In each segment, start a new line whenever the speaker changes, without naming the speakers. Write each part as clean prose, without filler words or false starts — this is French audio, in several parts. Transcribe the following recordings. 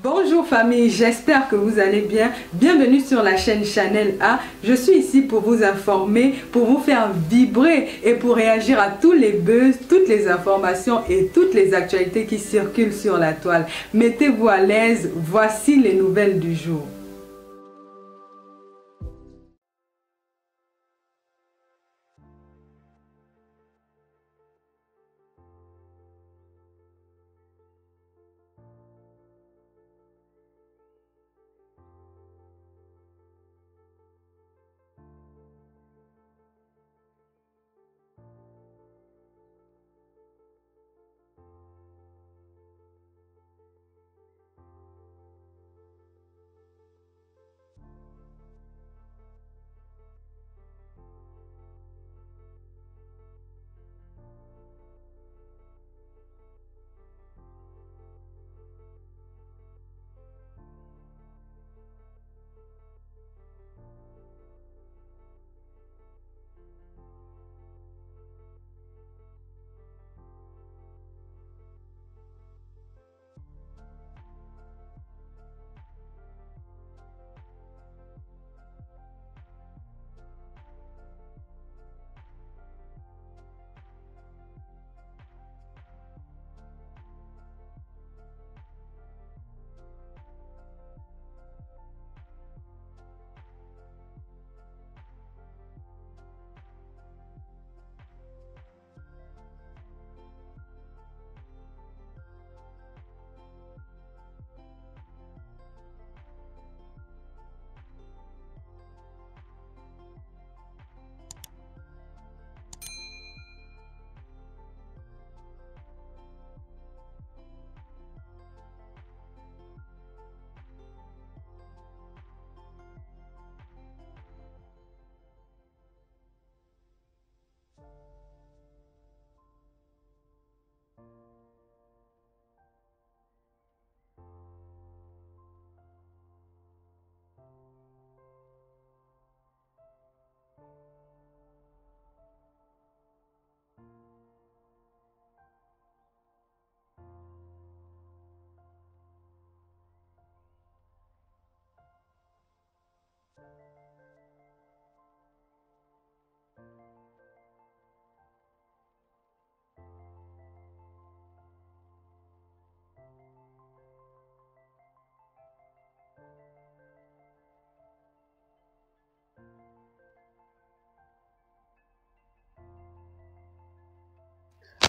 Bonjour famille, j'espère que vous allez bien. Bienvenue sur la chaîne Chanel A. Je suis ici pour vous informer, pour vous faire vibrer et pour réagir à tous les buzz, toutes les informations et toutes les actualités qui circulent sur la toile. Mettez-vous à l'aise, voici les nouvelles du jour.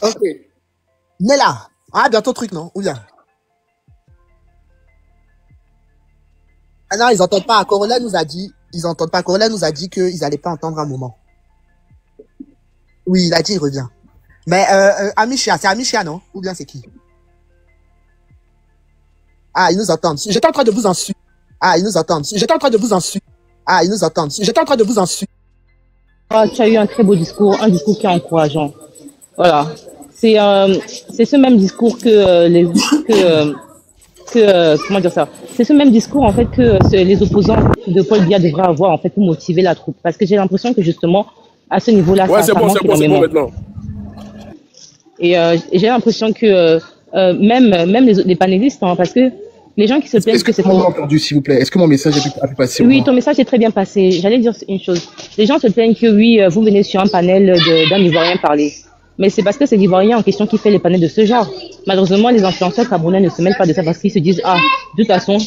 Ok. Nella, ah, bientôt truc, non? Ou bien? Ah non, ils entendent pas. Corolla nous a dit, ils entendent pas. Corolla nous a dit qu'ils allaient pas entendre un moment. Oui, il a dit, il revient. Mais, Amicia, c'est Amicia, non? Ou bien c'est qui? Ah, ils nous entendent. J'étais en train de vous en suivre. Ah, ils nous entendent. J'étais en train de vous en suivre. Ah, ils nous entendent. J'étais en train de vous en suivre.
Ah, tu as eu un très beau discours, un discours qui est encourageant. Voilà. C'est ce même discours comment dire ça? C'est ce même discours en fait que les opposants de Paul Biya devraient avoir en fait pour motiver la troupe. Parce que j'ai l'impression que justement à ce niveau-là,
Ouais,
ça manque
c'est bon
énormément.
maintenant.
Et j'ai l'impression que même les panélistes, hein, parce que les gens qui se plaignent
Est-ce
que
que
c'est
vous m'avez entendu, s'il vous plaît? Est-ce que mon message a pu passer au
oui,
moins?
ton message est très bien passé. J'allais dire une chose. Les gens se plaignent que oui, vous venez sur un panel d'un Ivoirien parler. Mais c'est parce que c'est l'Ivoirien en question qui fait les panels de ce genre. Malheureusement, les influenceurs camerounais ne se mêlent pas de ça parce qu'ils se disent, ah, de toute façon,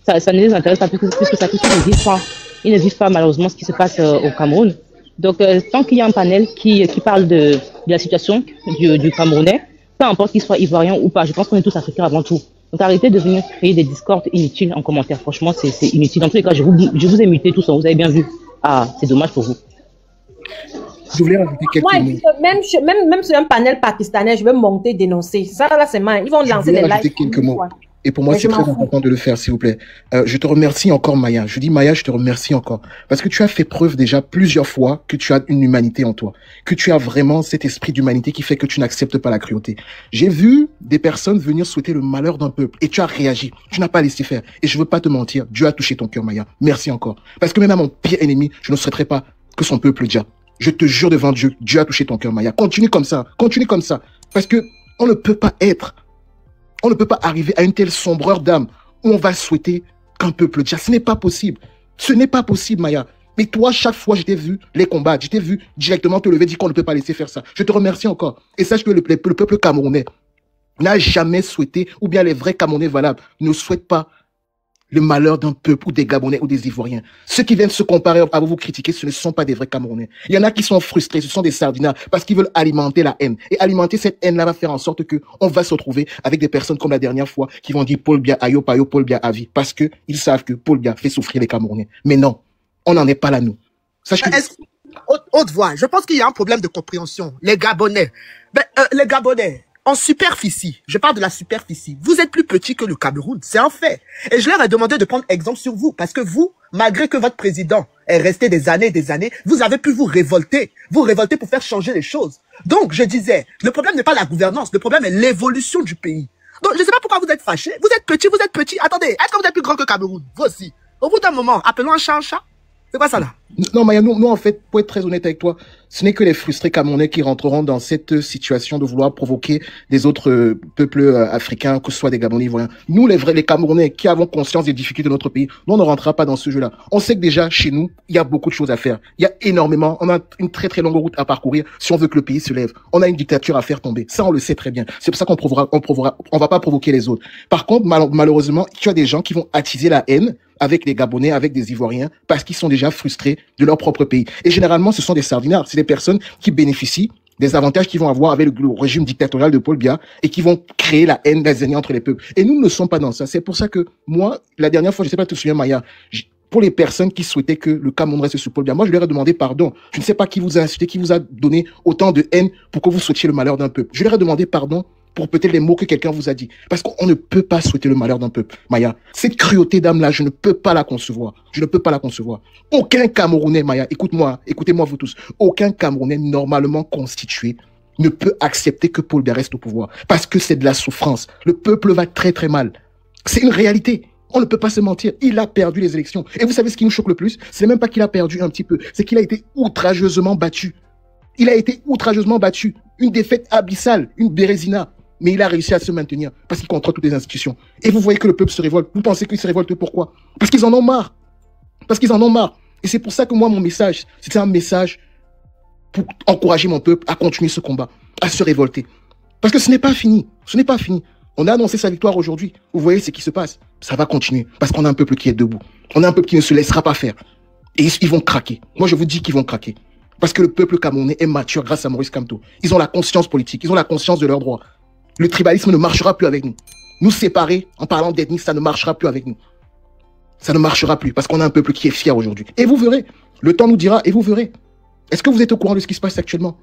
ça ne les intéresse pas puisque ça, puisqu'ils ne vivent pas. Ils ne vivent pas malheureusement ce qui se passe au Cameroun. Donc, tant qu'il y a un panel qui parle de la situation du Camerounais, peu importe qu'il soit Ivoirien ou pas, je pense qu'on est tous africains avant tout. Donc arrêtez de venir créer des discords inutiles en commentaire. Franchement, c'est inutile. Dans tous les cas, je vous ai muté tous, vous avez bien vu. Ah, c'est dommage pour vous.
Je voulais rajouter quelques
Moi,
mots.
même sur un panel pakistanais, je vais monter, dénoncer. Ça, là, c'est mal. Ils vont
Je
lancer
voulais
des
rajouter
lives.
quelques mots. Et pour moi,
Mais
c'est
je
très
m'en fous.
important de le faire, s'il vous plaît. Je te remercie encore, Maya. Je dis, Maya, je te remercie encore. Parce que tu as fait preuve déjà plusieurs fois que tu as une humanité en toi. Que tu as vraiment cet esprit d'humanité qui fait que tu n'acceptes pas la cruauté. J'ai vu des personnes venir souhaiter le malheur d'un peuple. Et tu as réagi. Tu n'as pas laissé faire. Et je veux pas te mentir. Dieu a touché ton cœur, Maya. Merci encore. Parce que même à mon pire ennemi, je ne souhaiterais pas que son peuple déjà. Je te jure devant Dieu, Dieu a touché ton cœur, Maya. Continue comme ça. Continue comme ça. Parce que on ne peut pas arriver à une telle sombreur d'âme où on va souhaiter qu'un peuple dise, ce n'est pas possible. Ce n'est pas possible, Maya. Mais toi, chaque fois, je t'ai vu les combats, je t'ai vu directement te lever, dire qu'on ne peut pas laisser faire ça. Je te remercie encore. Et sache que le peuple camerounais n'a jamais souhaité, ou bien les vrais Camerounais valables ne souhaitent pas le malheur d'un peuple ou des Gabonais ou des Ivoiriens. Ceux qui viennent se comparer à vous critiquer, ce ne sont pas des vrais Camerounais. Il y en a qui sont frustrés, ce sont des sardinats parce qu'ils veulent alimenter la haine. Et alimenter cette haine-là va faire en sorte que on va se retrouver avec des personnes comme la dernière fois qui vont dire Paul Biya ayo payo, Paul Biya à vie, parce que ils savent que Paul Biya fait souffrir les Camerounais. Mais non, on n'en est pas là, nous. Sache que...
Haute voix, je pense qu'il y a un problème de compréhension. Les Gabonais, les Gabonais, en superficie, je parle de la superficie, vous êtes plus petit que le Cameroun, c'est un fait. Et je leur ai demandé de prendre exemple sur vous, parce que vous, malgré que votre président est resté des années, vous avez pu vous révolter pour faire changer les choses. Donc, je disais, le problème n'est pas la gouvernance, le problème est l'évolution du pays. Donc, je ne sais pas pourquoi vous êtes fâchés, vous êtes petit. Attendez, est-ce que vous êtes plus grand que le Cameroun? Vous aussi. Au bout d'un moment, appelons un chat un chat. C'est quoi ça là?
Non, Maya, nous, en fait, pour être très honnête avec toi, ce n'est que les frustrés Camerounais qui rentreront dans cette situation de vouloir provoquer des autres peuples africains, que ce soit des Gabonais, Ivoiriens. Nous, les Camerounais qui avons conscience des difficultés de notre pays, nous, on ne rentrera pas dans ce jeu-là. On sait que déjà, chez nous, il y a beaucoup de choses à faire. Il y a énormément, on a une très très longue route à parcourir si on veut que le pays se lève. On a une dictature à faire tomber. Ça, on le sait très bien. C'est pour ça on va pas provoquer les autres. Par contre, malheureusement, tu as des gens qui vont attiser la haine avec les Gabonais, avec des Ivoiriens, parce qu'ils sont déjà frustrés de leur propre pays. Et généralement, ce sont des sardinards, c'est des personnes qui bénéficient des avantages qu'ils vont avoir avec le régime dictatorial de Paul Biya et qui vont créer la haine, la zénie entre les peuples. Et nous ne sommes pas dans ça. C'est pour ça que moi, la dernière fois, je sais pas si tu te souviens, Maya, pour les personnes qui souhaitaient que le Cameroun reste sous Paul Biya, moi, je leur ai demandé pardon. Je ne sais pas qui vous a insulté, qui vous a donné autant de haine pour que vous souhaitiez le malheur d'un peuple. Je leur ai demandé pardon pour peut-être les mots que quelqu'un vous a dit. Parce qu'on ne peut pas souhaiter le malheur d'un peuple. Maya, cette cruauté d'âme-là, je ne peux pas la concevoir. Je ne peux pas la concevoir. Aucun Camerounais, Maya, écoutez-moi vous tous, aucun Camerounais normalement constitué ne peut accepter que Paul Biya reste au pouvoir. Parce que c'est de la souffrance. Le peuple va très très mal. C'est une réalité. On ne peut pas se mentir. Il a perdu les élections. Et vous savez ce qui nous choque le plus? C'est même pas qu'il a perdu un petit peu. C'est qu'il a été outrageusement battu. Il a été outrageusement battu. Une défaite abyssale, une bérésina. Mais il a réussi à se maintenir parce qu'il contrôle toutes les institutions. Et vous voyez que le peuple se révolte. Vous pensez qu'ils se révoltent pourquoi? Parce qu'ils en ont marre. Parce qu'ils en ont marre. Et c'est pour ça que moi, mon message, c'était un message pour encourager mon peuple à continuer ce combat, à se révolter. Parce que ce n'est pas fini. Ce n'est pas fini. On a annoncé sa victoire aujourd'hui. Vous voyez ce qui se passe. Ça va continuer. Parce qu'on a un peuple qui est debout. On a un peuple qui ne se laissera pas faire. Et ils vont craquer. Moi, je vous dis qu'ils vont craquer. Parce que le peuple camerounais est mature grâce à Maurice Kamto. Ils ont la conscience politique. Ils ont la conscience de leurs droits. Le tribalisme ne marchera plus avec nous. Nous séparer en parlant d'ethnie, ça ne marchera plus avec nous. Ça ne marchera plus parce qu'on a un peuple qui est fier aujourd'hui. Et vous verrez. Le temps nous dira et vous verrez. Est-ce que vous êtes au courant de ce qui se passe actuellement?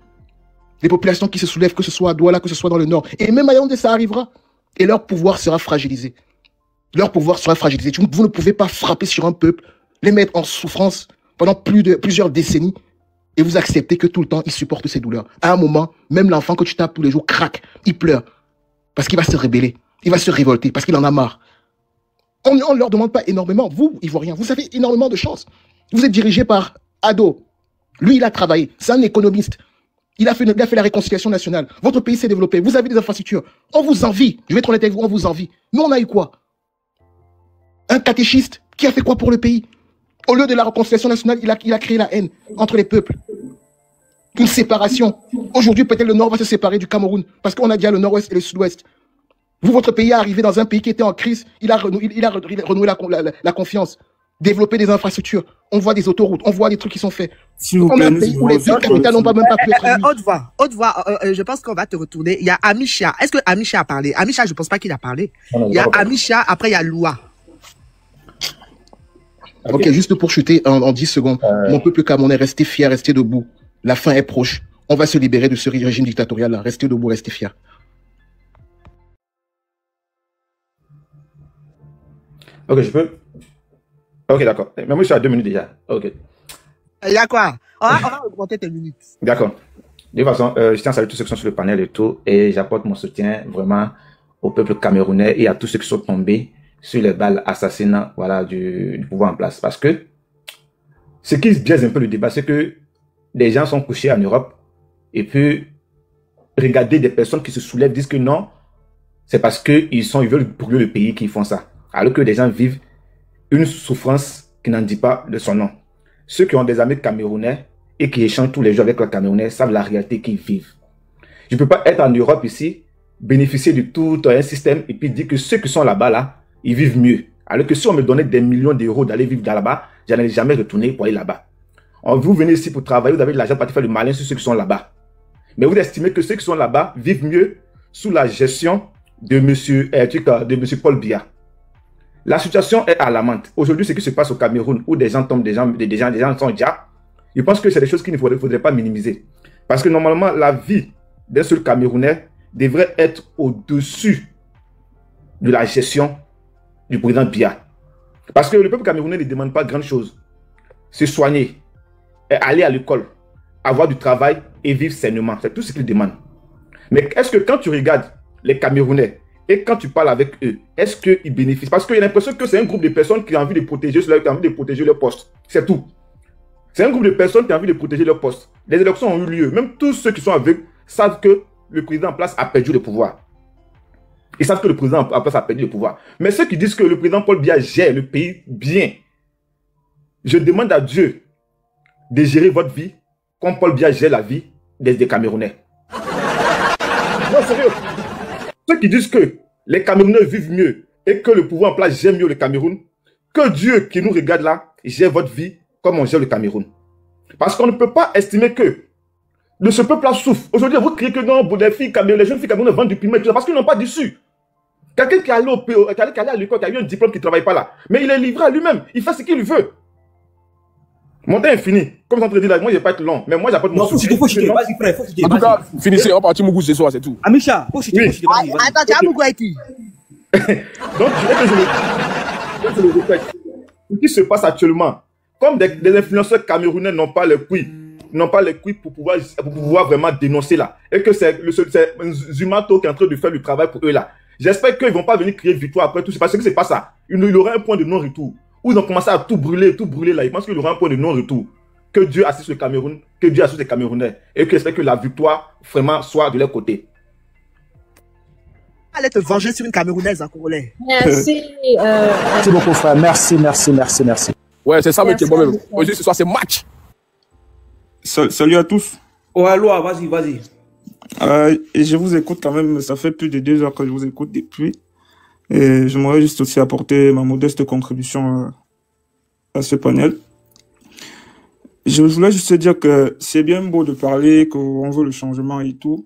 Les populations qui se soulèvent, que ce soit à Douala, que ce soit dans le nord. Et même à Yaoundé, ça arrivera. Et leur pouvoir sera fragilisé. Leur pouvoir sera fragilisé. Vous ne pouvez pas frapper sur un peuple, les mettre en souffrance pendant plusieurs décennies et vous acceptez que tout le temps, ils supportent ces douleurs. À un moment, même l'enfant que tu tapes tous les jours craque, il pleure. Parce qu'il va se rébeller. Il va se révolter parce qu'il en a marre. On ne leur demande pas énormément. Vous, Ivoiriens, vous avez énormément de chance. Vous êtes dirigé par Ado. Lui, il a travaillé. C'est un économiste. Il a fait la réconciliation nationale. Votre pays s'est développé. Vous avez des infrastructures. On vous envie. Je vais être honnête avec vous, on vous envie. Nous, on a eu quoi? Un catéchiste qui a fait quoi pour le pays? Au lieu de la réconciliation nationale, il a créé la haine entre les peuples. Une séparation. Aujourd'hui, peut-être le Nord va se séparer du Cameroun. Parce qu'on a déjà le Nord-Ouest et le Sud-Ouest. Vous, votre pays est arrivé dans un pays qui était en crise. Il a renoué la confiance. Développer des infrastructures. On voit des autoroutes. On voit des trucs qui sont faits.
S'il vous
On a
plaît,
un pays où les deux capitales n'ont pas même pas pu être réunis.
Haute voix, je pense qu'on va te retourner. Il y a Amisha. Est-ce que Amisha a parlé? Amisha, je pense pas qu'il a parlé. Il y a Amisha, après il y a Loua.
Ok, juste pour chuter en 10 secondes. Mon peuple camerounais, restez fiers, restez debout. La fin est proche. On va se libérer de ce régime dictatorial-là. Restez debout, restez fiers.
Ok, je peux. Ok, d'accord. Mais moi, je suis à 2 minutes déjà. Ok.
Il y a quoi? On va augmenter tes minutes.
D'accord. De toute façon, je tiens à saluer tous ceux qui sont sur le panel et tout. Et j'apporte mon soutien vraiment au peuple camerounais et à tous ceux qui sont tombés sur les balles assassinants, voilà, du pouvoir en place. Parce que ce qui biaise un peu le débat, c'est que les gens sont couchés en Europe et puis regarder des personnes qui se soulèvent disent que non, c'est parce qu'ils veulent brûler le pays qu'ils font ça. alors que des gens vivent une souffrance qui n'en dit pas de son nom. Ceux qui ont des amis camerounais et qui échangent tous les jours avec les Camerounais savent la réalité qu'ils vivent. Je ne peux pas être en Europe ici, bénéficier de tout un système et puis dire que ceux qui sont là-bas, là, ils vivent mieux. Alors que si on me donnait des millions d'euros d'aller vivre là-bas, je n'allais jamais retourner pour aller là-bas. Vous venez ici pour travailler, vous avez de l'argent pour faire le malin sur ceux qui sont là-bas. Mais vous estimez que ceux qui sont là-bas vivent mieux sous la gestion de monsieur Paul Biya. La situation est alarmante. Aujourd'hui, ce qui se passe au Cameroun, où des gens tombent, des gens sont déjà, je pense que c'est des choses qu'il ne faudrait pas minimiser. Parce que normalement, la vie d'un seul Camerounais devrait être au-dessus de la gestion du président Biya. Parce que le peuple camerounais ne demande pas grand chose. Se soigner, aller à l'école, avoir du travail et vivre sainement. C'est tout ce qu'ils demandent. Mais est-ce que quand tu regardes les Camerounais et quand tu parles avec eux, est-ce qu'ils bénéficient? Parce qu'il y a l'impression que c'est un groupe de personnes qui ont envie de protéger leur poste. C'est tout. C'est un groupe de personnes qui ont envie de protéger leur poste. Les élections ont eu lieu. Même tous ceux qui sont avec savent que le président en place a perdu le pouvoir. Ils savent que le président en place a perdu le pouvoir. Mais ceux qui disent que le président Paul Biya gère le pays bien, je demande à Dieu de gérer votre vie comme Paul Biya gère la vie des Camerounais. Non, sérieux. Ceux qui disent que les Camerounais vivent mieux et que le pouvoir en place gère mieux le Cameroun, que Dieu qui nous regarde là gère votre vie comme on gère le Cameroun. Parce qu'on ne peut pas estimer que ce peuple-là souffre. Aujourd'hui, vous criez que non, les jeunes filles camerounaises vendent du piment et tout ça parce qu'ils n'ont pas d'issue. Quelqu'un qui est allé à l'école, qui a eu un diplôme, qui ne travaille pas là. Mais il est livré à lui-même. Il fait ce qu'il veut. Mon temps est fini. Comme j'en dit là, moi je ne vais pas être long. Mais moi j'apporte mon soutien.
Faut chuter, vas-y frère, faut chuter.
En tout cas, finissez, on partit Mougou ce soir, c'est tout.
Amisha, faut chuter, faut chuter.
Attends, tu as Mougou avec qui?
Donc, je le répète. Ce qui se passe actuellement, comme des influenceurs camerounais n'ont pas les couilles pour pouvoir vraiment dénoncer là, et que c'est Zumato qui est en train de faire le travail pour eux là. J'espère qu'ils ne vont pas venir crier victoire après tout. C'est parce que c'est pas ça. Il y aura un point de non-retour. Où ils ont commencé à tout brûler là. Ils pensent qu'il y aura un point de non-retour. Que Dieu assiste le Cameroun, que Dieu assiste les Camerounais. Et que j'espère que la victoire vraiment soit de leur côté.
Allez te venger sur une Camerounaise en Congolais.
Merci.
Merci beaucoup, frère. Merci. Ouais, c'est ça, mais qui est bon même. Aujourd'hui, ce soir, c'est match.
Salut à tous.
Oh, allô, vas-y.
Et je vous écoute quand même, ça fait plus de 2 heures que je vous écoute depuis. Et j'aimerais juste aussi apporter ma modeste contribution à ce panel. Je voulais juste dire que c'est bien beau de parler, qu'on veut le changement et tout.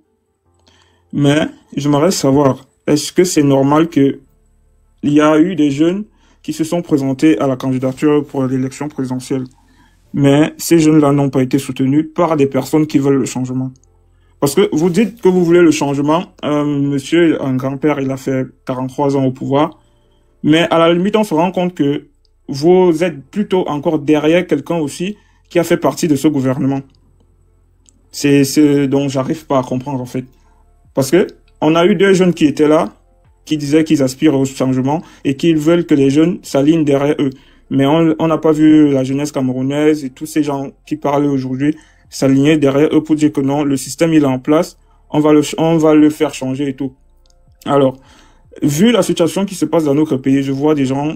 Mais j'aimerais savoir, est-ce que c'est normal que il y a eu des jeunes qui se sont présentés à la candidature pour l'élection présidentielle, mais ces jeunes-là n'ont pas été soutenus par des personnes qui veulent le changement? Parce que vous dites que vous voulez le changement. Monsieur, un grand-père, il a fait 43 ans au pouvoir. Mais à la limite, on se rend compte que vous êtes plutôt encore derrière quelqu'un aussi qui a fait partie de ce gouvernement. C'est ce dont j'arrive pas à comprendre, en fait. Parce que on a eu 2 jeunes qui étaient là, qui disaient qu'ils aspirent au changement et qu'ils veulent que les jeunes s'alignent derrière eux. Mais on n'a pas vu la jeunesse camerounaise et tous ces gens qui parlent aujourd'hui s'aligner derrière eux pour dire que non, le système il est en place, on va le faire changer et tout. Alors, vu la situation qui se passe dans notre pays, je vois des gens,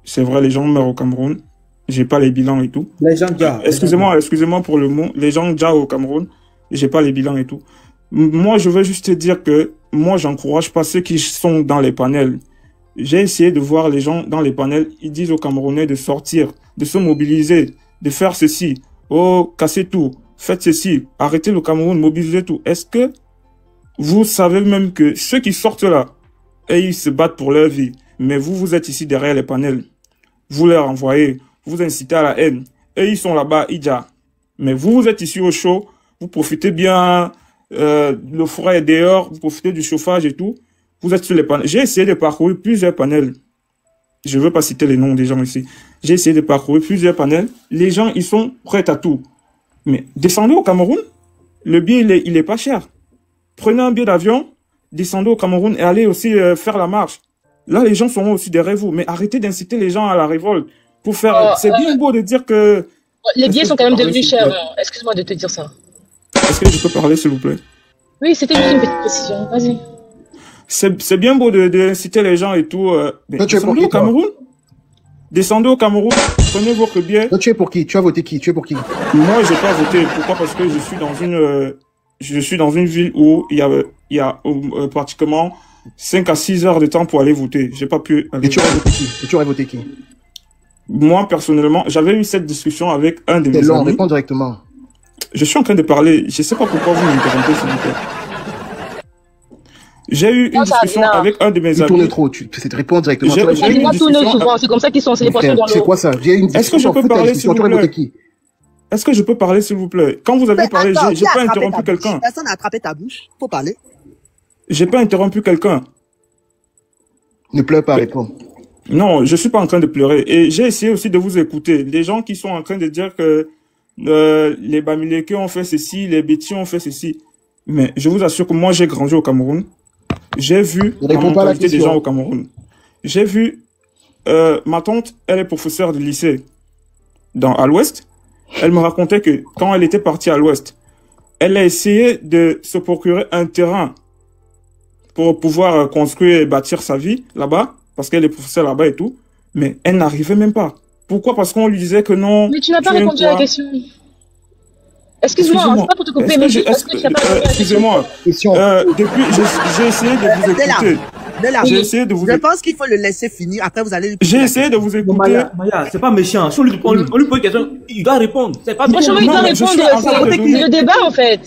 c'est vrai, les gens meurent au Cameroun, j'ai pas les bilans et tout.
Les gens déjà.
Excusez-moi pour le mot, les gens déjà au Cameroun, j'ai pas les bilans et tout. Moi, je veux juste te dire que moi, j'encourage pas ceux qui sont dans les panels. J'ai essayé de voir les gens dans les panels, ils disent aux Camerounais de sortir, de se mobiliser, de faire ceci. Oh, cassez tout, faites ceci, arrêtez le Cameroun, mobilisez tout. Est-ce que vous savez même que ceux qui sortent là, et ils se battent pour leur vie, mais vous êtes ici derrière les panels, vous leur envoyez, vous incitez à la haine, et ils sont là-bas, Idja. Mais vous êtes ici au chaud, vous profitez bien, le froid est dehors, vous profitez du chauffage et tout, vous êtes sur les panels. J'ai essayé de parcourir plusieurs panels. Je ne veux pas citer les noms des gens ici. J'ai essayé de parcourir plusieurs panels. Les gens, ils sont prêts à tout. Mais descendez au Cameroun, le billet, il est pas cher. Prenez un billet d'avion, descendez au Cameroun et allez aussi faire la marche. Là, les gens seront aussi derrière vous. Mais arrêtez d'inciter les gens à la révolte. Pour faire. C'est bien beau de dire que.
Les billets sont quand même devenus chers. Excuse-moi de te dire ça.
Est-ce que je peux parler, s'il vous plaît?
Oui, c'était juste une petite précision. Vas-y.
C'est bien beau d'inciter les gens et tout. Mais
Toi, tu es pour
descendez
qui,
au
toi?
Cameroun. Descendez au Cameroun, prenez votre billet.
Toi, tu es pour qui? Tu as voté qui? Tu es pour qui?
Moi, j'ai pas voté. Pourquoi? Parce que je suis dans une ville où il y a pratiquement 5 à 6 heures de temps pour aller voter. J'ai pas pu aller.
Et tu aurais voté qui? Et tu aurais voté qui?
Moi, personnellement, j'avais eu cette discussion avec un de
C'est
mes
long,
amis.
réponds directement.
Je suis en train de parler. Je sais pas pourquoi vous m'interrompez, s'il vous plaît. J'ai eu une discussion avec un de mes
Tu
amis.
tournes trop, tu réponds directement.
J'ai-
Toi,
j'ai eu une
Pas tourner
discussion
souvent, c'est comme ça qu'ils sont, c'est les poissons
frère,
dans
c'est
l'eau.
quoi ça? J'ai une
Est-ce que je
discussion.
peux
Fais ta
parler,
discussion.
s'il
Tu
vous
aurais voté
plaît?
qui?
Est-ce que je peux parler, s'il vous plaît? Quand vous avez
Mais
parlé,
attends,
j'ai
qui a
pas
attrapé
interrompu
ta bouche?
quelqu'un.
Personne n'a attrapé ta bouche. Faut parler.
J'ai pas interrompu quelqu'un.
Ne pleure pas, réponds.
Non, je suis pas en train de pleurer. Et j'ai essayé aussi de vous écouter. Les gens qui sont en train de dire que les Bamileke ont fait ceci, les Bétis ont fait ceci. Mais je vous assure que moi, j'ai grandi au Cameroun. J'ai vu
Ne
la
réponds pas à la
mentalité des
question.
gens au Cameroun. J'ai vu ma tante, elle est professeure de lycée à l'Ouest. Elle me racontait que quand elle était partie à l'Ouest, elle a essayé de se procurer un terrain pour pouvoir construire et bâtir sa vie là-bas, parce qu'elle est professeure là-bas et tout, mais elle n'arrivait même pas. Pourquoi? Parce qu'on lui disait que non.
Mais tu n'as pas
tu es
répondu à la
quoi?
question. Excuse-moi, c'est pas pour te couper, mais est-ce que tu n'as pas répondu à la question?
Excusez-moi.
Question.
Depuis, j'ai essayé de vous écouter. J'ai essayé de vous
Je
écouter.
pense qu'il faut le laisser finir. Après, vous allez lui
J'ai essayé de vous écouter.
Maya, c'est pas méchant. Si on lui pose une question, il doit répondre. C'est pas méchant.
Franchement, il doit
Non, je
répondre,
suis en train de
c'est
donner-
le débat en fait.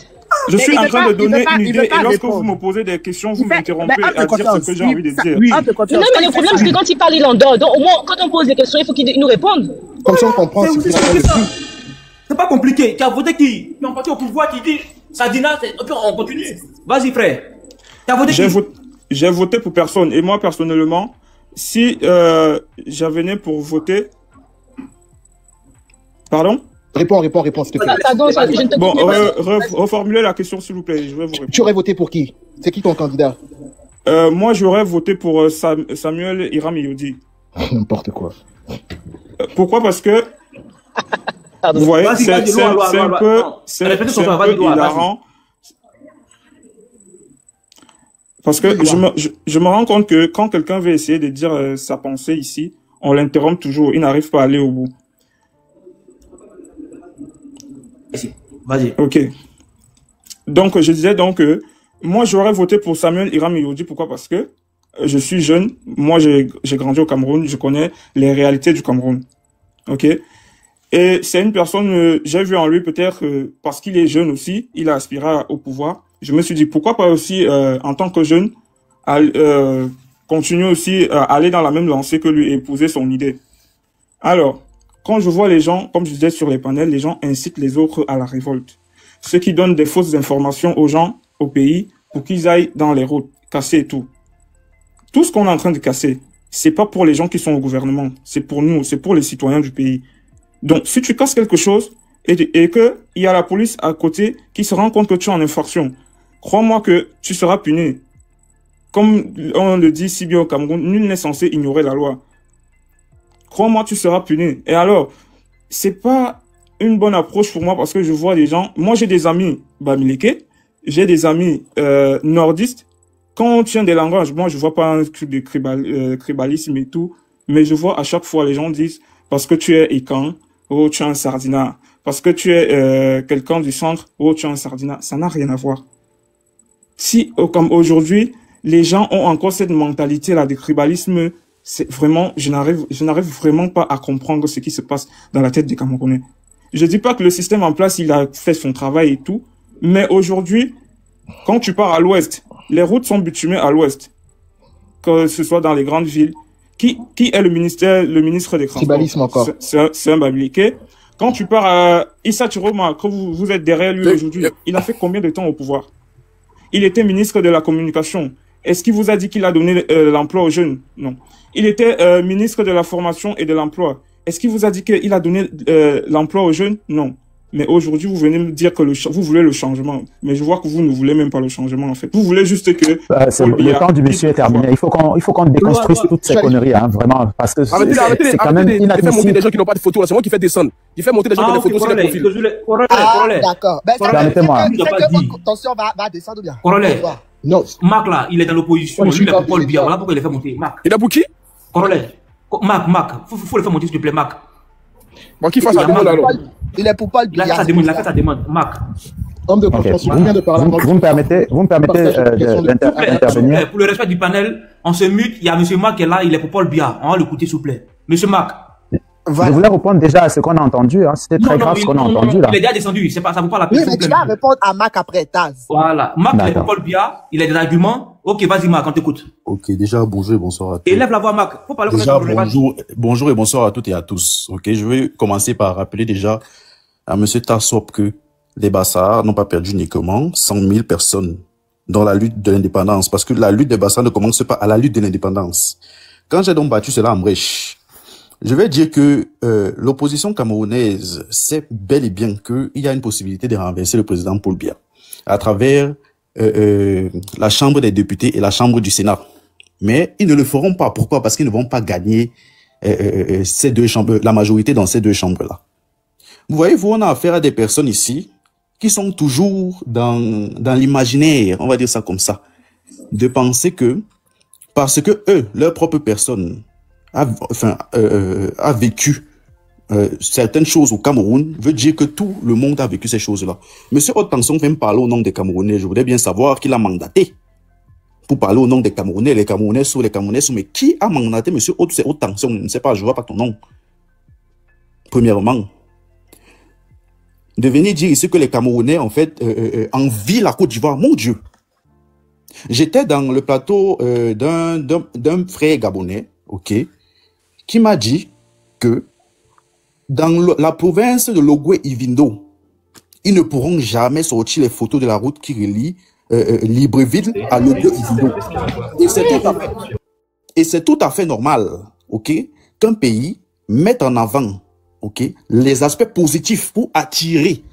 Je suis
il
en
veut
train
pas-
de donner
il veut pas-
une
il
idée
veut
et
pas
lorsque vous
répondre.
me posez des questions, vous
Il fait-
m'interrompez
ben,
à dire ce que j'ai envie de dire.
Oui.
Non, mais le problème, c'est que quand il parle, il en dort. Donc, au moins, quand on pose des questions, il faut qu'il nous réponde.
Comme ça, on comprend ce
C'est
qu'il a
ça.
dit.
C'est pas compliqué. Tu as voté qui? Tu es parti au pouvoir qui dit Sadina, et puis on continue. Vas-y, frère. Tu as voté qui?
J'ai voté pour personne. Et moi, personnellement, si j'avais pour voter... Pardon?
Réponds, s'il te plaît.
Pardon, je ne te
Bon,
comprends pas.
reformulez la question, s'il vous plaît. Je vais vous répondre.
Tu aurais voté pour qui? C'est qui ton candidat?
Moi, j'aurais voté pour Samuel Hiram Yodi.
N'importe quoi.
Pourquoi? Parce que,
Pardon.
vous voyez,
Vas-y,
c'est
vas-y,
un
loi.
peu,
Non.
c'est
Répétez son
un
temps,
peu
vas-y, loi,
hilarant. Parce que je me rends compte que quand quelqu'un veut essayer de dire sa pensée ici, on l'interrompt toujours. Il n'arrive pas à aller au bout.
Vas-y.
Ok. Donc, je disais donc que moi, j'aurais voté pour Samuel Hiram Yodi. Pourquoi? Parce que je suis jeune. Moi, j'ai grandi au Cameroun. Je connais les réalités du Cameroun. Ok. Et c'est une personne, j'ai vu en lui peut-être, parce qu'il est jeune aussi, il a aspiré au pouvoir. Je me suis dit, pourquoi pas aussi, en tant que jeune, continuer aussi à aller dans la même lancée que lui et épouser son idée. Alors, quand je vois les gens, comme je disais sur les panels, les gens incitent les autres à la révolte. Ceux qui donnent des fausses informations aux gens, au pays, pour qu'ils aillent dans les routes, casser et tout. Tout ce qu'on est en train de casser, c'est pas pour les gens qui sont au gouvernement, c'est pour nous, c'est pour les citoyens du pays. Donc, si tu casses quelque chose et que il y a la police à côté qui se rend compte que tu es en infraction, crois-moi que tu seras puni. Comme on le dit si bien au Cameroun, nul n'est censé ignorer la loi. Crois-moi, tu seras puni. Et alors, c'est pas une bonne approche pour moi parce que je vois des gens. Moi, j'ai des amis Bamileke, j'ai des amis nordistes. Quand on tient des langages, moi, je vois pas un truc de tribalisme et tout, mais je vois à chaque fois les gens disent parce que tu es Ikan, oh, tu es un Sardina. Parce que tu es quelqu'un du centre, oh, tu es un Sardina. Ça n'a rien à voir. Si, comme aujourd'hui, les gens ont encore cette mentalité-là de tribalisme, c'est vraiment, je n'arrive vraiment pas à comprendre ce qui se passe dans la tête des Camerounais. Je dis pas que le système en place, il a fait son travail et tout, mais aujourd'hui, quand tu pars à l'ouest, les routes sont bitumées à l'ouest, que ce soit dans les grandes villes. Qui est le ministre des Transports?
Tribalisme encore.
C'est un Bamileke. Quand tu pars à Issa Chiroma, que vous êtes derrière lui aujourd'hui, il a fait combien de temps au pouvoir? Il était ministre de la Communication. Est-ce qu'il vous a dit qu'il a donné l'emploi aux jeunes? Non. Il était ministre de la Formation et de l'Emploi. Est-ce qu'il vous a dit qu'il a donné l'emploi aux jeunes? Non. Mais aujourd'hui, vous venez me dire que vous voulez le changement. Mais je vois que vous ne voulez même pas le changement, en fait. Vous voulez juste que...
le temps du monsieur est terminé. Il faut qu'on déconstruise toutes ces conneries, hein, vraiment. Parce que c'est quand même inadmissible.
Il fait monter des gens qui n'ont pas de photos. C'est moi qui fais descendre. Il fait monter des gens qui ont des photos sur les profils.
Ah, d'accord. Ben,
Permettez-moi.
Attention, va descendre bien.
Corollaire.
Non.
Marc, là, il est dans l'opposition.
Ouais,
Lui, il est pour Paul Biya. Voilà pourquoi il est fait monter. Marc.
Il est pour qui?
Corollaire. Marc. Faut le faire monter, s'il te plaît, Marc.
Bon, qu'il fasse sa demande alors.
Il est pour Paul Biya.
Il a fait sa demande. Marc.
Homme de confiance,
vous me permettez d'intervenir.
Pour le respect du panel, on se mute. Il y a M. Marc qui est là, il est pour Paul Biya. On va l'écouter, s'il vous plaît. Monsieur Marc.
Je voulais répondre déjà à ce qu'on a entendu. Hein. C'était très grave ce qu'on a entendu là.
Il est déjà descendu. Ça ne vaut pas la
Oui,
peine.
mais tu vas répondre à Marc après Taz.
Voilà. Marc, il est pour Paul Biya. Il a des arguments. Ok, vas-y, Marc, on t'écoute.
Ok, déjà, bonjour et bonsoir à tous.
Élève la voix, Marc. Faut parler
déjà, bonjour et bonsoir à toutes et à tous. Ok, je vais commencer par rappeler déjà à monsieur Tassop que les Bassards n'ont pas perdu uniquement 100 000 personnes dans la lutte de l'indépendance, parce que la lutte des Bassards ne commence pas à la lutte de l'indépendance. Quand j'ai donc battu cela en brèche, je vais dire que l'opposition camerounaise sait bel et bien qu'il y a une possibilité de renverser le président Paul Biya à travers la Chambre des députés et la Chambre du Sénat. Mais ils ne le feront pas. Pourquoi? Parce qu'ils ne vont pas gagner ces deux chambres, la majorité dans ces deux chambres-là. Vous voyez, on a affaire à des personnes ici qui sont toujours dans l'imaginaire, on va dire ça comme ça, de penser que parce que eux, leur propre personne, a vécu certaines choses au Cameroun, veut dire que tout le monde a vécu ces choses-là. Monsieur Haute Tension vient me parler au nom des Camerounais. Je voudrais bien savoir qui l'a mandaté pour parler au nom des Camerounais, les Camerounais sous, mais qui a mandaté Monsieur Haute Tension? Je ne sais pas, je ne vois pas ton nom. Premièrement, de venir dire ici que les Camerounais, en fait, envient la Côte d'Ivoire. Mon Dieu! J'étais dans le plateau d'un frère gabonais, ok, qui m'a dit que dans la province de Logoué-Ivindo, ils ne pourront jamais sortir les photos de la route qui relie Libreville à Logoué-Ivindo. Et c'est tout à fait normal, ok, qu'un pays mette en avant, ok, les aspects positifs pour attirer,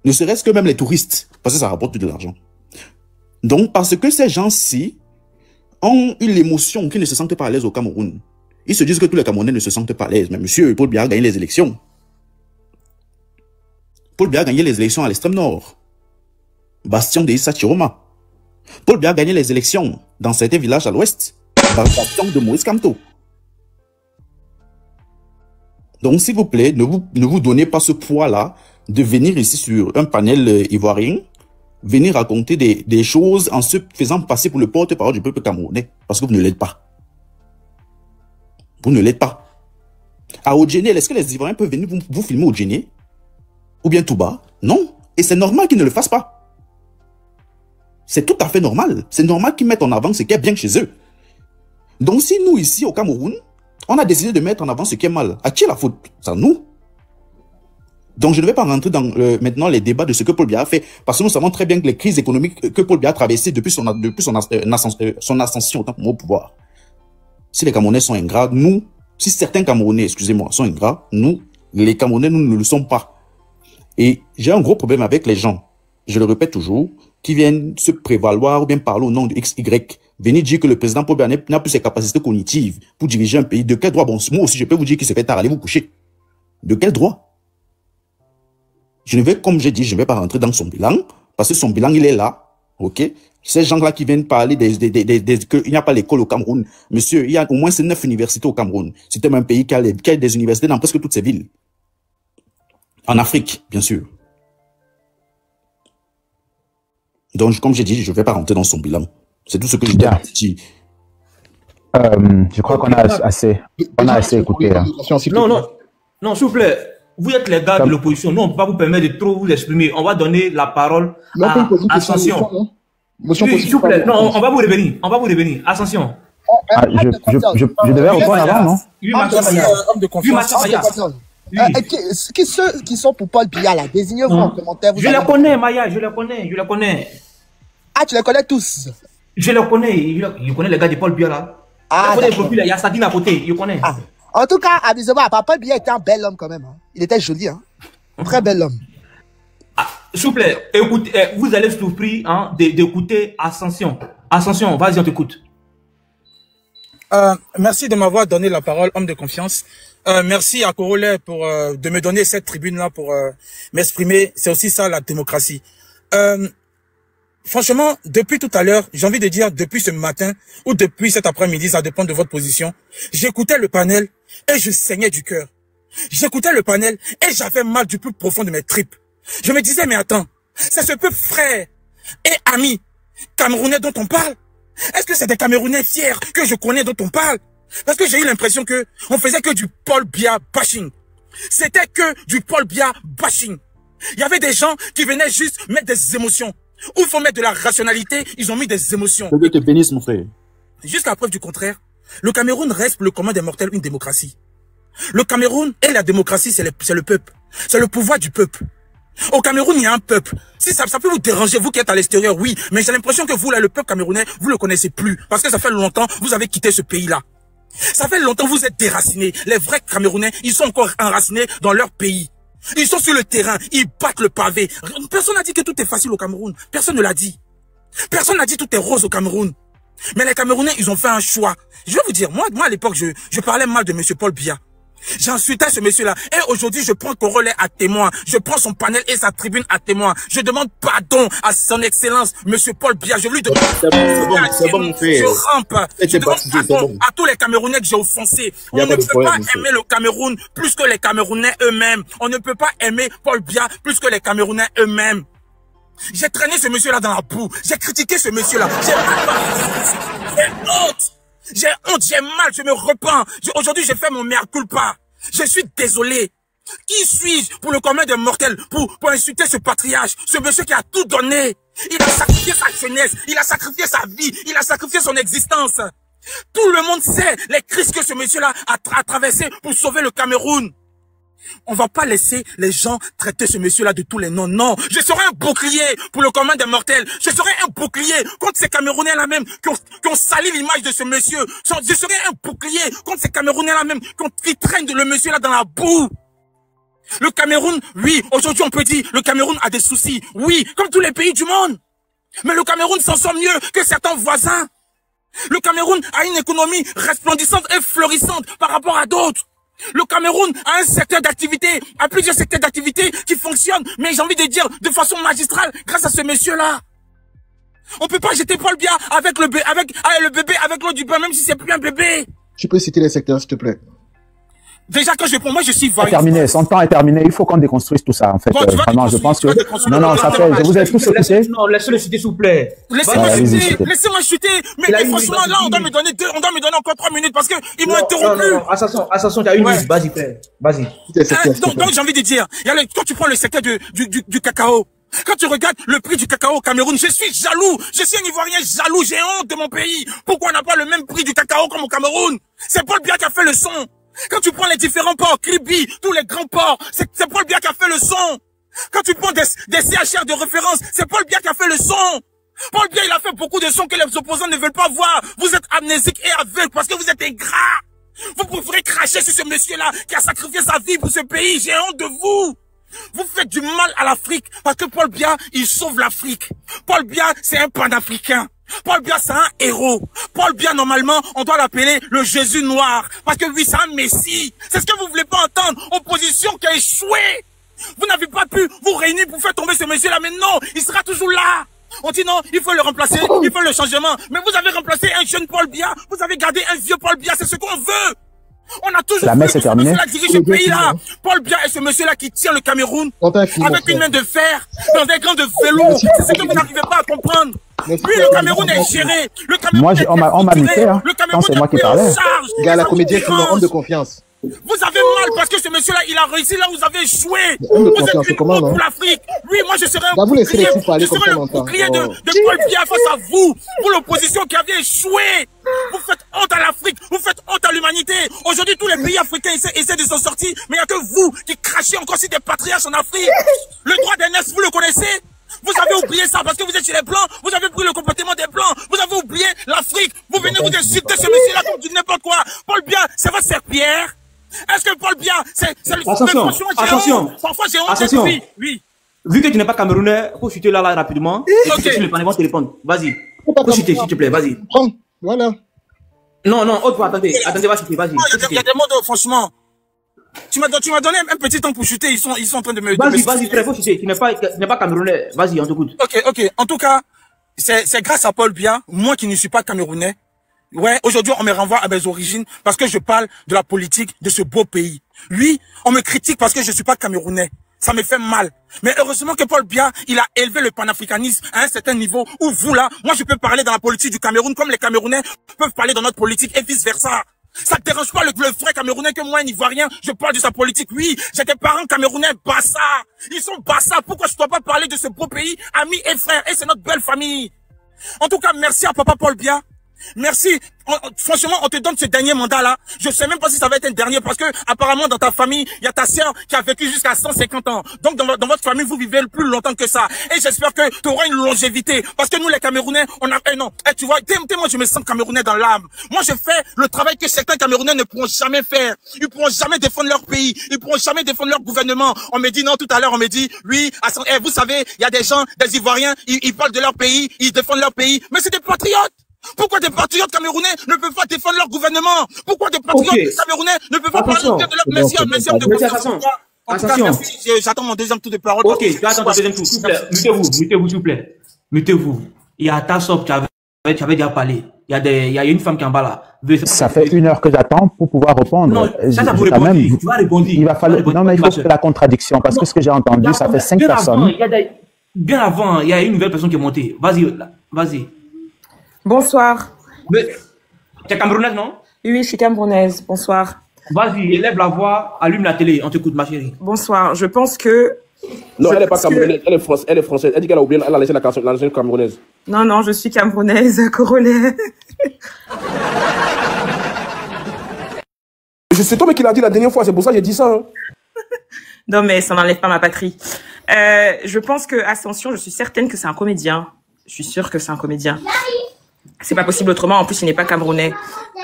ne serait-ce que même les touristes, parce que ça rapporte de l'argent. Donc, parce que ces gens-ci ont eu l'émotion qu'ils ne se sentent pas à l'aise au Cameroun. Ils se disent que tous les Camerounais ne se sentent pas à l'aise. Mais monsieur, Paul Biya a gagné les élections. Paul Biya a gagné les élections à l'extrême nord. Bastion de Issa Chiroma. Paul Biya a gagné les élections dans certains villages à l'ouest. Bastion de Maurice Kamto. Donc, s'il vous plaît, ne vous donnez pas ce poids-là de venir ici sur un panel ivoirien, venir raconter des choses en se faisant passer pour le porte-parole du peuple camerounais. Parce que vous ne l'êtes pas. Vous ne l'êtes pas. À Odjéné, est-ce que les Ivoiriens peuvent venir vous filmer Odjéné? Ou bien Touba? Non. Et c'est normal qu'ils ne le fassent pas. C'est tout à fait normal. C'est normal qu'ils mettent en avant ce qui est bien chez eux. Donc si nous, ici au Cameroun, on a décidé de mettre en avant ce qui est mal, à qui la faute? C'est à nous. Donc je ne vais pas rentrer dans maintenant les débats de ce que Paul Biya a fait, parce que nous savons très bien que les crises économiques que Paul Biya a traversées depuis son ascension au pouvoir. Si les Camerounais sont ingrats, nous, si certains Camerounais, excusez-moi, sont ingrats, nous, les Camerounais, nous ne le sommes pas. Et j'ai un gros problème avec les gens, je le répète toujours, qui viennent se prévaloir ou bien parler au nom de XY, venir dire que le président Paul Biya n'a plus ses capacités cognitives pour diriger un pays. De quel droit? Bon, moi aussi, je peux vous dire qu'il se fait tard, allez vous coucher. De quel droit? Je ne vais, comme j'ai dit, je ne vais pas rentrer dans son bilan, parce que son bilan, il est là, ok? Ces gens-là qui viennent parler qu'il n'y a pas l'école au Cameroun. Monsieur, il y a au moins 9 universités au Cameroun. C'est un pays qui a des universités dans presque toutes ces villes. En Afrique, bien sûr. Donc, comme j'ai dit, je ne vais pas rentrer dans son bilan. C'est tout ce que je dis.
Je crois qu'on a assez écouté. Hein.
Non, s'il vous plaît. Vous êtes les gars de l'opposition. Nous, on ne peut pas vous permettre de trop vous exprimer. On va donner la parole à Ascension. S'il vous plaît. Non, on va vous revenir. Ascension.
Je devais répondre avant, non?
Oui, homme de confiance.
Ceux qui sont pour Paul Biya, là, désignez-vous en commentaire.
Je les connais, Maya, je les connais.
Ah, tu les connais tous?
Je les connais. Je connais les gars de Paul Biya, là.
Ah,
il y a Sadine à côté, je connais.
Ah. En tout cas, amusez-vous, Paul Biya était un bel homme quand même. Hein. Il était joli, hein. Un très bel homme.
S'il vous plaît, écoutez, vous allez souffrir hein, d'écouter Ascension. Ascension, vas-y, on t'écoute.
Merci de m'avoir donné la parole, homme de confiance. Merci à Corollaire de me donner cette tribune-là pour m'exprimer. C'est aussi ça la démocratie. franchement, depuis tout à l'heure, j'ai envie de dire depuis ce matin ou depuis cet après-midi, ça dépend de votre position, j'écoutais le panel et je saignais du cœur. J'écoutais le panel et j'avais mal du plus profond de mes tripes. Je me disais, mais attends, c'est ce peuple frère et ami camerounais dont on parle? Est-ce que c'est des Camerounais fiers que je connais dont on parle? Parce que j'ai eu l'impression que on faisait que du Paul Biya bashing. C'était que du Paul Biya bashing. Il y avait des gens qui venaient juste mettre des émotions. Où il faut mettre de la rationalité, ils ont mis des émotions.
Que Dieu te bénisse, mon frère.
Jusqu'à preuve du contraire, le Cameroun reste pour le commun des mortels une démocratie. Le Cameroun et la démocratie, c'est le peuple. C'est le pouvoir du peuple. Au Cameroun, il y a un peuple. Si ça peut vous déranger, vous qui êtes à l'extérieur, oui. Mais j'ai l'impression que vous, là, le peuple camerounais, vous le connaissez plus. Parce que ça fait longtemps, vous avez quitté ce pays-là. Ça fait longtemps, vous êtes déracinés. Les vrais Camerounais, ils sont encore enracinés dans leur pays. Ils sont sur le terrain, ils battent le pavé. Personne n'a dit que tout est facile au Cameroun. Personne ne l'a dit. Personne n'a dit tout est rose au Cameroun. Mais les Camerounais, ils ont fait un choix. Je vais vous dire, moi à l'époque, je parlais mal de M. Paul Biya. J'insultais ce monsieur-là. Et aujourd'hui, je prends Corollaire à témoin. Je prends son panel et sa tribune à témoin. Je demande pardon à son excellence, monsieur Paul Biya. Je lui demande
c'est bon,
je rampe. Je demande pardon à tous les Camerounais que j'ai offensés. On ne peut pas aimer le Cameroun plus que les Camerounais eux-mêmes. On ne peut pas aimer Paul Biya plus que les Camerounais eux-mêmes. J'ai traîné ce monsieur-là dans la boue. J'ai critiqué ce monsieur-là. J'ai honte. J'ai honte, j'ai mal, je me repens. Aujourd'hui, j'ai fait mon mea culpa. Je suis désolé. Qui suis-je pour le commun des mortels, pour insulter ce patriarche, ce monsieur qui a tout donné? Il a sacrifié sa jeunesse, il a sacrifié sa vie, il a sacrifié son existence. Tout le monde sait les crises que ce monsieur-là a traversées pour sauver le Cameroun. On va pas laisser les gens traiter ce monsieur-là de tous les noms. Non, je serai un bouclier pour le commun des mortels. Je serai un bouclier contre ces Camerounais-là même qui ont sali l'image de ce monsieur. Je serai un bouclier contre ces Camerounais-là même qui traînent le monsieur-là dans la boue. Le Cameroun, oui, aujourd'hui on peut dire le Cameroun a des soucis. Oui, comme tous les pays du monde. Mais le Cameroun s'en sort mieux que certains voisins. Le Cameroun a une économie resplendissante et florissante par rapport à d'autres. Le Cameroun a un secteur d'activité, a plusieurs secteurs d'activité qui fonctionnent, mais j'ai envie de dire de façon magistrale grâce à ce monsieur-là. On peut pas jeter Paul Biya avec le bébé avec l'eau du bain, même si c'est plus un bébé.
Tu peux citer les secteurs, s'il te plaît.
Déjà, quand je prends, moi, je suis vaillant.
Terminé, son temps est terminé. Il faut qu'on déconstruise tout ça, en fait.
Bon,
vraiment, je pense que... Non, ça fait... Je vous ai tous écouté.
Non, laissez-le citer, s'il vous plaît.
Laissez-moi chuter. Mais franchement, là, on doit me donner encore 3 minutes parce qu'ils m'ont interrompu.
Non, Assassin, tu as une minute. Vas-y, frère. Vas-y.
Donc, j'ai envie de dire, quand tu prends le secteur du cacao, quand tu regardes le prix du cacao au Cameroun, je suis jaloux. Je suis un Ivoirien jaloux. J'ai honte de mon pays. Pourquoi on n'a pas le même prix du cacao comme au Cameroun? C'est Paul Biya qui a fait le son. Quand tu prends les différents ports, Kribi, tous les grands ports, c'est Paul Biya qui a fait le son. Quand tu prends des CHR de référence, c'est Paul Biya qui a fait le son. Paul Biya, il a fait beaucoup de sons que les opposants ne veulent pas voir. Vous êtes amnésiques et aveugles parce que vous êtes ingrats. Vous préférez cracher sur ce monsieur-là qui a sacrifié sa vie pour ce pays. J'ai honte de vous. Vous faites du mal à l'Afrique parce que Paul Biya, il sauve l'Afrique. Paul Biya, c'est un panafricain. Paul Biya, c'est un héros. Paul Biya, normalement, on doit l'appeler le Jésus noir. Parce que oui, c'est un messie. C'est ce que vous voulez pas entendre. Opposition qui a échoué. Vous n'avez pas pu vous réunir pour faire tomber ce monsieur-là. Mais non, il sera toujours là. On dit non, il faut le remplacer, il faut le changement. Mais vous avez remplacé un jeune Paul Biya. Vous avez gardé un vieux Paul Biya. C'est ce qu'on veut. On a toujours
vu ce monsieur-là
diriger ce pays-là. Paul Biya est ce monsieur-là qui tient le Cameroun avec une main de fer dans des gants de velours. C'est ce que vous n'arrivez pas à comprendre. Puis le Cameroun est géré. Le Cameroun
on m'a muté, hein. Quand c'est moi qui parlais.
Gars, la comédienne, c'est un homme de confiance.
Vous avez mal parce que ce monsieur-là, il a réussi là où vous avez échoué. Vous êtes une honte pour l'Afrique. Oui, moi je serais un bouclier. Je serais le bouclier de Paul Biya face à vous. Pour l'opposition qui avait échoué. Vous faites honte à l'Afrique. Vous faites honte à l'humanité. Aujourd'hui, tous les pays africains essaient de s'en sortir. Mais il n'y a que vous qui crachez encore sur des patriarches en Afrique. Le droit d'aînesse, vous le connaissez? Vous avez oublié ça parce que vous êtes chez les Blancs. Vous avez pris le comportement des Blancs. Vous avez oublié l'Afrique. Vous venez vous insulter ce monsieur-là comme du n'importe quoi. Paul Biya, c'est votre serpillère. Est-ce que Paul Biya, c'est le...
Attention.
Parfois j'ai honte. Oui.
Vu que tu n'es pas camerounais, faut chuter là rapidement.
Ok.
Tu le panneau, te répondre. Vas-y. Faut chuter, s'il te plaît, vas-y.
Voilà.
Non, autre fois, attendez, va chuter, vas-y.
Il y a des mots, franchement. Tu m'as donné un petit temps pour chuter, ils sont en train de me...
Vas-y, frère, faut chuter. Tu n'es pas camerounais. Vas-y, on t'écoute.
Ok. En tout cas, c'est grâce à Paul Biya, moi qui ne suis pas camerounais. Ouais, aujourd'hui, on me renvoie à mes origines parce que je parle de la politique de ce beau pays. Oui, on me critique parce que je suis pas camerounais. Ça me fait mal. Mais heureusement que Paul Biya, il a élevé le panafricanisme à un certain niveau où vous là, moi je peux parler dans la politique du Cameroun comme les Camerounais peuvent parler dans notre politique et vice versa. Ça te dérange pas le frère camerounais que moi, un Ivoirien, je parle de sa politique. Oui, j'ai des parents camerounais bassa. Ils sont bassa. Pourquoi je dois pas parler de ce beau pays, amis et frères? Et c'est notre belle famille. En tout cas, merci à papa Paul Biya. Merci. Franchement, on te donne ce dernier mandat-là. Je sais même pas si ça va être un dernier parce que apparemment dans ta famille, il y a ta sœur qui a vécu jusqu'à 150 ans. Donc dans votre famille, vous vivez plus longtemps que ça. Et j'espère que tu auras une longévité. Parce que nous les Camerounais, on a... non, tu vois, moi je me sens Camerounais dans l'âme. Moi je fais le travail que certains Camerounais ne pourront jamais faire. Ils pourront jamais défendre leur pays. Ils pourront jamais défendre leur gouvernement. On me dit non, tout à l'heure on me dit, oui, vous savez, il y a des gens, des Ivoiriens, ils parlent de leur pays, ils défendent leur pays. Mais c'est des patriotes. Pourquoi des patriotes camerounais ne peuvent pas défendre leur gouvernement? Pourquoi des patriotes camerounais ne peuvent pas parler de leur messieurs de gouvernement? Attention. J'attends mon deuxième tour de parole.
Ok, j'attends ton deuxième tour. S'il vous plaît, mutez-vous, s'il vous plaît. Mutez-vous. Il y a Tassop, tu avais déjà parlé. Il y a une femme qui est en bas là.
Ça fait 1 heure que j'attends pour pouvoir répondre.
Non, ça vous répondre. Tu vas répondre.
Il va falloir, non, mais il faut faire la contradiction parce que ce que j'ai entendu, ça fait 5 personnes.
Bien avant, il y a une nouvelle personne qui est montée. Vas-y.
Bonsoir.
Tu es camerounaise, non?
Oui, je suis camerounaise. Bonsoir.
Vas-y, élève la voix, allume la télé, on t'écoute, ma chérie.
Bonsoir. Je pense que...
Non, elle n'est pas camerounaise, elle est française. Elle dit qu'elle a oublié, elle a laissé la nation camerounaise.
Non, je suis camerounaise, Corolais.
C'est toi qui l'a dit la dernière fois, c'est pour ça que j'ai dit ça. Hein.
Non, mais ça n'enlève pas ma patrie. Je pense que Ascension, je suis certaine que c'est un comédien. Je suis sûre que c'est un comédien. C'est pas possible autrement. En plus, il n'est pas camerounais.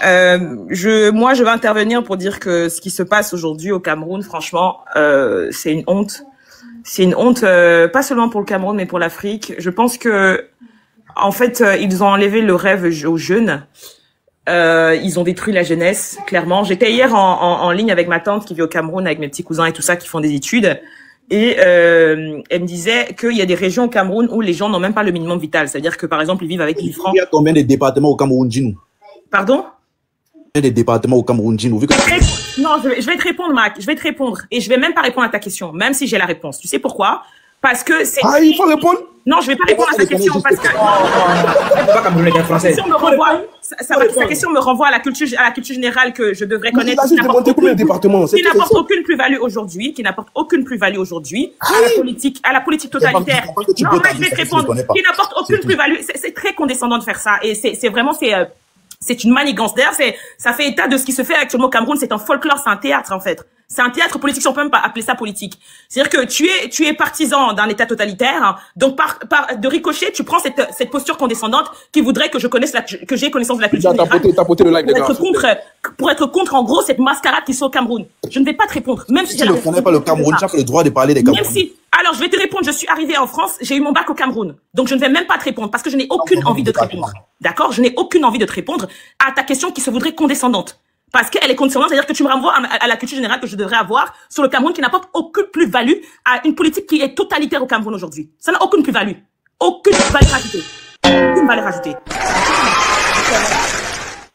Moi, je vais intervenir pour dire que ce qui se passe aujourd'hui au Cameroun, franchement, c'est une honte. C'est une honte, pas seulement pour le Cameroun, mais pour l'Afrique. Je pense que, en fait, ils ont enlevé le rêve aux jeunes. Ils ont détruit la jeunesse, clairement. J'étais hier en ligne avec ma tante qui vit au Cameroun, avec mes petits cousins et tout ça, qui font des études. Et elle me disait qu'il y a des régions au Cameroun où les gens n'ont même pas le minimum vital. C'est-à-dire que, par exemple, ils vivent avec 1000 francs.
Il y a combien de départements au Cameroun, Djinou?
Pardon?
Des départements au Cameroun, Djinou.
Non, je vais te répondre, Mac. Je vais te répondre. Et je vais même pas répondre à ta question, même si j'ai la réponse. Tu sais pourquoi? Parce que c'est...
Ah, il faut répondre?
Non, je vais pas répondre à ta question parce que... Sa question me renvoie à la culture générale que je devrais connaître. Qui n'apporte aucune plus-value aujourd'hui, à la politique totalitaire. Non, mais je vais te répondre. Qui n'apporte aucune plus-value. C'est très condescendant de faire ça. Et c'est vraiment, c'est une manigance. D'ailleurs, ça fait état de ce qui se fait actuellement au Cameroun. C'est un folklore, c'est un théâtre, en fait. C'est un théâtre politique, si on peut même pas appeler ça politique. C'est-à-dire que tu es partisan d'un État totalitaire, hein, donc de ricochet, tu prends cette posture condescendante qui voudrait que que j'ai connaissance de la culture générale pour être contre, en gros, cette mascarade qui se fait au Cameroun. Je ne vais pas te répondre, même si
tu ne connais pas le Cameroun, tu as le droit de parler des Cameroun.
Même si. Alors, je vais te répondre, je suis arrivée en France, j'ai eu mon bac au Cameroun. Donc, je ne vais même pas te répondre parce que je n'ai aucune envie de te répondre. D'accord? Je n'ai aucune envie de te répondre à ta question qui se voudrait condescendante. Parce qu'elle est condescendante, c'est-à-dire que tu me renvoies à la culture générale que je devrais avoir sur le Cameroun qui n'apporte aucune plus-value à une politique qui est totalitaire au Cameroun aujourd'hui. Ça n'a aucune plus-value. Aucune valeur ajoutée. Aucune valeur ajoutée.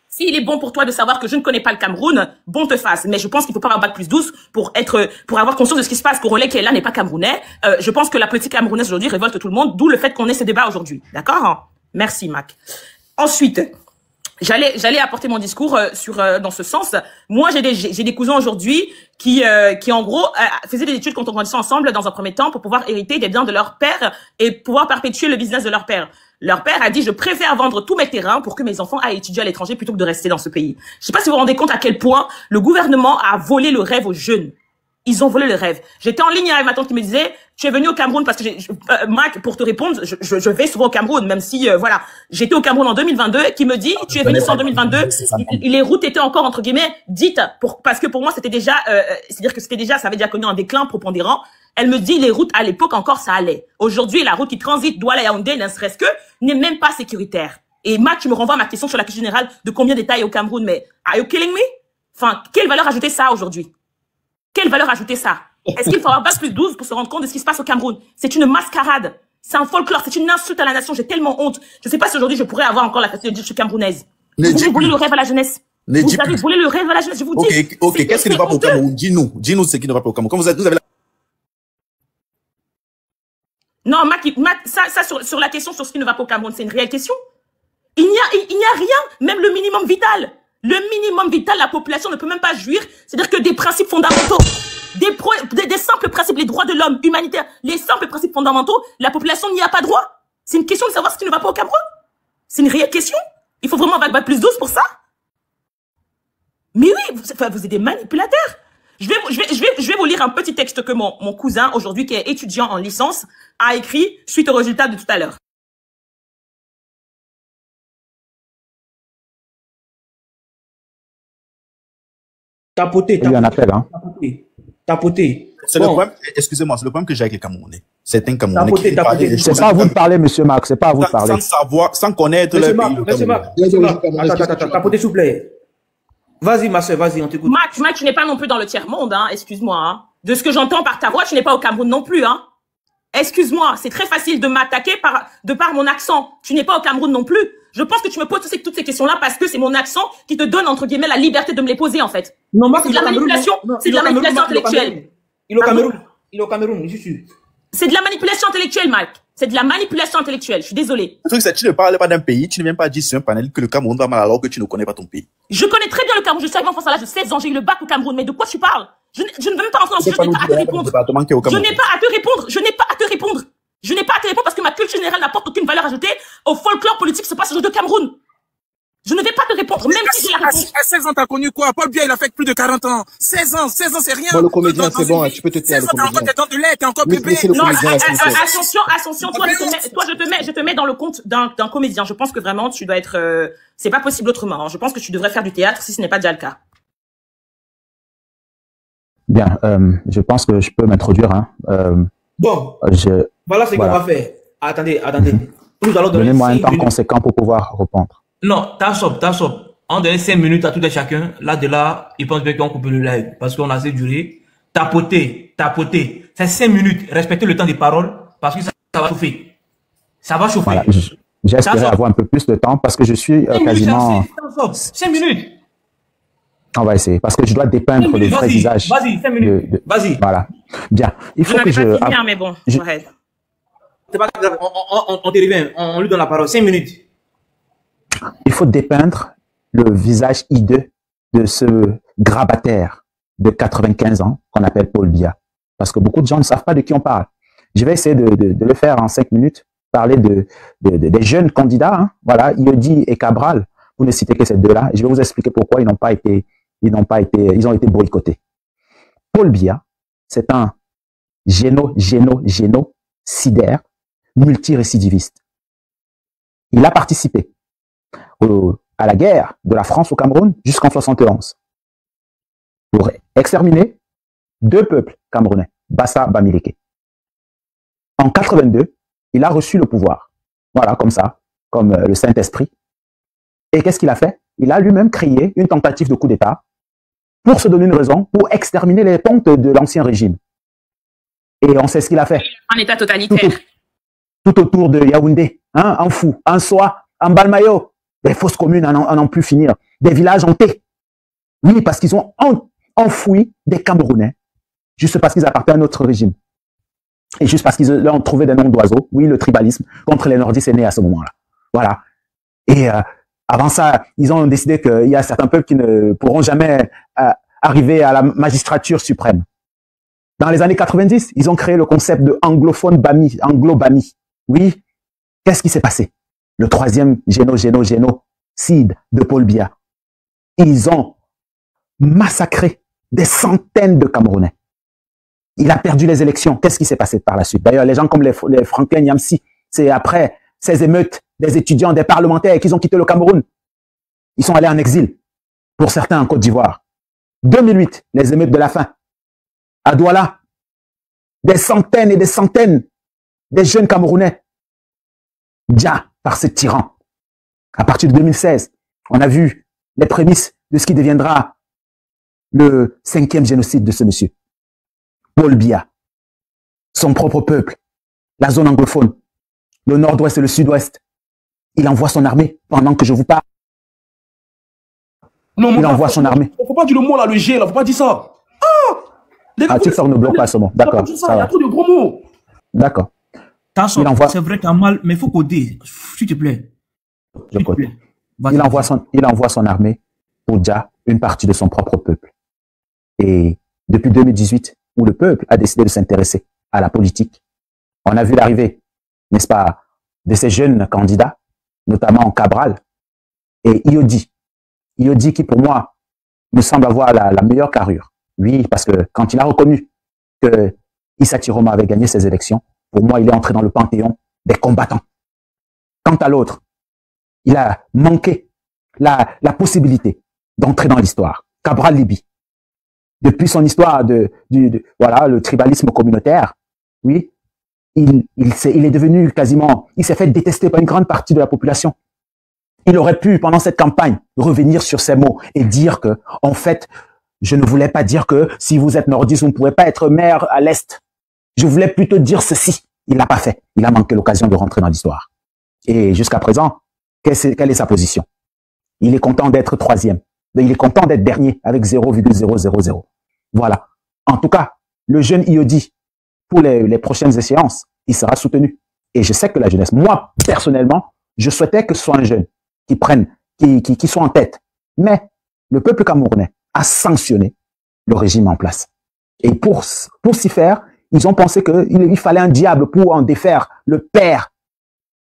S'il est bon pour toi de savoir que je ne connais pas le Cameroun, bon te fasse. Mais je pense qu'il faut pas avoir bac plus 12 pour avoir conscience de ce qui se passe. Corolais qui est là n'est pas camerounais. Je pense que la politique camerounaise aujourd'hui révolte tout le monde, d'où le fait qu'on ait ce débat aujourd'hui. D'accord? Merci, Mac. Ensuite, j'allais apporter mon discours dans ce sens. Moi, j'ai des cousins aujourd'hui qui en gros faisaient des études quand on grandissait ensemble dans un premier temps pour pouvoir hériter des biens de leur père et pouvoir perpétuer le business de leur père. Leur père a dit je préfère vendre tous mes terrains pour que mes enfants aillent étudier à l'étranger plutôt que de rester dans ce pays. Je sais pas si vous vous rendez compte à quel point le gouvernement a volé le rêve aux jeunes. Ils ont volé le rêve. J'étais en ligne avec ma tante qui me disait, tu es venu au Cameroun parce que Mac, pour te répondre, je vais souvent au Cameroun, même si, voilà, j'étais au Cameroun en 2022, qui me dit, tu es venu en 2022, les routes étaient encore, entre guillemets, dites, parce que pour moi, c'était déjà, c'est-à-dire que ça avait déjà connu un déclin prépondérant. Elle me dit, les routes, à l'époque, encore, ça allait. Aujourd'hui, la route qui transite Douala-Yaoundé, ne serait-ce que, n'est même pas sécuritaire. Et Mac, tu me renvoies à ma question sur la culture générale de combien d'états au Cameroun, mais, are you killing me? Enfin, quelle valeur ajouter ça aujourd'hui? Quelle valeur ajouter ça? Est-ce qu'il faut avoir bac plus 12 pour se rendre compte de ce qui se passe au Cameroun? C'est une mascarade. C'est un folklore, c'est une insulte à la nation. J'ai tellement honte. Je ne sais pas si aujourd'hui je pourrais avoir encore la facilité de dire que je suis camerounaise. Vous avez volé le rêve à la jeunesse. Vous avez volé le rêve à la jeunesse, je vous dis.
Ok, qu'est-ce qui ne va pas au Cameroun? Dis-nous ce qui ne va pas au Cameroun. Quand vous avez
Non, Mac, ça sur la question sur ce qui ne va pas au Cameroun, c'est une réelle question. Il n'y a rien, même le minimum vital. Le minimum vital, la population ne peut même pas jouir. C'est-à-dire que des principes fondamentaux, des simples principes, les droits de l'homme, humanitaires, les simples principes fondamentaux, la population n'y a pas droit. C'est une question de savoir ce qui ne va pas au Cameroun. C'est une réelle question. Il faut vraiment bac plus 12 pour ça. Mais oui, vous êtes des manipulateurs. Je vais vous lire un petit texte que mon cousin, aujourd'hui, qui est étudiant en licence, a écrit suite au résultat de tout à l'heure.
Tapoter. Il y a un appel, hein.
Tapoter.
C'est le problème, excusez-moi, c'est le problème que j'ai avec les Camerounais. C'est un Camerounais qui
parle. C'est pas à vous de parler, monsieur Marc, c'est pas à vous de parler.
Sans savoir, sans connaître le pays.
Monsieur Marc, attends, tapoter, s'il vous plaît. Vas-y, ma soeur, vas-y, on t'écoute.
Mac, tu n'es pas non plus dans le tiers-monde, hein, excuse-moi, hein. De ce que j'entends par ta voix, tu n'es pas au Cameroun non plus, hein. Excuse-moi, c'est très facile de m'attaquer de par mon accent. Tu n'es pas au Cameroun non plus. Je pense que tu me poses toutes ces questions-là parce que c'est mon accent qui te donne, entre guillemets, la liberté de me les poser, en fait.
Non,
c'est de la manipulation, c'est de la manipulation intellectuelle.
Il est au Cameroun. Il est au Cameroun, je suis sûr.
C'est de la manipulation intellectuelle, Mike. C'est de la manipulation intellectuelle. Je suis désolé.
Le truc, c'est que tu ne parles pas d'un pays, tu ne viens pas dire sur un panel que le Cameroun va mal alors que tu ne connais pas ton pays.
Je connais très bien le Cameroun. Je suis arrivé en France à l'âge de 16 ans. J'ai eu le bac au Cameroun. Mais de quoi tu parles? Je ne veux même pas rentrer dans ce sujet. Je n'ai pas à te répondre. Je n'ai pas à te répondre. Je n'ai pas à te répondre. Je n'ai pas à te répondre parce que ma culture générale n'apporte aucune valeur ajoutée au folklore politique qui se passe aujourd'hui au Cameroun. Je ne vais pas te répondre, même si j'ai la réponse.
À 16 ans, t'as connu quoi? Paul Biya, il a fait plus de 40 ans. 16 ans, c'est rien.
Bon, le comédien, c'est bon, tu peux te taire, le comédien.
T'es encore bébé.
Non, Ascension, toi, je te mets dans le compte d'un comédien. Je pense que vraiment, tu dois être, c'est pas possible autrement. Je pense que tu devrais faire du théâtre si ce n'est pas déjà le cas.
Bien, je pense que je peux m'introduire, hein.
Bon. Voilà ce qu'on va faire. Attendez. Nous allons donner
Donnez-moi un temps conséquent pour pouvoir répondre.
Non, t'as on donne 5 minutes à tout et chacun. Là, de là, il pense bien qu'on coupe le live. Parce qu'on a assez duré. Tapoter. C'est 5 minutes. Respectez le temps des paroles. Parce que ça va chauffer. Ça va chauffer.
Voilà, j'espérais avoir un peu plus de temps parce que je suis quasiment...
5 minutes.
On va essayer. Parce que je dois dépeindre le vrai visage.
Vas-y, 5 minutes. Vas-y.
Voilà. Bien. Il faut que je...
pas fini, mais bon.
C'est pas grave. On dérive. On lui donne la parole. 5 minutes.
Il faut dépeindre le visage hideux de ce grabataire de 95 ans qu'on appelle Paul Biya. Parce que beaucoup de gens ne savent pas de qui on parle. Je vais essayer de le faire en 5 minutes, parler des jeunes candidats, hein. Voilà, Iodi et Cabral. Vous ne citez que ces deux-là. Je vais vous expliquer pourquoi ils ont été boycottés. Paul Biya, c'est un génocidaire, multirécidiviste. Il a participé à la guerre de la France au Cameroun jusqu'en 71 pour exterminer 2 peuples camerounais, Bassa, Bamileke. En 82, il a reçu le pouvoir. Voilà, comme ça, comme le Saint-Esprit. Et qu'est-ce qu'il a fait? Il a lui-même créé une tentative de coup d'État pour se donner une raison, pour exterminer les pontes de l'ancien régime. Et on sait ce qu'il a fait.
Un État totalitaire.
Tout autour de Yaoundé, hein, en Fou, en Soie, en Balmayo, des fausses communes à n'en plus finir, des villages hantés. Oui, parce qu'ils ont enfoui des Camerounais, juste parce qu'ils appartenaient à notre régime. Et juste parce qu'ils leur ont trouvé des noms d'oiseaux. Oui, le tribalisme contre les nordistes est né à ce moment-là. Voilà. Et avant ça, ils ont décidé qu'il y a certains peuples qui ne pourront jamais arriver à la magistrature suprême. Dans les années 90, ils ont créé le concept de anglo-bami. Oui, qu'est-ce qui s'est passé? Le 3e génocide de Paul Biya. Ils ont massacré des centaines de Camerounais. Il a perdu les élections. Qu'est-ce qui s'est passé par la suite? D'ailleurs, les gens comme les Franklin Nyamsi, c'est après ces émeutes des étudiants, des parlementaires qu'ils ont quitté le Cameroun. Ils sont allés en exil, pour certains en Côte d'Ivoire. 2008, les émeutes de la faim. À Douala, des centaines et des centaines de jeunes Camerounais, déjà par ce tyran. À partir de 2016, on a vu les prémices de ce qui deviendra le 5e génocide de ce monsieur. Paul Biya, son propre peuple, la zone anglophone, le nord-ouest et le sud-ouest. Il envoie son armée pendant que je vous parle.
Non,
il envoie son armée.
Il ne faut pas dire le mot là, le G, là, il ne faut pas dire ça.
TikTok ne bloque pas ce mot. D'accord.
Il y a trop de gros mots.
D'accord.
C'est vrai qu'à mal, mais il faut coder, s'il te plaît.
Je code. Il envoie son armée pour déjà une partie de son propre peuple. Et depuis 2018, où le peuple a décidé de s'intéresser à la politique, on a vu l'arrivée, n'est-ce pas, de ces jeunes candidats, notamment Cabral et Iodi. Iodi qui, pour moi, me semble avoir la meilleure carrure. Oui, parce que quand il a reconnu que Issa Chiroma avait gagné ses élections, pour moi, il est entré dans le panthéon des combattants. Quant à l'autre, il a manqué la possibilité d'entrer dans l'histoire. Cabral Libi. Depuis son histoire voilà, le tribalisme communautaire, oui, il est devenu quasiment, il s'est fait détester par une grande partie de la population. Il aurait pu, pendant cette campagne, revenir sur ces mots et dire que, en fait, je ne voulais pas dire que si vous êtes nordiste, vous ne pouvez pas être maire à l'Est. Je voulais plutôt dire ceci. Il l'a pas fait. Il a manqué l'occasion de rentrer dans l'histoire. Et jusqu'à présent, quelle est sa position? Il est content d'être troisième. Il est content d'être dernier avec 0,000. Voilà. En tout cas, le jeune Iodi, pour les prochaines échéances, il sera soutenu. Et je sais que la jeunesse, moi, personnellement, je souhaitais que ce soit un jeune qui soit en tête. Mais le peuple camerounais a sanctionné le régime en place. Et pour s'y faire, ils ont pensé qu'il fallait un diable pour en défaire le père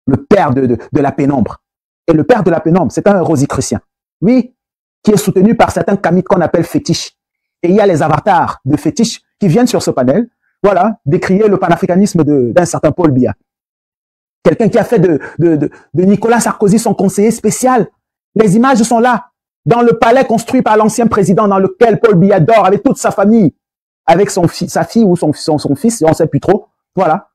de la pénombre. Et le père de la pénombre, c'est un rosicrucien. Oui, qui est soutenu par certains kamites qu'on appelle fétiches. Et il y a les avatars de fétiches qui viennent sur ce panel, voilà, décrier le panafricanisme d'un certain Paul Biya. Quelqu'un qui a fait de Nicolas Sarkozy son conseiller spécial. Les images sont là, dans le palais construit par l'ancien président dans lequel Paul Biya dort avec toute sa famille, avec sa fille ou son fils, on ne sait plus trop. Voilà.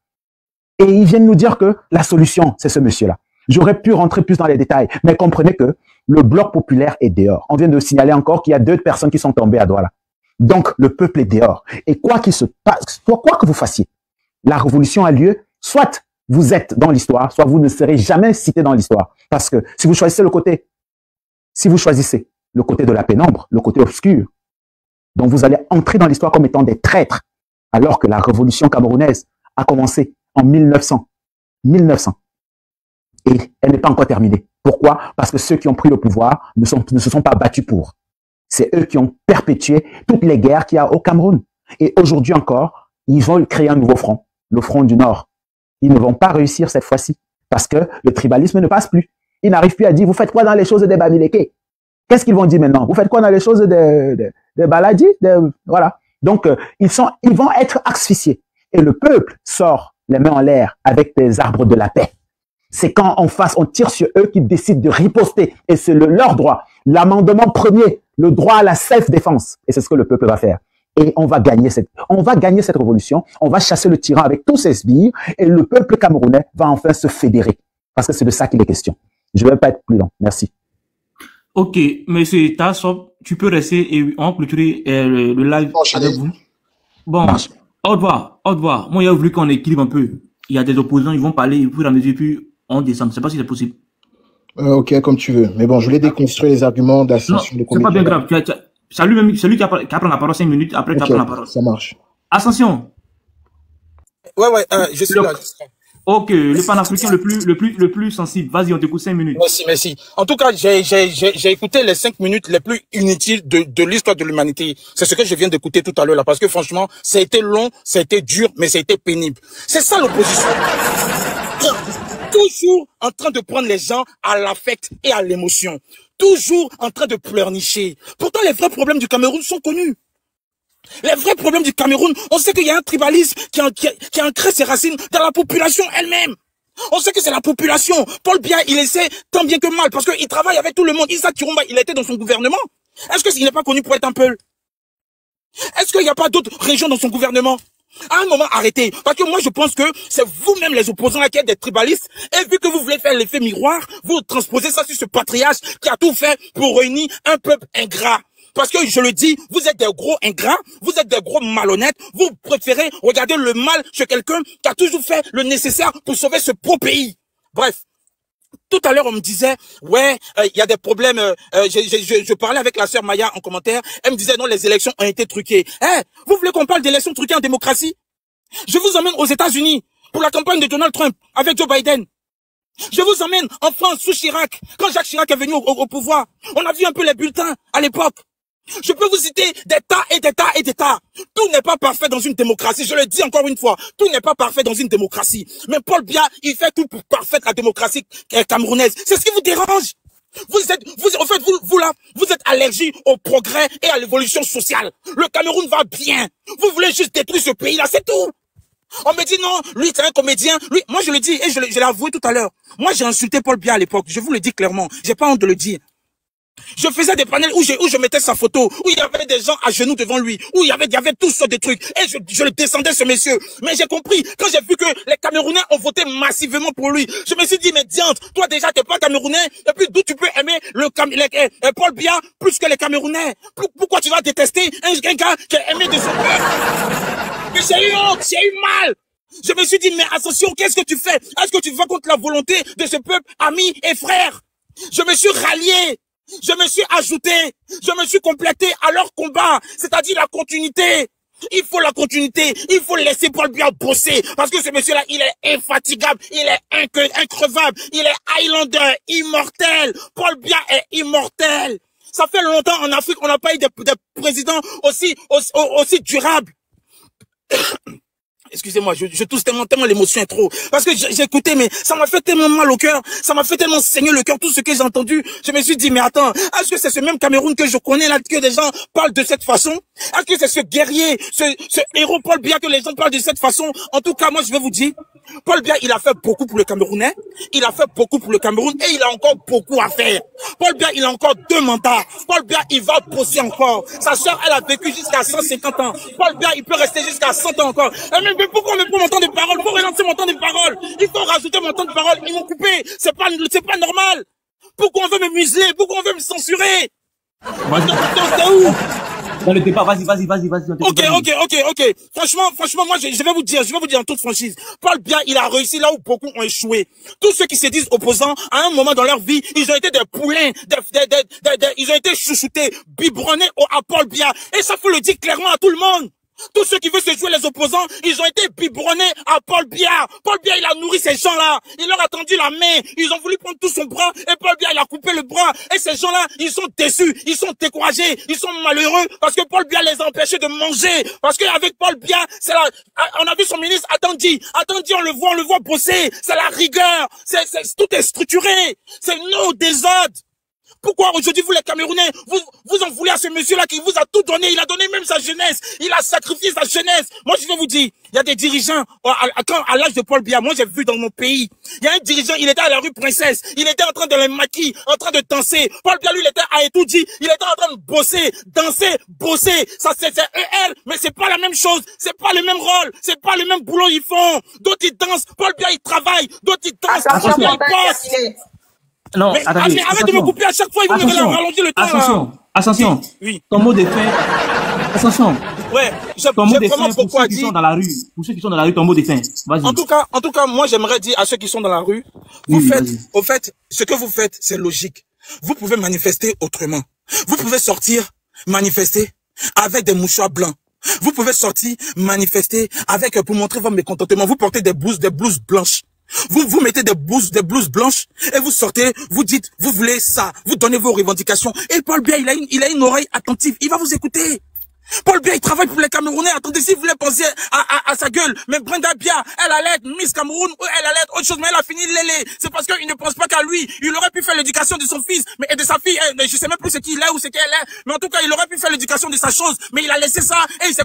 Et ils viennent nous dire que la solution, c'est ce monsieur-là. J'aurais pu rentrer plus dans les détails, mais comprenez que le bloc populaire est dehors. On vient de signaler encore qu'il y a 2 personnes qui sont tombées à Douala. Donc, le peuple est dehors. Et quoi qu'il se passe, quoi que vous fassiez, la révolution a lieu, soit vous êtes dans l'histoire, soit vous ne serez jamais cité dans l'histoire. Parce que si vous choisissez le côté de la pénombre, le côté obscur, donc vous allez entrer dans l'histoire comme étant des traîtres, alors que la révolution camerounaise a commencé en 1900. Et elle n'est pas encore terminée. Pourquoi? Parce que ceux qui ont pris le pouvoir ne se sont pas battus pour. C'est eux qui ont perpétué toutes les guerres qu'il y a au Cameroun. Et aujourd'hui encore, ils vont créer un nouveau front, le front du Nord. Ils ne vont pas réussir cette fois-ci parce que le tribalisme ne passe plus. Ils n'arrivent plus à dire, vous faites quoi dans les choses des Bamileke? Qu'est-ce qu'ils vont dire maintenant? Vous faites quoi dans les choses des Baladi? Voilà. Donc, ils vont être asphyxiés. Et le peuple sort les mains en l'air avec des arbres de la paix. C'est quand en face, on tire sur eux qu'ils décident de riposter. Et c'est leur droit. L'amendement premier, le droit à la self-défense. Et c'est ce que le peuple va faire. Et on va gagner cette révolution. On va chasser le tyran avec tous ses sbires. Et le peuple camerounais va enfin se fédérer. Parce que c'est de ça qu'il est question. Je ne vais pas être plus long. Merci.
Ok, monsieur Tassop, tu peux rester et on va clôturer le live avec vous. Bon, au revoir. Moi, il a voulu qu'on équilibre un peu. Il y a des opposants, ils vont parler, et puis à mesure, puis on descend. Je ne sais pas si c'est possible.
Ok, comme tu veux. Mais bon, je voulais déconstruire les arguments d'Ascension.
Non, c'est pas bien grave. C'est lui qui prend la parole 5 minutes, après tu prends la parole.
Ça marche.
Ascension.
Ouais, je suis là.
Ok, le panafricain le plus sensible. Vas-y, on t'écoute 5 minutes.
Merci. En tout cas, j'ai écouté les 5 minutes les plus inutiles de l'histoire de l'humanité. C'est ce que je viens d'écouter tout à l'heure là, parce que franchement, ça a été long, ça a été dur, mais ça a été pénible. C'est ça l'opposition. Toujours en train de prendre les gens à l'affect et à l'émotion. Toujours en train de pleurnicher. Pourtant, les vrais problèmes du Cameroun sont connus. Les vrais problèmes du Cameroun, on sait qu'il y a un tribalisme qui a ancré ses racines dans la population elle-même. On sait que c'est la population. Paul Biya, il essaie tant bien que mal, parce qu'il travaille avec tout le monde. Issa Chiroma, il était dans son gouvernement. Est-ce qu'il n'est pas connu pour être un Peul? Est-ce qu'il n'y a pas d'autres régions dans son gouvernement? À un moment, arrêtez. Parce que moi, je pense que c'est vous-même les opposants là qui êtes des tribalistes. Et vu que vous voulez faire l'effet miroir, vous transposez ça sur ce patriarche qui a tout fait pour réunir un peuple ingrat. Parce que je le dis, vous êtes des gros ingrats, vous êtes des gros malhonnêtes, vous préférez regarder le mal chez quelqu'un qui a toujours fait le nécessaire pour sauver ce beau pays. Bref. Tout à l'heure, on me disait, ouais, il y a des problèmes. Je parlais avec la sœur Maya en commentaire. Elle me disait, non, les élections ont été truquées. Vous voulez qu'on parle d'élections truquées en démocratie? Je vous emmène aux États-Unis pour la campagne de Donald Trump avec Joe Biden. Je vous emmène en France sous Chirac. Quand Jacques Chirac est venu au pouvoir, on a vu un peu les bulletins à l'époque. Je peux vous citer des tas et des tas et des tas. Tout n'est pas parfait dans une démocratie. Je le dis encore une fois. Tout n'est pas parfait dans une démocratie. Mais Paul Biya, il fait tout pour parfaire la démocratie camerounaise. C'est ce qui vous dérange. Vous êtes allergique au progrès et à l'évolution sociale. Le Cameroun va bien. Vous voulez juste détruire ce pays-là, c'est tout. On me dit non, lui c'est un comédien. Lui, moi je le dis et je l'ai avoué tout à l'heure. Moi j'ai insulté Paul Biya à l'époque. Je vous le dis clairement. J'ai pas honte de le dire. Je faisais des panels où je mettais sa photo, où il y avait des gens à genoux devant lui, où il y avait toutes sortes de trucs. Et je le descendais, ce monsieur. Mais j'ai compris, quand j'ai vu que les Camerounais ont voté massivement pour lui, je me suis dit, mais diantre, toi déjà t'es pas Camerounais, et puis d'où tu peux aimer Paul Biya plus que les Camerounais? Pourquoi tu vas détester un gars qui est aimé de son peuple? Mais j'ai eu honte, j'ai eu mal. Je me suis dit, mais attention, qu'est-ce que tu fais? Est-ce que tu vas contre la volonté de ce peuple, amis et frères? Je me suis rallié. Je me suis ajouté, je me suis complété à leur combat, c'est-à-dire la continuité. Il faut la continuité, il faut laisser Paul Biya bosser, parce que ce monsieur-là, il est infatigable, il est increvable, il est Highlander, immortel. Paul Biya est immortel. Ça fait longtemps en Afrique, on n'a pas eu de président aussi durable. Excusez-moi, je tousse tellement l'émotion est trop. Parce que j'ai écouté, mais ça m'a fait tellement mal au cœur. Ça m'a fait tellement saigner le cœur, tout ce que j'ai entendu. Je me suis dit, mais attends, est-ce que c'est ce même Cameroun que je connais là, que des gens parlent de cette façon? Est-ce que c'est ce guerrier, ce héros Paul Biya que les gens parlent de cette façon? En tout cas, moi, je vais vous dire, Paul Biya, il a fait beaucoup pour le Camerounais. Il a fait beaucoup pour le Cameroun et il a encore beaucoup à faire. Paul Biya, il a encore 2 mandats. Paul Biya, il va bosser encore. Sa sœur, elle a vécu jusqu'à 150 ans. Paul Biya, il peut rester jusqu'à 100 ans encore. Mais pourquoi on me prend mon temps de parole? Il faut relancer mon temps de parole. Il faut rajouter mon temps de parole. Ils m'ont coupé. C'est pas normal. Pourquoi on veut me museler? Pourquoi on veut me censurer? C'est où?
Dans le débat, vas-y.
Ok. Franchement, moi, je vais vous dire en toute franchise. Paul Biya, il a réussi là où beaucoup ont échoué. Tous ceux qui se disent opposants, à un moment dans leur vie, ils ont été des poulains, ils ont été chouchoutés, biberonnés à Paul Biya. Et ça, faut le dire clairement à tout le monde. Tous ceux qui veulent se jouer les opposants, ils ont été biberonnés à Paul Biya. Paul Biya, il a nourri ces gens-là. Il leur a tendu la main. Ils ont voulu prendre tout son bras. Et Paul Biya, il a coupé le bras. Et ces gens-là, ils sont déçus. Ils sont découragés. Ils sont malheureux. Parce que Paul Biya les a empêchés de manger. Parce qu'avec Paul Biya, on a vu son ministre Attendit, on le voit bosser. C'est la rigueur. Tout est structuré. C'est non désordre. Pourquoi aujourd'hui, vous les Camerounais, vous en voulez à ce monsieur-là qui vous a tout donné, il a donné même sa jeunesse, il a sacrifié sa jeunesse. Moi, je vais vous dire, il y a des dirigeants, à l'âge de Paul Biya, moi j'ai vu dans mon pays, il y a un dirigeant, il était à la rue Princesse, il était en train de les maquiller, en train de danser. Paul Biya, lui, il était à Etoudi, il était en train de bosser, danser, bosser. Ça, c'est EL, mais c'est pas la même chose, c'est pas le même rôle, c'est pas le même boulot ils font. D'autres ils dansent, Paul Biya, il travaille, d'autres ils dansent, d'autres ils bossent.
Non,
mais arrête de me couper à chaque fois, il veut me rallonger le temps.
Attention.
Oui.
Ton mot de fin. Attention.
Ouais,
ton mot de fin pour ceux qui sont dans la rue. Pour ceux qui sont dans la rue, ton mot de fin. Vas-y.
En tout cas, moi j'aimerais dire à ceux qui sont dans la rue, au fait, ce que vous faites, c'est logique. Vous pouvez manifester autrement. Vous pouvez sortir, manifester avec des mouchoirs blancs. Vous pouvez sortir, manifester avec, pour montrer votre mécontentement, vous portez des blouses blanches. Vous mettez des blouses blanches et vous sortez, vous dites, vous voulez ça, vous donnez vos revendications. Et Paul Biya, il a une oreille attentive, il va vous écouter. Paul Biya, il travaille pour les Camerounais. Attendez, si vous voulez penser à sa gueule. Mais Brenda Biya, elle allait être Miss Cameroun, ou elle allait être autre chose, mais elle a fini l'élé. C'est parce qu'il ne pense pas qu'à lui. Il aurait pu faire l'éducation de son fils, et de sa fille. Je sais même plus ce qu'il est ou ce qu'elle est. Mais en tout cas, il aurait pu faire l'éducation de sa chose. Mais il a laissé ça, et il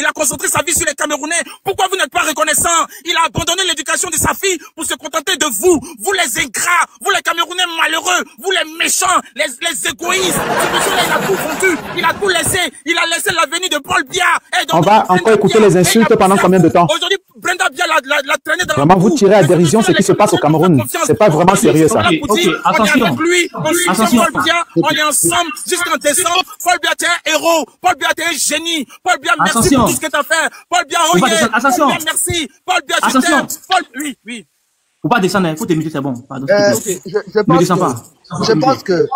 a concentré sa vie sur les Camerounais. Pourquoi vous n'êtes pas reconnaissant? Il a abandonné l'éducation de sa fille pour se contenter de vous. Vous les ingrats, vous les Camerounais malheureux, vous les méchants, les égoïstes. Ce monsieur-là, il a tout vendu, il a tout laissé, il a laissé l'avenir de Paul Biya.
On va encore écouter les insultes pendant combien de temps?
Aujourd'hui, Brenda Biya l'a traîné dans
vraiment, vous tirez à dérision ce qui se passe au Cameroun. C'est pas vraiment sérieux, ça.
Okay, attention. On est avec lui, on suit Paul Biya, on est ensemble jusqu'en décembre. Paul Biya, t'es un héros. Paul Biya, t'es un génie. Paul Biya, merci pour tout ce que t'as fait. Paul Biya, Paul Biya, merci. Paul Biya, je t'aime. Oui.
Faut pas descendre, il faut t'imiter, c'est bon. Pardon,
je pense que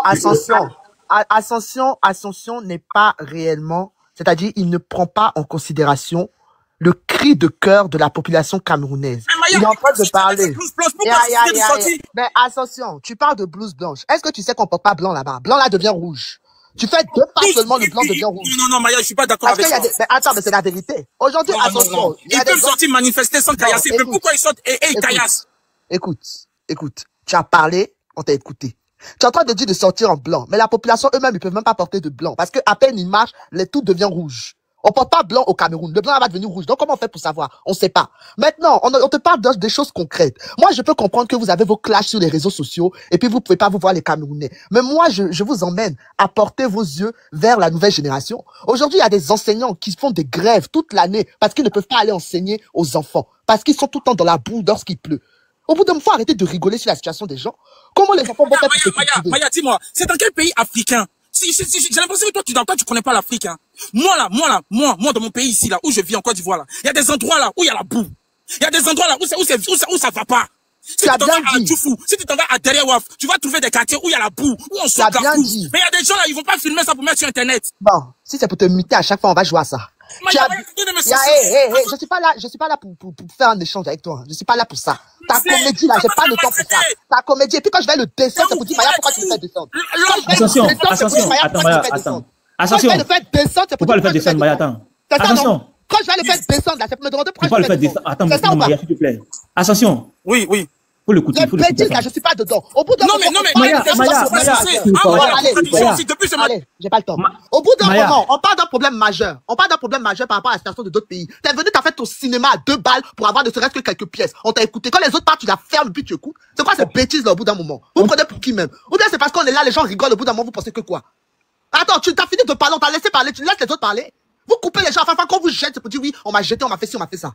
Ascension n'est pas réellement, c'est-à-dire il ne prend pas en considération le cri de cœur de la population camerounaise. Il est en train de parler. Mais Ascension, tu parles de blouse blanche. Est-ce que tu sais qu'on porte pas blanc là-bas? Blanc là devient rouge. Tu fais 2 pas seulement, le blanc devient rouge.
Non, Maya, je suis pas d'accord avec ça.
Mais attends, mais c'est la vérité. Aujourd'hui, Ascension.
Ils peuvent sortir manifester sans caillasser. Mais pourquoi ils sortent et ils caillassent?
Écoute. Tu as parlé, on t'a écouté. Tu es en train de dire de sortir en blanc. Mais la population eux-mêmes, ils peuvent même pas porter de blanc. Parce que à peine ils marchent, tout devient rouge. On porte pas blanc au Cameroun. Le blanc va devenir rouge. Donc, comment on fait pour savoir? On sait pas. Maintenant, on te parle des choses concrètes. Moi, je peux comprendre que vous avez vos clashs sur les réseaux sociaux et puis vous pouvez pas vous voir les Camerounais. Mais moi, je vous emmène à porter vos yeux vers la nouvelle génération. Aujourd'hui, il y a des enseignants qui font des grèves toute l'année parce qu'ils ne peuvent pas aller enseigner aux enfants. Parce qu'ils sont tout le temps dans la boue lorsqu'il pleut. Au bout d'un moment, faut arrêter de rigoler sur la situation des gens. Comment les enfants vont faire pour se cultiver?
Maya, dis-moi, c'est dans quel pays africain? J'ai l'impression que toi, tu connais pas l'Afrique, hein. Moi, dans mon pays ici, là, où je vis en Côte d'Ivoire, là, il y a des endroits, là, où il y a la boue. Il y a des endroits, là, où ça va pas. Si tu t'en vas à Djoufou, si tu t'en vas à Derewaf, tu vas trouver des quartiers où il y a la boue, où on saute la boue. Mais il y a des gens, là, ils vont pas filmer ça pour mettre sur Internet.
Bon, si c'est pour te muter à chaque fois, on va jouer à ça. Je suis pas là pour faire un échange avec toi. Je suis pas là pour ça. Ta comédie là, j'ai pas le temps pour ça. Ta comédie, et puis quand je vais le descendre, c'est pour dire Maya, pourquoi tu me fais descendre?
Attention, attends, Maya, attends. Attention.
Quand je vais le faire descendre, c'est pour
pas le faire descendre, Maya, attends.
Attention. Quand je vais le faire descendre là, c'est pour me demander pourquoi
je vais le faire descendre. Attends, Maya, s'il te plaît. Attention.
Oui.
Faut l'écouter.
Les bêtises là, je suis pas dedans. Au bout d'un moment, allez, j'ai pas le temps. Au bout d'un moment, on parle d'un problème majeur. On parle d'un problème majeur par rapport à la situation de d'autres pays. T'es venu, t'as fait ton cinéma à 2 balles pour avoir ne serait-ce que quelques pièces. On t'a écouté. Quand les autres partent, tu la fermes puis tu écoutes. C'est quoi ces bêtises là au bout d'un moment? Vous prenez pour qui même? Ou bien c'est parce qu'on est là, les gens rigolent au bout d'un moment, vous pensez que quoi? Attends, tu t'as fini de parler, on t'a laissé parler, tu laisses les autres parler. Vous coupez les gens, enfin quand vous jetez, c'est pour dire oui, on m'a jeté, on m'a fait ci, on m'a fait ça.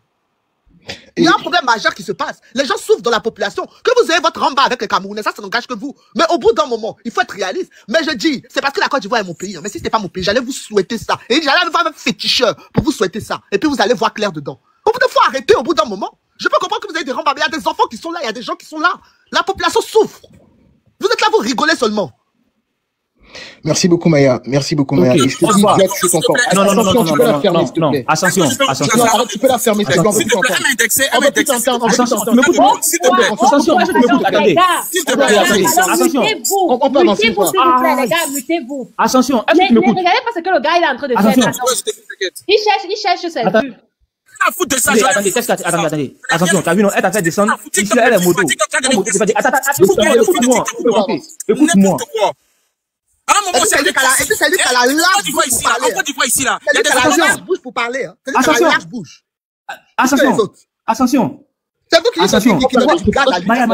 Il y a un problème majeur qui se passe. Les gens souffrent dans la population. Que vous ayez votre ramba avec les Camerounais, ça n'engage que vous. Mais au bout d'un moment, il faut être réaliste. Mais je dis, c'est parce que la Côte d'Ivoire est mon pays. Mais si c'était pas mon pays, j'allais vous souhaiter ça. Et j'allais avoir un féticheur pour vous souhaiter ça. Et puis vous allez voir clair dedans. Au bout d'un faut arrêter au bout d'un moment. Je peux comprendre que vous avez des rambas, mais il y a des enfants qui sont là, il y a des gens qui sont là. La population souffre. Vous êtes là, vous rigolez seulement.
Merci beaucoup, Maya. Merci beaucoup, Maya.
Okay.
Et je te dis, Jack, c'est encore.
Non,
tu peux la fermer, s'il te plaît.
Attention.
Tu peux la fermer, s'il te plaît.
On peut avancer. Les gars, mutez-vous.
Attention, est-ce que tu m'écoutes?
Regardez pas ce que le gars est en train de faire. Il cherche ses vues.
Attendez. Attention, t'as vu, non, elle t'a fait descendre. Ici, elle est moto. Écoute-moi.
À un moment, c'est lui qui a la large bouche pour parler. En Côte d'Ivoire ici, là. Il y a des larges bouches pour parler. C'est lui qui a la large bouche.
Attention.
C'est vous qui
Maya,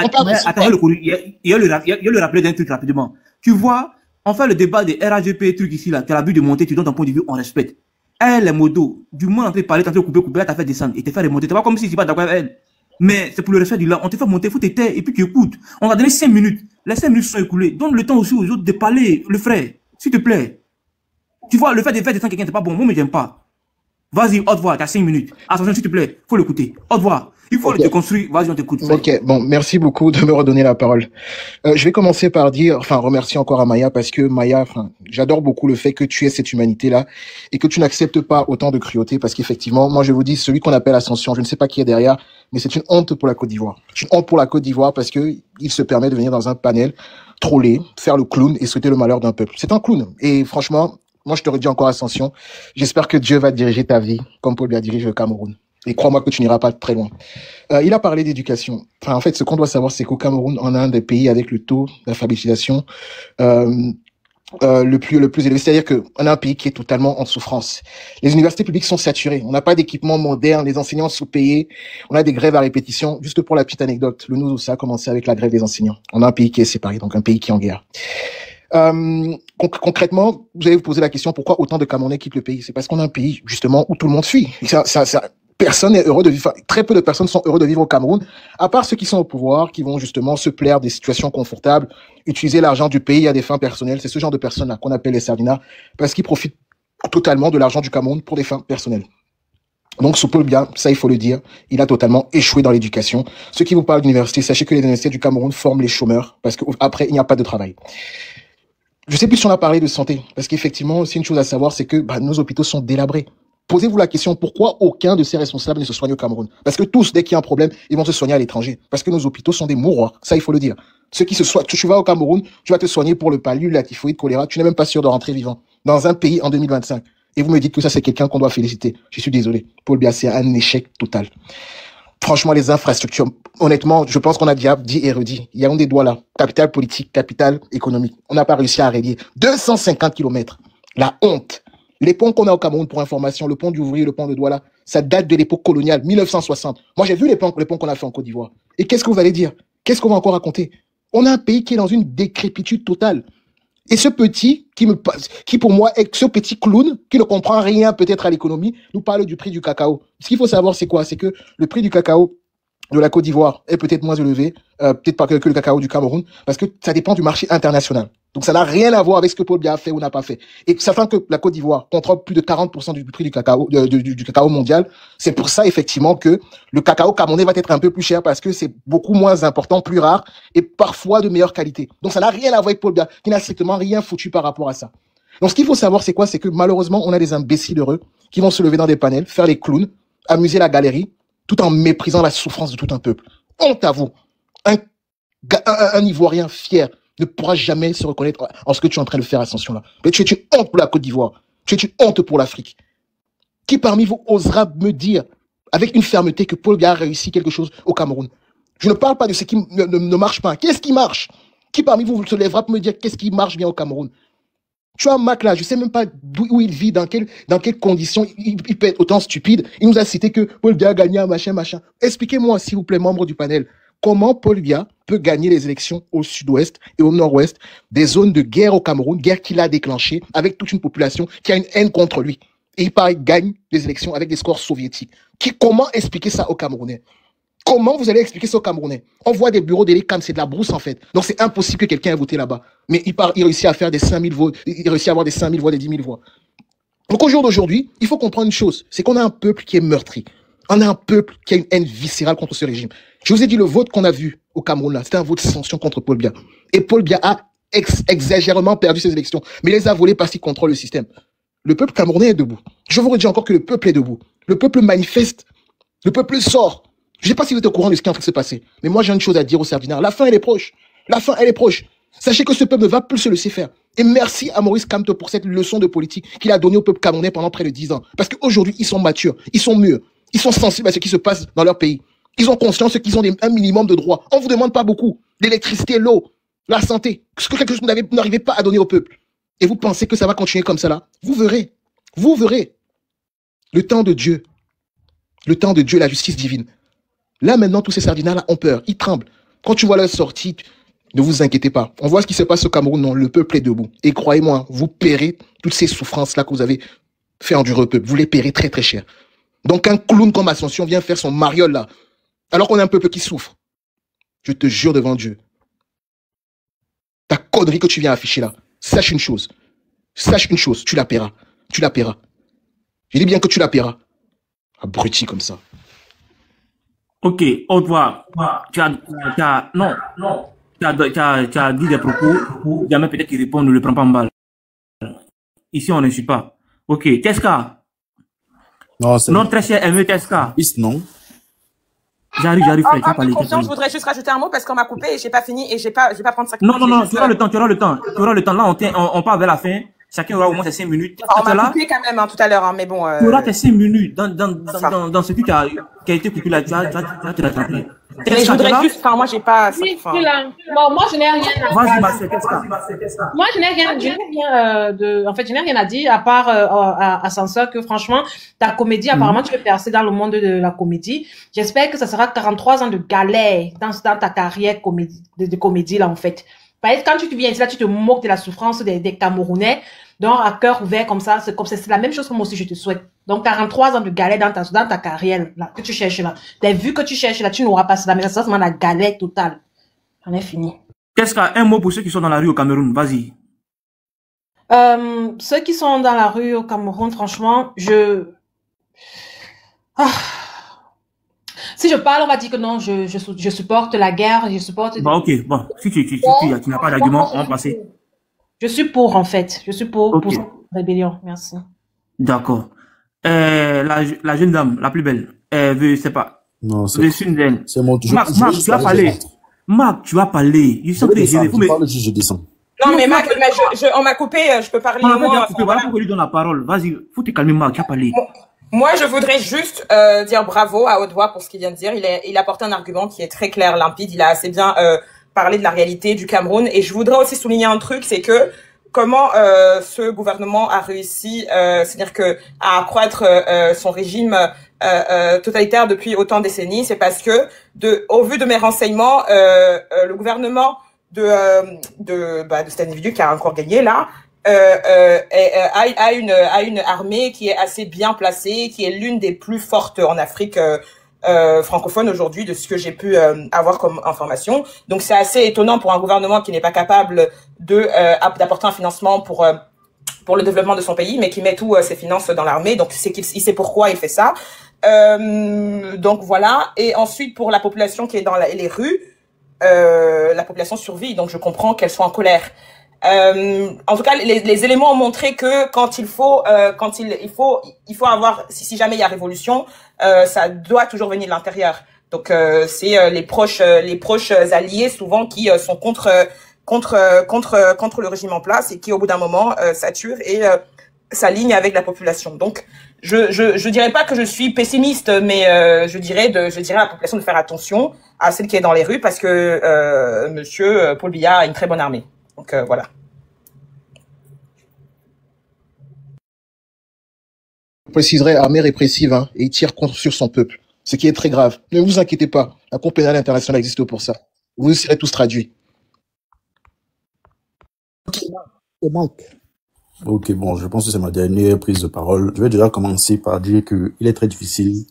attends, il y a le rappeler d'un truc rapidement. Tu vois, on fait le débat des RAGP, truc ici, là. Tu as l'habitude de monter, tu donnes ton point de vue, on respecte. Elle est modo. Du moins, en train de parler, t'as fait couper, elle t'a fait descendre et t'as fait remonter. C'est pas comme si tu pas d'accord avec elle. Mais c'est pour le respect du là. On te fait monter, faut te taire et puis tu écoutes. On va donner 5 minutes. Les 5 minutes sont écoulées. Donne le temps aussi aux autres de parler, le frère. S'il te plaît. Tu vois, le fait de faire descendre quelqu'un, c'est pas bon. Moi, mais j'aime pas. Vas-y, haute voix, t'as 5 minutes. Attention, s'il te plaît. Faut l'écouter. Haute voix. Il faut le construire. Vas-y, on t'écoute.
Ok, bon, merci beaucoup de me redonner la parole. Je vais commencer par remercier encore à Maya parce que Maya, j'adore beaucoup le fait que tu aies cette humanité-là et que tu n'acceptes pas autant de cruauté parce qu'effectivement, moi je vous dis, celui qu'on appelle Ascension, je ne sais pas qui est derrière, mais c'est une honte pour la Côte d'Ivoire. C'est une honte pour la Côte d'Ivoire parce que il se permet de venir dans un panel, troller, faire le clown et souhaiter le malheur d'un peuple. C'est un clown. Et franchement, moi je te redis encore Ascension, j'espère que Dieu va diriger ta vie comme Paul lui a dirigé le Cameroun. Et crois-moi que tu n'iras pas très loin. Il a parlé d'éducation. En fait, ce qu'on doit savoir, c'est qu'au Cameroun, on a un des pays avec le taux d'alphabétisation le plus élevé. C'est-à-dire qu'on a un pays qui est totalement en souffrance. Les universités publiques sont saturées. On n'a pas d'équipement moderne. Les enseignants sont payés. On a des grèves à répétition. Juste pour la petite anecdote, le Nounou, ça a commencé avec la grève des enseignants. On a un pays qui est séparé, donc un pays qui est en guerre. Concrètement, vous allez vous poser la question pourquoi autant de Camerounais quittent le pays. C'est parce qu'on a un pays justement où tout le monde fuit. Personne n'est heureux de vivre. Très peu de personnes sont heureux de vivre au Cameroun, à part ceux qui sont au pouvoir, qui vont justement se plaire des situations confortables, utiliser l'argent du pays à des fins personnelles. C'est ce genre de personnes-là qu'on appelle les sardinats, parce qu'ils profitent totalement de l'argent du Cameroun pour des fins personnelles. Donc, sous Paul Biya, ça il faut le dire, il a totalement échoué dans l'éducation. Ceux qui vous parlent d'université, sachez que les universités du Cameroun forment les chômeurs parce qu'après, il n'y a pas de travail. Je sais plus si on a parlé de santé, parce qu'effectivement, aussi une chose à savoir, c'est que nos hôpitaux sont délabrés. Posez-vous la question, pourquoi aucun de ces responsables ne se soigne au Cameroun? Parce que tous, dès qu'il y a un problème, ils vont se soigner à l'étranger. Parce que nos hôpitaux sont des mouroirs, ça il faut le dire. Ceux qui se soignent, tu vas au Cameroun, tu vas te soigner pour le palu, la typhoïde, choléra, tu n'es même pas sûr de rentrer vivant. Dans un pays en 2025. Et vous me dites que ça, c'est quelqu'un qu'on doit féliciter. Je suis désolé. Paul Biya, c'est un échec total. Franchement, les infrastructures, honnêtement, je pense qu'on a déjà dit et redit. Yaoundé Douala, capitale politique, capitale économique. On n'a pas réussi à rallier 250 kilomètres. La honte. Les ponts qu'on a au Cameroun, pour information, le pont du Ouvrier, le pont de Douala, ça date de l'époque coloniale, 1960. Moi, j'ai vu les ponts qu'on a fait en Côte d'Ivoire. Et qu'est-ce que vous allez dire? Qu'est-ce qu'on va encore raconter? On a un pays qui est dans une décrépitude totale. Et ce petit, qui pour moi est ce petit clown, qui ne comprend rien peut-être à l'économie, nous parle du prix du cacao. Ce qu'il faut savoir, c'est quoi? C'est que le prix du cacao de la Côte d'Ivoire est peut-être moins élevé, peut-être pas que le cacao du Cameroun, parce que ça dépend du marché international. Donc ça n'a rien à voir avec ce que Paul Biya a fait ou n'a pas fait. Et sachant que la Côte d'Ivoire contrôle plus de 40% du prix du cacao, du cacao mondial, c'est pour ça effectivement que le cacao camerounais va être un peu plus cher parce que c'est beaucoup moins important, plus rare et parfois de meilleure qualité. Donc ça n'a rien à voir avec Paul Biya, qui n'a strictement rien foutu par rapport à ça. Donc ce qu'il faut savoir, c'est quoi? C'est que malheureusement, on a des imbéciles heureux qui vont se lever dans des panels, faire les clowns, amuser la galerie, tout en méprisant la souffrance de tout un peuple. Honte à vous. Un Ivoirien fier ne pourra jamais se reconnaître en ce que tu es en train de faire, Ascension là. Mais tu es une honte pour la Côte d'Ivoire. Tu es une honte pour l'Afrique. Qui parmi vous osera me dire, avec une fermeté, que Paul Biya a réussi quelque chose au Cameroun? Je ne parle pas de ce qui ne marche pas. Qu'est-ce qui marche? Qui parmi vous se lèvera pour me dire qu'est-ce qui marche bien au Cameroun? Tu as un Mac là, je sais même pas où il vit, dans quelles conditions il peut être autant stupide. Il nous a cité que Paul Biya a gagné un machin. Expliquez-moi, s'il vous plaît, membres du panel, comment Paul Biya peut gagner les élections au sud-ouest et au nord-ouest, des zones de guerre au Cameroun, guerre qu'il a déclenchée avec toute une population qui a une haine contre lui. Et il paraît gagne les élections avec des scores soviétiques. Comment expliquer ça aux Camerounais? Comment vous allez expliquer ça aux Camerounais? On voit des bureaux d'élections, c'est de la brousse en fait. Donc c'est impossible que quelqu'un ait voté là-bas. Mais il réussit à faire des 5000 votes, il réussit à avoir des 5000 voix, des 10 000 voix. Donc au jour d'aujourd'hui, il faut comprendre une chose, c'est qu'on a un peuple qui est meurtri. On a un peuple qui a une haine viscérale contre ce régime. Je vous ai dit, le vote qu'on a vu au Cameroun là, c'était un vote de sanction contre Paul Biya. Et Paul Biya a exagérément perdu ses élections, mais il les a volées parce qu'il contrôle le système. Le peuple camerounais est debout. Je vous redis encore que le peuple est debout. Le peuple manifeste. Le peuple sort. Je ne sais pas si vous êtes au courant de ce qui est en train de se passer, mais moi j'ai une chose à dire aux Sardinards. La fin, elle est proche. La fin, elle est proche. Sachez que ce peuple ne va plus se laisser faire. Et merci à Maurice Kamto pour cette leçon de politique qu'il a donnée au peuple camerounais pendant près de 10 ans. Parce qu'aujourd'hui, ils sont matures, ils sont mûrs, ils sont sensibles à ce qui se passe dans leur pays. Ils ont conscience qu'ils ont un minimum de droits. On ne vous demande pas beaucoup. L'électricité, l'eau, la santé. Ce que quelque chose que vous n'arrivez pas à donner au peuple. Et vous pensez que ça va continuer comme ça là? Vous verrez. Vous verrez. Le temps de Dieu. Le temps de Dieu, la justice divine. Là, maintenant, tous ces sardinards-là ont peur. Ils tremblent. Quand tu vois leur sortie, ne vous inquiétez pas. On voit ce qui se passe au Cameroun. Non, le peuple est debout. Et croyez-moi, vous paierez toutes ces souffrances-là que vous avez fait endurer au peuple. Vous les paierez très, très cher. Donc, un clown comme Ascension vient faire son mariole là. Alors qu'on a un peuple qui souffre. Je te jure devant Dieu. Ta connerie que tu viens afficher là. Sache une chose. Sache une chose. Tu la paieras. Tu la paieras. Je dis bien que tu la paieras. Abruti comme ça.
Ok, au revoir. Tu as dit des propos, jamais peut-être qu'il répond, ne le prend pas en balle. Ici, on ne suit pas. Ok, qu'est-ce qu'il y a? Non, très cher aimé, qu'est-ce qu'il y a?
Non.
J'arrive, frère, tu vas parler.
Je voudrais juste rajouter un mot parce qu'on m'a coupé et j'ai pas fini et je vais pas prendre 5 minutes.
Non, tu auras le temps. Tu auras le temps. Là, on part vers la fin. Chacun aura au moins ses 5 minutes.
On m'a coupé quand même tout à l'heure, mais bon.
Tu auras tes 5 minutes dans ce qui a été coupé là. Tu vas te rattraper.
Je voudrais juste, moi j'ai pas.
Oui, là. Bon, moi je n'ai rien.
Vas-y, ma soeur, qu'est-ce que
moi je n'ai rien, en fait, je n'ai rien à dire à part à Ascenseur que franchement, ta comédie, apparemment, tu veux percer dans le monde de la comédie. J'espère que ça sera 43 ans de galère dans ta carrière de comédie là en fait. Parce que quand tu viens ici là, tu te moques de la souffrance des Camerounais. Donc, à cœur ouvert comme ça, c'est la même chose que moi aussi je te souhaite. Donc, 43 ans de galère dans ta carrière, là, que tu cherches là. Les vues que tu cherches là, tu n'auras pas ça, mais ça sera vraiment la galère totale. J'en ai fini.
Qu'est-ce qu'il y a un mot pour ceux qui sont dans la rue au Cameroun? Vas-y.
Ceux qui sont dans la rue au Cameroun, franchement, Si je parle, on va dire que non, je supporte la guerre, je supporte...
Bon, ok, bon, si tu n'as pas d'argument, on va passer.
Je suis pour, en fait. Je suis pour cette rébellion. Merci.
D'accord. La jeune dame, la plus belle, elle veut, c'est pas...
Non, c'est
mon tour. Marc, tu vas parler. Marc, tu vas parler. Je sens que
je descends.
Non, mais Marc, on m'a coupé, je peux parler.
Voilà pourquoi lui donne la parole. Vas-y, faut te calmer, Marc, tu vas parler.
Moi, je voudrais juste dire bravo à haute voix pour ce qu'il vient de dire. Il a apporté un argument qui est très clair, limpide. Il a assez bien parlé de la réalité du Cameroun. Et je voudrais aussi souligner un truc, c'est que comment ce gouvernement a réussi, c'est-à-dire que à accroître son régime totalitaire depuis autant de décennies, c'est parce que au vu de mes renseignements, le gouvernement de cet individu qui a encore gagné là a une armée qui est assez bien placée, qui est l'une des plus fortes en Afrique francophone aujourd'hui, de ce que j'ai pu avoir comme information. Donc c'est assez étonnant pour un gouvernement qui n'est pas capable d'apporter un financement pour le développement de son pays, mais qui met tous ses finances dans l'armée. Donc il sait pourquoi il fait ça. Donc voilà. Et ensuite pour la population qui est dans les rues, la population survit. Donc je comprends qu'elle soit en colère. En tout cas, les éléments ont montré que quand il faut avoir, si jamais il y a révolution, ça doit toujours venir de l'intérieur. Donc c'est les proches alliés souvent qui sont contre le régime en place et qui au bout d'un moment saturent et s'alignent avec la population. Donc je dirais pas que je suis pessimiste, mais je dirais à la population de faire attention à celle qui est dans les rues parce que Monsieur Paul Biya a une très bonne armée. Donc voilà.
Je préciserai armée répressive et il tire sur son peuple, ce qui est très grave. Ne vous inquiétez pas, la Cour pénale internationale existe pour ça. Vous serez tous traduits.
Ok, bon, je pense que c'est ma dernière prise de parole. Je vais déjà commencer par dire qu'il est très difficile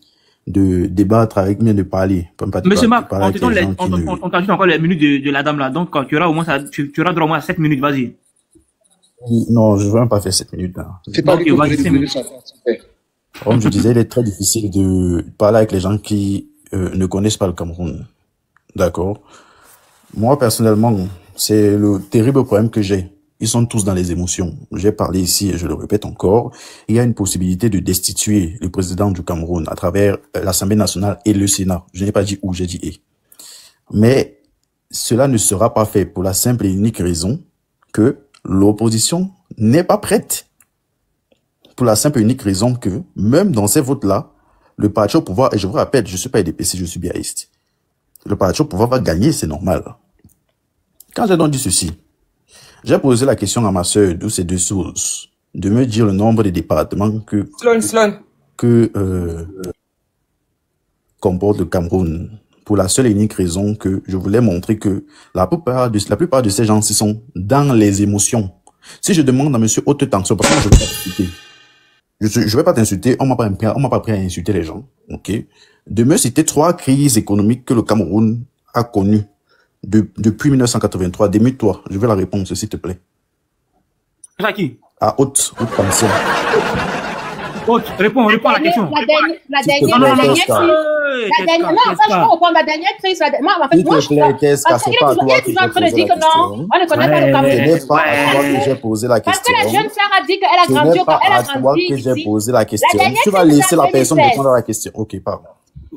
de débattre avec, mais de parler.
Monsieur Marc, on t'ajoute encore les minutes de la dame là, donc quand tu auras au moins tu auras droit au moins 7 minutes, vas-y.
Non, je ne veux même pas faire 7 minutes là.
C'est pas okay,
comme je disais, il est très difficile de parler avec les gens qui ne connaissent pas le Cameroun. D'accord? Moi, personnellement, c'est le terrible problème que j'ai. Ils sont tous dans les émotions. J'ai parlé ici et je le répète encore. Il y a une possibilité de destituer le président du Cameroun à travers l'Assemblée nationale et le Sénat. Je n'ai pas dit où, j'ai dit et. Mais cela ne sera pas fait pour la simple et unique raison que l'opposition n'est pas prête. Pour la simple et unique raison que, même dans ces votes-là, le parti au pouvoir, et je vous rappelle, je ne suis pas EDPC, je suis biaïste. Le parti au pouvoir va gagner, c'est normal. Quand j'ai donc dit ceci, j'ai posé la question à ma sœur d'où ces deux sources, de me dire le nombre de départements que comporte le Cameroun, pour la seule et unique raison que je voulais montrer que la plupart de ces gens sont dans les émotions. Si je demande à monsieur haute tension, parce que je vais pas t'insulter, je vais pas t'insulter, on m'a pas pris à insulter les gens, ok? De me citer 3 crises économiques que le Cameroun a connues depuis 1983. Démute-toi, je vais la répondre, s'il te plaît.
À qui?
À haute tension.
Haute, réponds à la question.
La dernière crise. Moi, en fait, moi,
c'est pas à toi que j'ai posé la question.
On ne connaît pas le Cameroun.
Ce n'est pas à toi que j'ai posé la question.
Parce que la jeune sœur a dit qu'elle a grandi.
Ce n'est pas à toi que j'ai posé la question. Tu vas laisser la personne répondre à la question. Ok, pardon.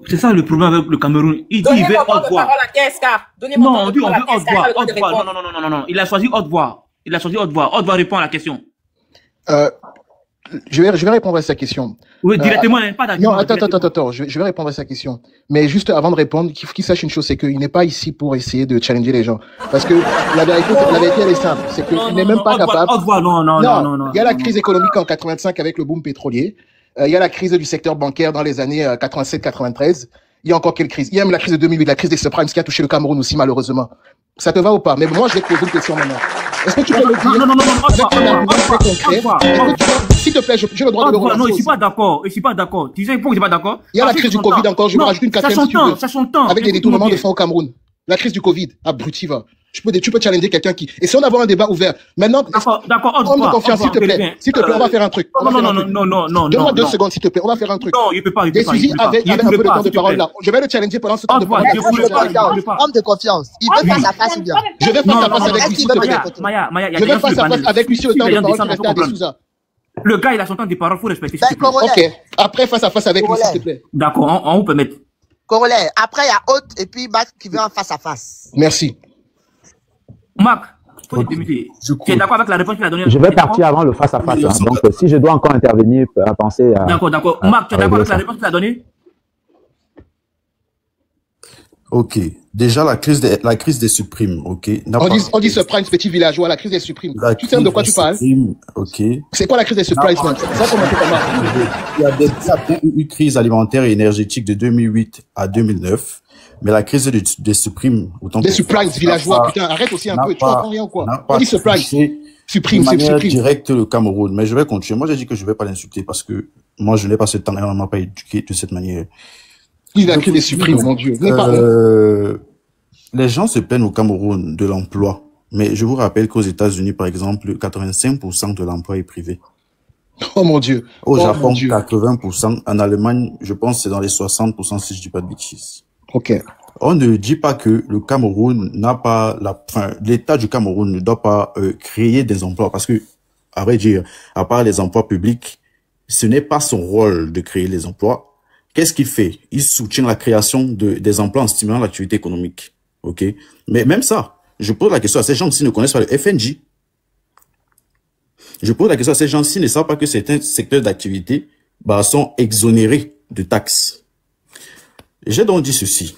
C'est ça le problème avec le Cameroun. Il dit il veut haute voix. Non, on dit on veut haute voix. Non. Il a choisi haute voix. Haute voix répond à la question.
Je vais répondre à sa question.
Oui, directement, pas d'argument.
Non, attends. Je vais répondre à sa question. Mais juste avant de répondre, qu'il sache une chose, c'est qu'il n'est pas ici pour essayer de challenger les gens. Parce que la vérité, elle est simple. C'est qu'il n'est même pas capable.
Non.
Il y a la crise économique en 85 avec le boom pétrolier. Il y a la crise du secteur bancaire dans les années 87-93. Il y a encore quelle crise? Il y a même la crise de 2008, la crise des subprimes qui a touché le Cameroun aussi, malheureusement. Ça te va ou pas? Mais moi, je vais te poser une question maintenant. Est-ce que tu peux me dire s'il te plaît, j'ai le droit de le relancer.
Non, je suis pas d'accord. Tu sais pourquoi je suis pas d'accord?
Il y a la crise du Covid encore, je vais rajouter une 4e
ça son temps.
avec des détournements de fonds au Cameroun. La crise du Covid, abruti va. Tu peux challenger quelqu'un qui... Et si on a un débat ouvert, maintenant...
D'accord,
homme de confiance, s'il te plaît. S'il te plaît, on va faire un truc.
Non.
Donne-moi 2 secondes, s'il te plaît. On va faire un truc.
Non, il peut pas.
Avec un peu de temps de parole là. Je vais le challenger pendant ce temps de parole.
Homme de confiance. Il veut face à face ou bien?
Je vais face à face avec lui, s'il te plaît. Je vais face à face avec lui sur le temps de parole qui reste à Souza.
Le gars, il a son temps de parole, il faut respecter.
Ok. Après, face à face avec lui, s'il te plaît.
D'accord, on peut mettre.
Corollaire. Après, il y a Haute et puis Bat qui vient en face à face.
Merci.
Marc, faut te limiter. Tu es d'accord avec la réponse qu'il a donnée?
Je vais partir avant le face à face. Donc, si je dois encore intervenir, à penser à...
D'accord. Marc, tu es d'accord avec la réponse qu'il a donnée?
Ok. Déjà, la crise des supprimes, ok.
On dit supprimes, petit villageois, la crise des supprimes. Tu sais de quoi tu parles?
Ok.
C'est quoi la crise des supprimes?
Il y a déjà eu une crise alimentaire et énergétique de 2008 à 2009. Mais la crise des supprimes, autant
des supprimes villageois, putain, arrête aussi un peu, tu comprends rien ou quoi? On dit supprimes. Supprime,
de manière directe le Cameroun. Mais je vais continuer. Moi, j'ai dit que je vais pas l'insulter parce que moi, je n'ai pas ce temps et on m'a pas éduqué de cette manière.
Il a créé des supprimes, mon Dieu.
Les gens se plaignent au Cameroun de l'emploi. Mais je vous rappelle qu'aux États-Unis, par exemple, 85% de l'emploi est privé.
Oh mon Dieu.
Au Japon, 80%. En Allemagne, je pense que c'est dans les 60% si je dis pas de bêtises.
Ok.
On ne dit pas que le Cameroun n'a pas l'État du Cameroun ne doit pas créer des emplois parce que, à vrai dire, à part les emplois publics, ce n'est pas son rôle de créer les emplois. Qu'est-ce qu'il fait? Il soutient la création des emplois en stimulant l'activité économique. Ok. Mais même ça, je pose la question à ces gens qui ne connaissent pas le FNJ. Je pose la question à ces gens qui ne savent pas que certains secteurs d'activité sont exonérés de taxes. J'ai donc dit ceci.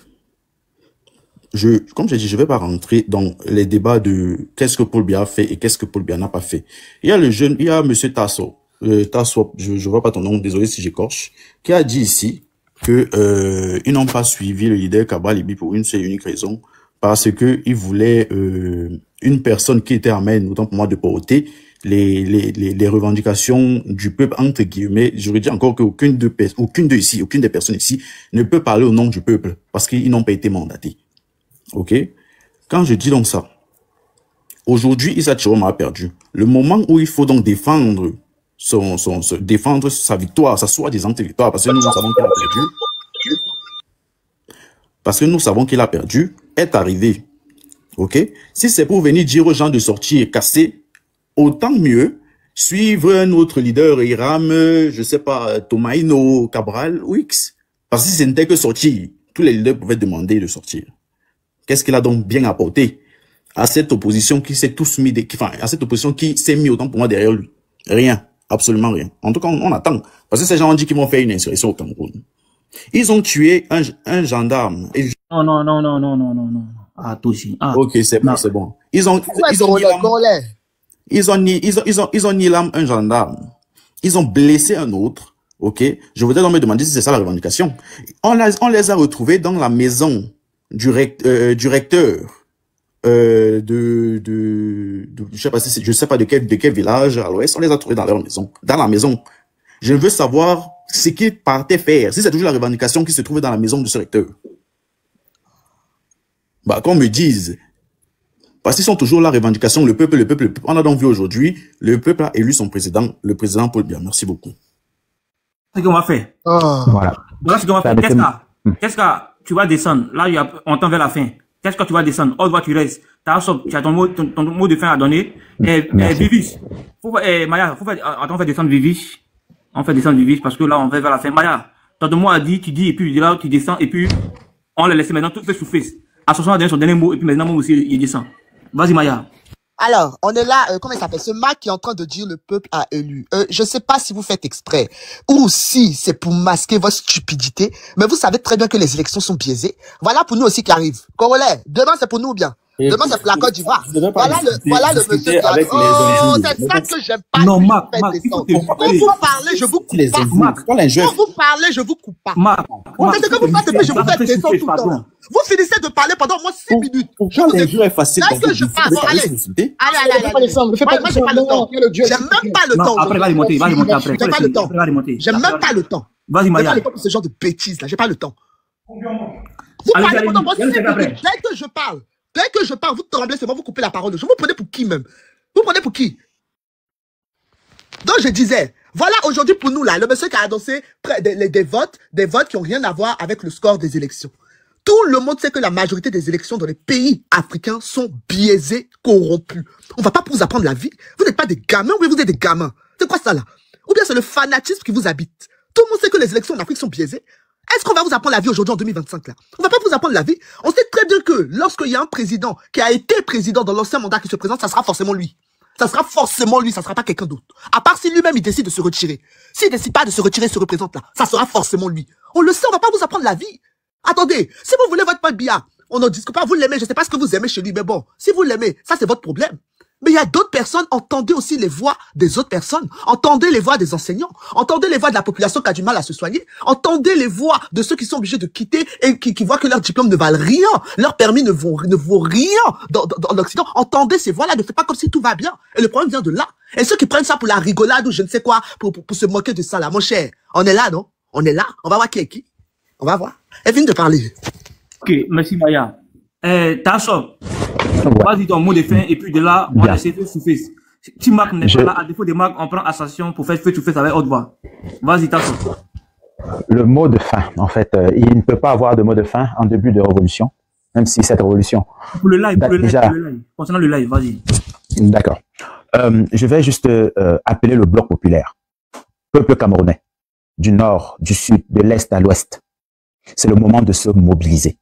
Comme j'ai dit, je vais pas rentrer dans les débats de qu'est-ce que Paul Biya a fait et qu'est-ce que Paul Biya n'a pas fait. Il y a monsieur Tasso, je vois pas ton nom, désolé si j'écorche, qui a dit ici que ils n'ont pas suivi le leader Kaba Libi pour une seule et unique raison, parce que ils voulaient une personne qui était amène, autant pour moi, de porter les revendications du peuple, entre guillemets. J'aurais dit encore qu'aucune des personnes ici ne peut parler au nom du peuple parce qu'ils n'ont pas été mandatés. Ok? Quand je dis donc ça, aujourd'hui, Issa Chiroma a perdu. Le moment où il faut donc défendre défendre sa victoire, sa soi-disant victoire, parce que nous savons qu'il a perdu. Parce que nous savons qu'il a perdu, est arrivé. Ok? Si c'est pour venir dire aux gens de sortir casser, autant mieux suivre un autre leader, Iram, je sais pas, Tomaino, Cabral, ou X. Parce que si ce n'était que sortir, tous les leaders pouvaient demander de sortir. Qu'est-ce qu'il a donc bien apporté à cette opposition qui s'est tous mis, à cette opposition qui s'est mis autant pour moi derrière lui? Rien. Absolument rien. En tout cas, on attend. Parce que ces gens ont dit qu'ils vont faire une insurrection au Cameroun. Ils ont tué un gendarme.
Non. Ah, toi aussi. Ah.
Ok, c'est bon. Ils ont mis l'âme un gendarme. Ils ont blessé un autre. Ok. Je voudrais donc me demander si c'est ça la revendication. On les a retrouvés dans la maison du recteur. Je sais pas de quel village à l'ouest, on les a trouvés dans leur maison, dans la maison. Je veux savoir ce qu'ils partaient faire, si c'est toujours la revendication qui se trouvait dans la maison de ce recteur. Qu'on me dise, parce qu'ils sont toujours la revendication, le peuple. On a donc vu aujourd'hui, le peuple a élu son président, le président Paul Biya. Merci beaucoup.
C'est ce qu'on va faire.
Voilà.
Voilà ce qu'on va faire. Qu'est-ce que tu vas descendre? Là, on tend vers la fin. Qu'est-ce que tu vas descendre? Autre voix, tu restes. Tu as ton mot de fin à donner. Vivis. Maya, on fait descendre Vivis. On fait descendre Vivis parce que là, on va vers la fin. Maya, ton mot a dit, tu dis, et puis là, tu descends, et puis on les laisse maintenant tout fait souffler. Association a donné son dernier mot, et puis maintenant, moi aussi, il descend. Vas-y, Maya.
Alors, on est là, comment il s'appelle? Ce Mac qui est en train de dire le peuple a élu. Je sais pas si vous faites exprès ou si c'est pour masquer votre stupidité, mais vous savez très bien que les élections sont biaisées. Voilà pour nous aussi qui arrive. Corollaire, demain c'est pour nous ou bien? Demain c'est pour la Côte d'Ivoire. Voilà le monsieur qui a... Oh, c'est ça que j'aime pas.
Non, Mac,
pour vous parler, je vous coupe pas. Pour vous parler, je vous coupe pas. C'est que vous faites, je vous fais descendre tout le temps. Vous finissez de parler pendant moi 6 minutes.
Pourquoi les jeux est facile?
Là que je parle, allez. Moi, j'ai pas le temps. J'ai même pas le temps.
Après, va remonter après.
J'ai pas le temps. J'ai même pas le temps.
Vas-y,
J'ai
Maya.
pas le temps pour ce genre de bêtises là. J'ai pas le temps. Vous parlez pendant moi 6 minutes. Dès que je parle, Dès que je parle, vous tremblez, c'est bon, vous coupez la parole. Je vous prenez pour qui même? Vous prenez pour qui? Donc je disais, voilà aujourd'hui pour nous là, le monsieur qui a annoncé des votes qui n'ont rien à voir avec le score des élections. Tout le monde sait que la majorité des élections dans les pays africains sont biaisées, corrompues. On va pas vous apprendre la vie. Vous n'êtes pas des gamins, ou bien vous êtes des gamins. C'est quoi ça là? Ou bien c'est le fanatisme qui vous habite. Tout le monde sait que les élections en Afrique sont biaisées. Est-ce qu'on va vous apprendre la vie aujourd'hui en 2025 là? On va pas vous apprendre la vie. On sait très bien que lorsqu'il y a un président qui a été président dans l'ancien mandat qui se présente, ça sera forcément lui. Ça sera forcément lui, ça sera pas quelqu'un d'autre. À part si lui-même il décide de se retirer. S'il décide pas de se retirer, se représente là, ça sera forcément lui. On le sait, on va pas vous apprendre la vie. Attendez, si vous voulez votre Paul Biya, on n'en discute pas, vous l'aimez, je sais pas ce que vous aimez chez lui, mais bon, si vous l'aimez, ça c'est votre problème. Mais il y a d'autres personnes, entendez aussi les voix des autres personnes, entendez les voix des enseignants, entendez les voix de la population qui a du mal à se soigner, entendez les voix de ceux qui sont obligés de quitter et qui voient que leurs diplômes ne valent rien, leurs permis ne vaut rien dans l'Occident. Entendez ces voix-là, ne faites pas comme si tout va bien. Et le problème vient de là. Et ceux qui prennent ça pour la rigolade ou je ne sais quoi, pour se moquer de ça là, mon cher, on est là, non? On est là, on va voir qui est qui. On va voir. Elle vient de parler.
Ok, merci Maya. Tasso, vas-y ton mot de fin et puis de là, on va essayer de souffler. Si Marc n'est pas là, à défaut de Marc, on prend Assassin pour faire face avec haute voix. Vas-y Tasso.
Le mot de fin, en fait, il ne peut pas avoir de mot de fin en début de révolution, même si cette révolution...
Pour le live, concernant le live, vas-y.
D'accord. Je vais juste appeler le bloc populaire. Peuple camerounais, du nord, du sud, de l'est à l'ouest. C'est le moment de se mobiliser.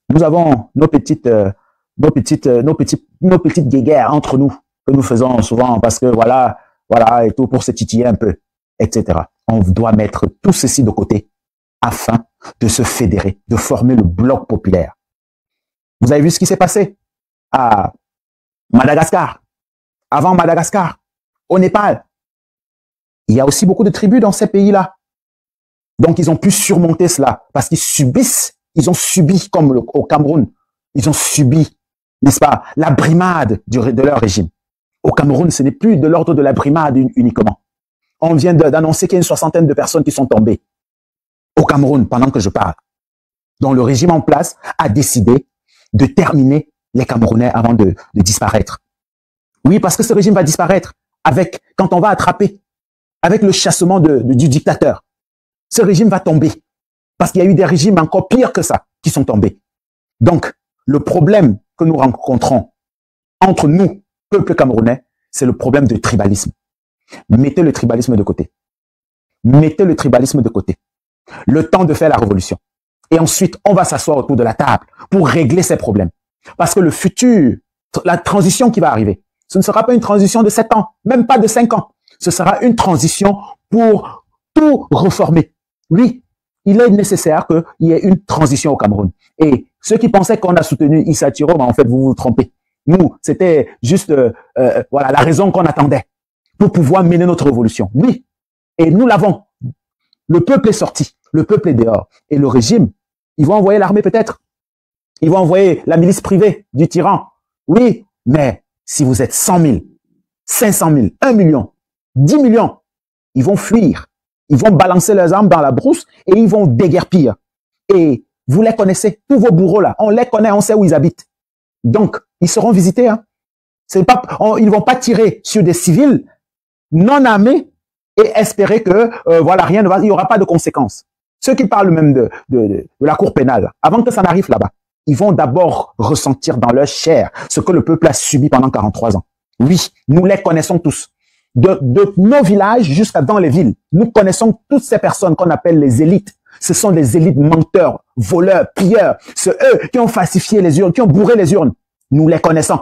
Nous avons nos petites guéguerres entre nous que nous faisons souvent parce que voilà et tout pour se titiller un peu, etc. On doit mettre tout ceci de côté afin de se fédérer, de former le bloc populaire. Vous avez vu ce qui s'est passé à Madagascar, avant Madagascar, au Népal. Il y a aussi beaucoup de tribus dans ces pays-là. Donc, ils ont pu surmonter cela parce ils ont subi, comme au Cameroun, ils ont subi, n'est-ce pas, la brimade de leur régime. Au Cameroun, ce n'est plus de l'ordre de la brimade uniquement. On vient d'annoncer qu'il y a une 60aine de personnes qui sont tombées au Cameroun pendant que je parle. Donc, le régime en place a décidé de terminer les Camerounais avant de disparaître. Oui, parce que ce régime va disparaître quand on va attraper, avec le chassement du dictateur. Ce régime va tomber. Parce qu'il y a eu des régimes encore pires que ça qui sont tombés. Donc, le problème que nous rencontrons entre nous, peuple camerounais, c'est le problème de tribalisme. Mettez le tribalisme de côté. Mettez le tribalisme de côté. Le temps de faire la révolution. Et ensuite, on va s'asseoir autour de la table pour régler ces problèmes. Parce que le futur, la transition qui va arriver, ce ne sera pas une transition de 7 ans, même pas de 5 ans. Ce sera une transition pour tout reformer. Oui, il est nécessaire qu'il y ait une transition au Cameroun. Et ceux qui pensaient qu'on a soutenu Issa Tiro, en fait, vous vous trompez. Nous, c'était juste voilà la raison qu'on attendait pour pouvoir mener notre révolution. Oui, et nous l'avons. Le peuple est sorti, le peuple est dehors. Et le régime, ils vont envoyer l'armée peut-être. Ils vont envoyer la milice privée du tyran. Oui, mais si vous êtes 100 000, 500 000, 1 million, 10 millions, ils vont fuir. Ils vont balancer leurs armes dans la brousse et ils vont déguerpir. Et vous les connaissez, tous vos bourreaux là, on les connaît, on sait où ils habitent. Donc, ils seront visités. Hein. Ils ne vont pas tirer sur des civils non armés et espérer que voilà, il n'y aura pas de conséquences. Ceux qui parlent même de la cour pénale, avant que ça n'arrive là-bas, ils vont d'abord ressentir dans leur chair ce que le peuple a subi pendant 43 ans. Oui, nous les connaissons tous. De nos villages jusqu'à dans les villes, nous connaissons toutes ces personnes qu'on appelle les élites. Ce sont des élites menteurs, voleurs, pilleurs. C'est eux qui ont falsifié les urnes, qui ont bourré les urnes. Nous les connaissons.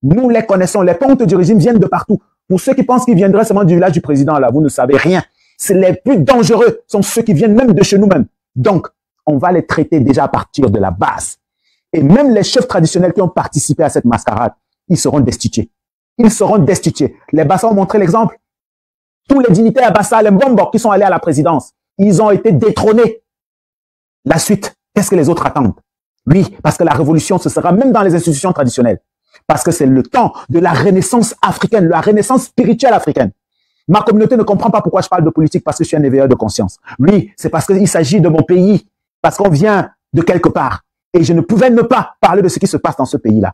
Nous les connaissons. Les pontes du régime viennent de partout. Pour ceux qui pensent qu'ils viendraient seulement du village du président, là, vous ne savez rien. C'est les plus dangereux, sont ceux qui viennent même de chez nous-mêmes. Donc, on va les traiter déjà à partir de la base. Et même les chefs traditionnels qui ont participé à cette mascarade, ils seront destitués. Ils seront destitués. Les Bassa ont montré l'exemple. Tous les dignitaires Bassa, les Mbombo qui sont allés à la présidence, ils ont été détrônés. La suite, qu'est-ce que les autres attendent? Oui, parce que la révolution, ce sera même dans les institutions traditionnelles. Parce que c'est le temps de la renaissance africaine, la renaissance spirituelle africaine. Ma communauté ne comprend pas pourquoi je parle de politique, parce que je suis un éveilleur de conscience. Oui, c'est parce qu'il s'agit de mon pays, parce qu'on vient de quelque part. Et je ne pouvais ne pas parler de ce qui se passe dans ce pays-là.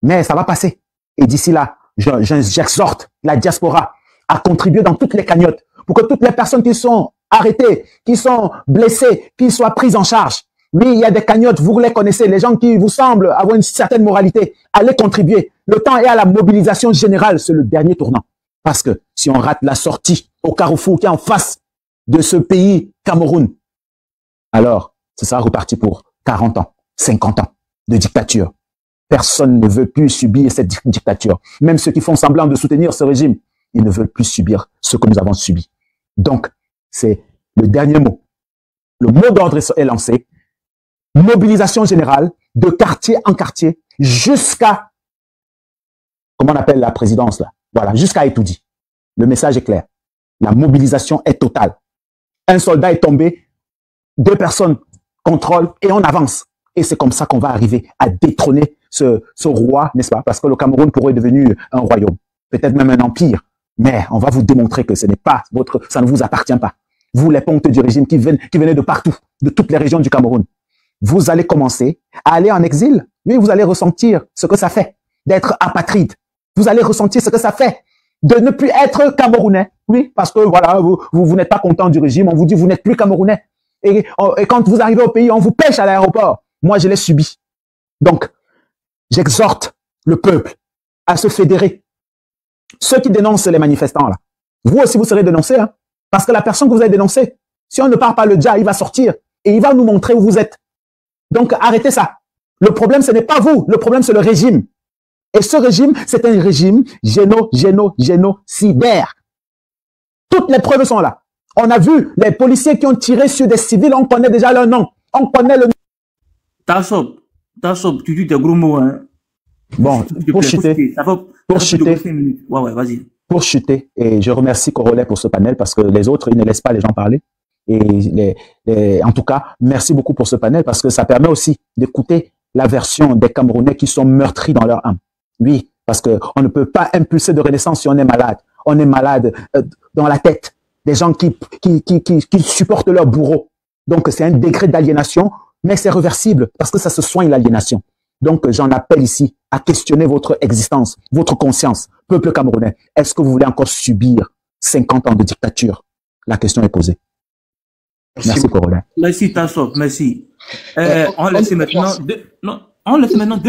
Mais ça va passer. Et d'ici là, j'exhorte la diaspora à contribuer dans toutes les cagnottes pour que toutes les personnes qui sont arrêtées, qui sont blessées, qui soient prises en charge. Oui, il y a des cagnottes, vous les connaissez, les gens qui vous semblent avoir une certaine moralité, allez contribuer. Le temps est à la mobilisation générale, c'est le dernier tournant. Parce que si on rate la sortie au carrefour qui est en face de ce pays, Cameroun, alors ce sera reparti pour 40 ans, 50 ans de dictature. Personne ne veut plus subir cette dictature. Même ceux qui font semblant de soutenir ce régime, ils ne veulent plus subir ce que nous avons subi. Donc, c'est le dernier mot. Le mot d'ordre est lancé. Mobilisation générale de quartier en quartier jusqu'à, comment on appelle la présidence là? Voilà, jusqu'à Etoudi. Le message est clair. La mobilisation est totale. Un soldat est tombé, 2 personnes contrôlent et on avance. Et c'est comme ça qu'on va arriver à détrôner ce roi, n'est-ce pas? Parce que le Cameroun pourrait devenir un royaume, peut-être même un empire. Mais on va vous démontrer que ce n'est pas ça ne vous appartient pas. Vous, les pontes du régime qui venaient de partout, de toutes les régions du Cameroun. Vous allez commencer à aller en exil. Oui, vous allez ressentir ce que ça fait d'être apatride. Vous allez ressentir ce que ça fait de ne plus être Camerounais. Oui, parce que voilà, vous n'êtes pas content du régime. On vous dit vous n'êtes plus Camerounais. Et quand vous arrivez au pays, on vous pêche à l'aéroport. Moi, je l'ai subi. Donc, j'exhorte le peuple à se fédérer. Ceux qui dénoncent les manifestants, là, vous aussi, vous serez dénoncés. Hein, parce que la personne que vous avez dénoncée, si on ne parle pas le dja, il va sortir et il va nous montrer où vous êtes. Donc, arrêtez ça. Le problème, ce n'est pas vous. Le problème, c'est le régime. Et ce régime, c'est un régime génocidaire. Toutes les preuves sont là. On a vu les policiers qui ont tiré sur des civils. On connaît déjà leur nom. On connaît le nom.
Tassop, tu dis des gros mots, hein.
Bon, pour chuter.
Ouais, vas-y.
Pour chuter, et je remercie Corolet pour ce panel parce que les autres, ils ne laissent pas les gens parler. Et en tout cas, merci beaucoup pour ce panel parce que ça permet aussi d'écouter la version des Camerounais qui sont meurtris dans leur âme. Oui, parce que on ne peut pas impulser de renaissance si on est malade. On est malade dans la tête. Des gens qui supportent leur bourreau. Donc, c'est un degré d'aliénation, mais c'est réversible parce que ça se soigne l'aliénation. Donc, j'en appelle ici à questionner votre existence, votre conscience. Peuple camerounais, est-ce que vous voulez encore subir 50 ans de dictature? La question est posée. Merci, Corolla.
Merci, Tassop, merci. On laisse maintenant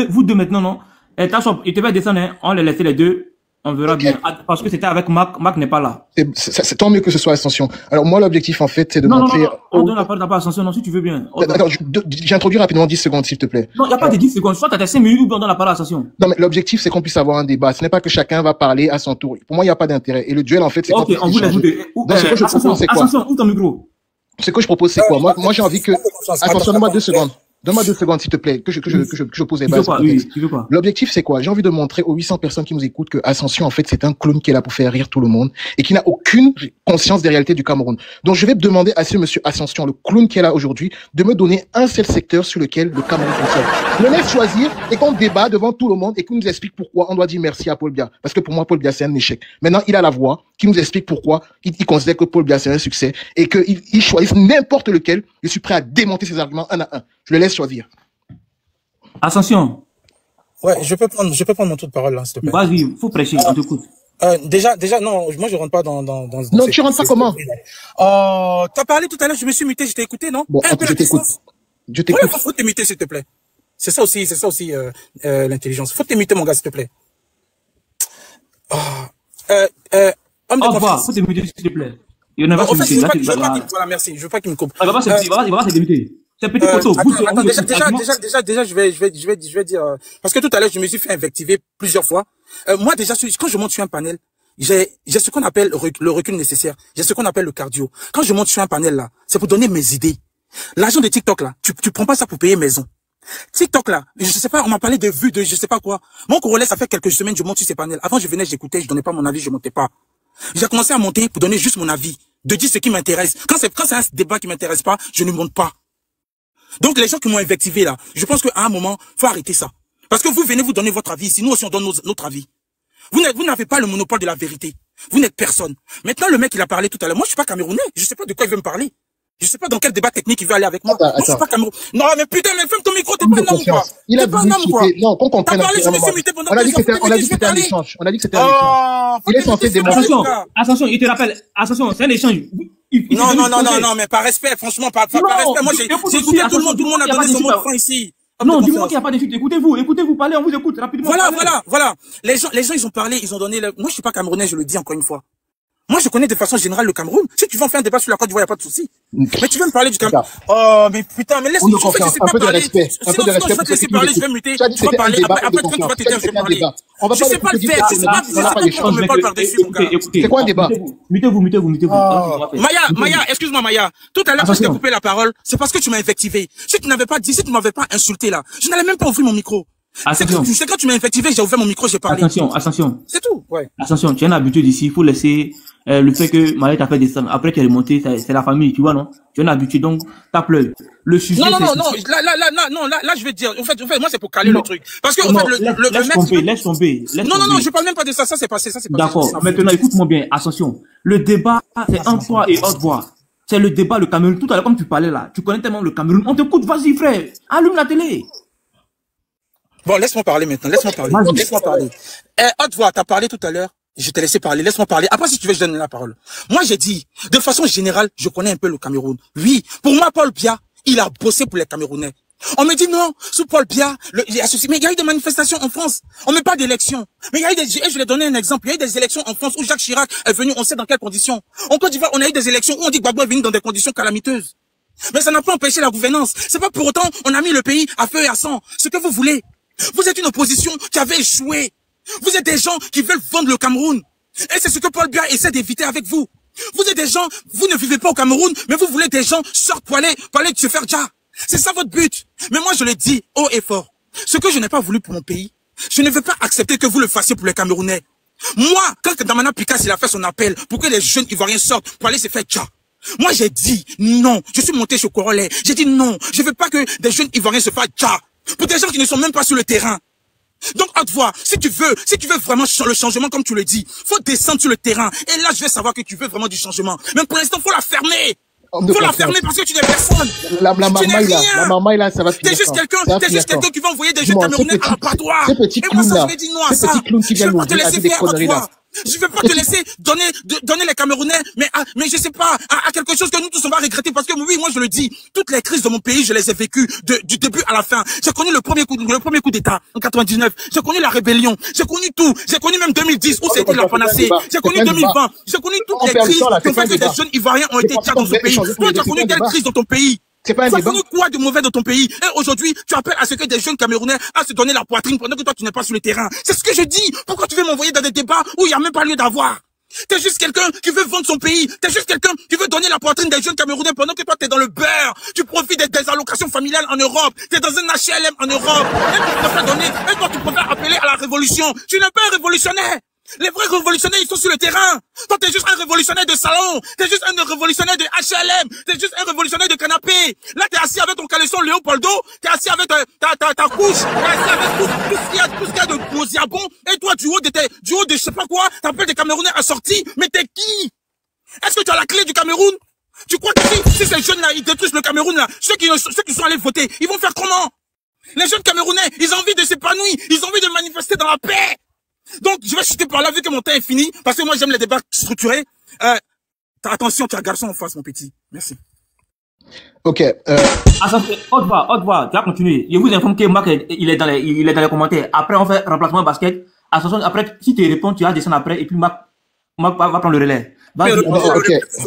vous deux maintenant, non? Tassop, il te va descendre, hein? On les laisse les deux. On verra bien. Parce que c'était avec Marc. Marc n'est pas là.
C'est tant mieux que ce soit Ascension. Alors, moi, l'objectif, en fait, c'est de montrer...
Non, on donne la parole à Ascension, non, si tu veux bien.
Attends, j'introduis rapidement 10 secondes, s'il te plaît.
Non, il n'y a pas de 10 secondes. Soit tu as 5 minutes ou on donne la parole à Ascension.
Non, mais l'objectif, c'est qu'on puisse avoir un débat. Ce n'est pas que chacun va parler à son tour. Pour moi, il n'y a pas d'intérêt. Et le duel, en fait, c'est...
Ok, on vous l'ajoute.
Donc, ce que je propose, c'est quoi?
Ascension, où ton micro?
Ce que je propose, c'est quoi? Moi, j'ai envie que... Attention, donne-moi 2 secondes. Donne-moi 2 secondes, s'il te plaît, que je pose les bases. L'objectif, c'est quoi? J'ai envie de montrer aux 800 personnes qui nous écoutent que Ascension, en fait, c'est un clown qui est là pour faire rire tout le monde et qui n'a aucune conscience des réalités du Cameroun. Donc, je vais demander à ce monsieur Ascension, le clown qui est là aujourd'hui, de me donner un seul secteur sur lequel le Cameroun fonctionne. Le laisse choisir et qu'on débat devant tout le monde et qu'il nous explique pourquoi on doit dire merci à Paul Biya. Parce que pour moi, Paul Biya, c'est un échec. Maintenant, il a la voix qui nous explique pourquoi il considère que Paul Biya, c'est un succès et qu'il choisisse n'importe lequel. Je suis prêt à démonter ses arguments un à un. Je le laisse choisir.
Ascension.
Ouais, je peux prendre mon tour de parole, là, s'il te plaît.
Vas-y, faut prêcher, on t'écoute.
Déjà, non, moi, je rentre pas dans
non, tu rentres pas comment?
T'as parlé tout à l'heure, je me suis muté, je t'ai écouté, non?
Bon, je t'écoute.
Ouais, faut te muter, s'il te plaît. C'est ça aussi, l'intelligence. Faut te muter, mon gars, s'il te plaît.
Homme de confiance. Faut te muter, s'il te plaît. Il y en a pas qui me
voilà, merci, je veux pas qu'il me coupe.
Vas-y, c'est limité. C'est petit poteau.
Déjà, je vais dire, parce que tout à l'heure, je me suis fait invectiver plusieurs fois. Moi, déjà, quand je monte sur un panel, j'ai ce qu'on appelle le recul nécessaire. J'ai ce qu'on appelle le cardio. Quand je monte sur un panel, là, c'est pour donner mes idées. L'argent de TikTok, là, tu prends pas ça pour payer maison. TikTok, là, je sais pas, on m'a parlé de vues, de je sais pas quoi. Mon Corolla, ça fait quelques semaines, je monte sur ces panels. Avant, je venais, j'écoutais, je donnais pas mon avis, je montais pas. J'ai commencé à monter pour donner juste mon avis, de dire ce qui m'intéresse. Quand c'est un débat qui m'intéresse pas, je ne monte pas. Donc, les gens qui m'ont invectivé, là, je pense qu'à un moment, faut arrêter ça. Parce que vous venez vous donner votre avis, sinon aussi on donne notre avis. Vous n'avez pas le monopole de la vérité. Vous n'êtes personne. Maintenant, le mec, il a parlé tout à l'heure. Moi, je suis pas camerounais. Je sais pas de quoi il veut me parler. Je sais pas dans quel débat technique il veut aller avec moi.
Attends,
moi je suis pas Cameroun. Non, mais putain, mais ferme ton micro, t'es pas un homme, quoi.
Il a
pas un homme, quoi.
Non, qu'on comprenne.
T'as parlé, je me suis muté pendant
on a dit que c'était un échange. On a dit que c'était un échange. Il est censé démontrer.
Attention, il te rappelle. Attention, c'est un échange.
Non, mais par respect, franchement, par respect. Moi, j'ai écouté tout le monde a donné son mot de fin ici.
Non, du moment qu'il n'y a pas d'insulte, écoutez-vous, parlez, on vous écoute rapidement.
Voilà. Les gens, ils ont parlé, ils ont donné moi, je suis pas camerounais, je le dis encore une fois. Moi, je connais de façon générale le Cameroun. Si tu veux en faire un débat sur la Côte d'Ivoire, il n'y a pas de souci. Mais tu veux me parler du Cameroun. Oh, mais putain, mais laisse-moi
un peu de respect.
Sinon, je vais te laisser parler, je vais muter. Tu vas parler. Après, quand tu vas te dire, je vais parler. Je sais pas le faire. C'est pas qu'on me parle par-dessus, mon gars.
C'est quoi un débat?
Mutez-vous.
Maya, excuse-moi, Maya. Tout à l'heure, quand je t'ai coupé la parole, c'est parce que tu m'as invectivé. Si tu n'avais pas dit, si tu m'avais pas insulté là, je n'allais même pas ouvrir mon micro. C'est quand tu m'as invectivé, j'ai ouvert mon micro, j'ai parlé.
Attention.
C'est tout, ouais.
Attention, tu as une habitude ici, il faut laisser le fait que Maya t'a fait descendre. Après, tu es remonté, c'est la famille, tu vois, non? Tu as une habitude, donc, tape l'œil. Le sujet.
Non, là, je vais te dire. En fait, moi, c'est pour caler le truc. Parce que, en fait,
laisse tomber.
Non, je parle même pas de ça, c'est passé,
D'accord. Maintenant, écoute-moi bien, attention. Le débat, c'est un voix et haute voix. C'est le débat, le Cameroun. Tout à l'heure, comme tu parlais là, tu connais tellement le Cameroun. On t'écoute, vas-y, frère. Allume la télé.
Bon, laisse-moi parler maintenant, laisse-moi parler. Haute voix, t'as parlé tout à l'heure. Je t'ai laissé parler, laisse-moi parler. Après, si tu veux, je donne la parole. Moi, j'ai dit, de façon générale, je connais un peu le Cameroun. Oui, pour moi, Paul Biya, il a bossé pour les Camerounais. On me dit non, sous Paul Biya, il y a eu des manifestations en France. On met pas d'élections. Mais il y a eu je vais donner un exemple. Il y a eu des élections en France où Jacques Chirac est venu, on sait dans quelles conditions. En Côte d'Ivoire, on a eu des élections où on dit que Gbagbo est venu dans des conditions calamiteuses. Mais ça n'a pas empêché la gouvernance. C'est pas pour autant, on a mis le pays à feu et à sang. Ce que vous voulez. Vous êtes une opposition qui avait échoué. Vous êtes des gens qui veulent vendre le Cameroun. Et c'est ce que Paul Biya essaie d'éviter avec vous. Vous êtes des gens, vous ne vivez pas au Cameroun, mais vous voulez des gens sortent pour aller se faire déjà. C'est ça votre but. Mais moi, je le dis haut et fort. Ce que je n'ai pas voulu pour mon pays, je ne veux pas accepter que vous le fassiez pour les Camerounais. Moi, quand Damana Picasse, il a fait son appel pour que les jeunes Ivoiriens sortent pour aller se faire déjà. Moi, j'ai dit non. Je suis monté sur Corollaire. J'ai dit non. Je veux pas que des jeunes Ivoiriens se fassent déjà. Pour des gens qui ne sont même pas sur le terrain. Donc, haute voix, si tu veux vraiment le changement comme tu le dis, faut descendre sur le terrain. Et là, je vais savoir que tu veux vraiment du changement. Mais pour l'instant, faut la fermer. Faut la fermer parce que tu n'es personne.
La marmaille là, ça va finir.
T'es juste quelqu'un qui va envoyer des jeunes Camerounais à l'abattoir.
Et moi, ça, je vais dire non à ça.
Je vais pas te laisser faire, haute voix. Je vais pas te laisser donner les Camerounais, mais je sais pas, à quelque chose que nous tous on va regretter parce que oui, moi je le dis, toutes les crises de mon pays, je les ai vécues du début à la fin. J'ai connu le premier coup d'État en 99. J'ai connu la rébellion. J'ai connu tout. J'ai connu même 2010 où c'était la panacée. J'ai connu 2020. J'ai connu toutes les crises qui ont fait que des jeunes Ivoiriens ont été déjà dans ce pays. Toi, tu as connu quelle crise dans ton pays? Tu as connu quoi de mauvais dans ton pays? Et aujourd'hui, tu appelles à ce que des jeunes Camerounais à se donner la poitrine pendant que toi, tu n'es pas sur le terrain. C'est ce que je dis. Pourquoi tu veux m'envoyer dans des débats où il n'y a même pas lieu d'avoir? T'es juste quelqu'un qui veut vendre son pays. T'es juste quelqu'un qui veut donner la poitrine des jeunes Camerounais pendant que toi, t'es dans le beurre. Tu profites des allocations familiales en Europe. T'es dans un HLM en Europe. Et toi, tu préfères appeler à la révolution. Tu n'es pas un révolutionnaire. Les vrais révolutionnaires, ils sont sur le terrain. Toi, t'es juste un révolutionnaire de salon. T'es juste un révolutionnaire de HLM. T'es juste un révolutionnaire de canapé. Là, t'es assis avec ton caleçon Léopoldo. T'es assis avec ta couche. T'es assis avec tout ce qu'il y a de nauséabond. Et toi, du haut de je sais pas quoi, t'appelles des Camerounais assortis. Mais t'es qui? Est-ce que tu as la clé du Cameroun? Tu crois que si ces jeunes-là, ils détruisent le Cameroun, là, ceux qui sont allés voter, ils vont faire comment? Les jeunes Camerounais, ils ont envie de s'épanouir. Ils ont envie de manifester dans la paix. Donc, je vais chuter par là, vu que mon temps est fini, parce que moi, j'aime les débats structurés. Attention, tu as un garçon en face, mon petit. Merci.
Ok.
Haute voix, tu vas continuer. Je vous informe que Marc, il est dans les commentaires. Après, on fait remplacement basket. Attention, après, si tu réponds, tu vas descendre après, et puis Marc va prendre le relais.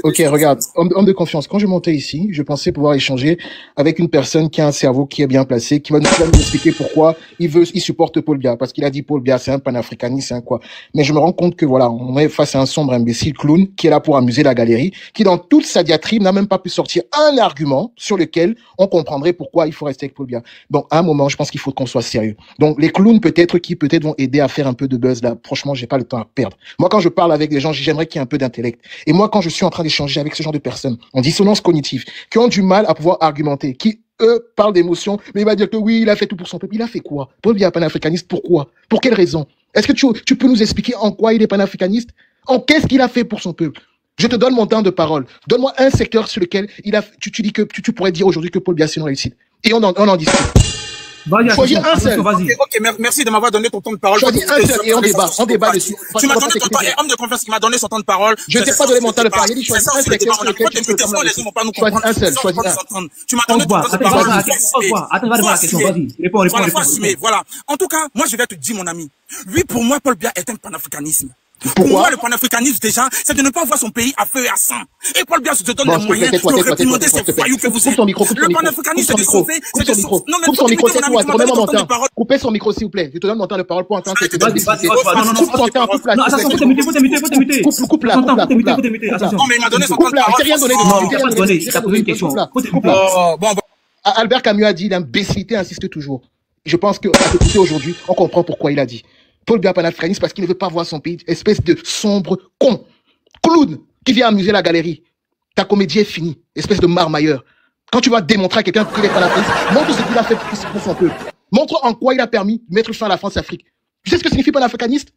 Ok, regarde, homme de confiance. Quand je montais ici, je pensais pouvoir échanger avec une personne qui a un cerveau qui est bien placé, qui va nous expliquer pourquoi il supporte Paul Biya, parce qu'il a dit Paul Biya, c'est un panafricaniste, c'est un quoi. Mais je me rends compte que voilà, on est face à un sombre imbécile clown qui est là pour amuser la galerie, qui dans toute sa diatribe n'a même pas pu sortir un argument sur lequel on comprendrait pourquoi il faut rester avec Paul Biya. Donc, à un moment, je pense qu'il faut qu'on soit sérieux. Donc, les clowns peut-être vont aider à faire un peu de buzz là. Franchement, j'ai pas le temps à perdre. Moi, quand je parle avec des gens, j'aimerais qu'il y ait un peu d'intellect. Et moi, quand je suis en train d'échanger avec ce genre de personnes en dissonance cognitive, qui ont du mal à pouvoir argumenter, qui, eux, parlent d'émotions, mais il va dire que oui, il a fait tout pour son peuple. Il a fait quoi? Paul Biya panafricaniste, pourquoi? Pour quelle raison? Est-ce que tu peux nous expliquer en quoi il est panafricaniste? En qu'est-ce qu'il a fait pour son peuple? Je te donne mon temps de parole. Donne-moi un secteur sur lequel tu dis que tu pourrais dire aujourd'hui que Paul Biya c'est une réussite. Et on en discute. Choisis un seul.
Ok, merci de m'avoir donné ton temps de parole.
Choisis un seul et on débat dessus.
Tu m'as donné ton temps, et homme de confiance qui m'a donné son temps de parole.
Je ne t'ai pas donné mon temps de parole. Choisis un secteur sur lequel tu peux choisis un seul, choisis un.
Tu m'as donné ton temps de parole. Attends, va la question, vas-y. Réponds. Voilà. En tout cas, moi, je vais te dire, mon ami. Oui, pour moi, Paul Biya est un panafricanisme. Pour moi, le panafricanisme, déjà, c'est de ne pas voir son pays à feu et à sang. Et Paul Biya se donne les moyens de réprimander ces faillots que vous êtes. Le panafricanisme, c'est de sauver, c'est de sauver. Non, mais
coupe son micro, c'est toi. Remets-moi mon temps. Coupez son micro, s'il vous plaît. Je te donne mon temps de parole pour entendre ce que tu dis. Coupe ton temps, coupe la.
Non, attention, faut t'émuter.
Coupe la.
Non, mais il m'a donné son temps de parole.
Je t'ai rien donné.
Non, il t'a pas donné. Il t'a posé une question.
Albert Camus a dit, l'imbécilité insiste toujours. Je pense qu'à t'écouter aujourd'hui, on comprend pourquoi il a dit. Paul Biya panafricaniste parce qu'il ne veut pas voir son pays, espèce de sombre con, clown, qui vient amuser la galerie. Ta comédie est finie, espèce de marmailleur. Quand tu vas démontrer à quelqu'un qu'il est panafricaniste, montre ce qu'il a fait pour son peuple. Montre en quoi il a permis de mettre fin à la France-Afrique. Tu sais ce que signifie panafricaniste?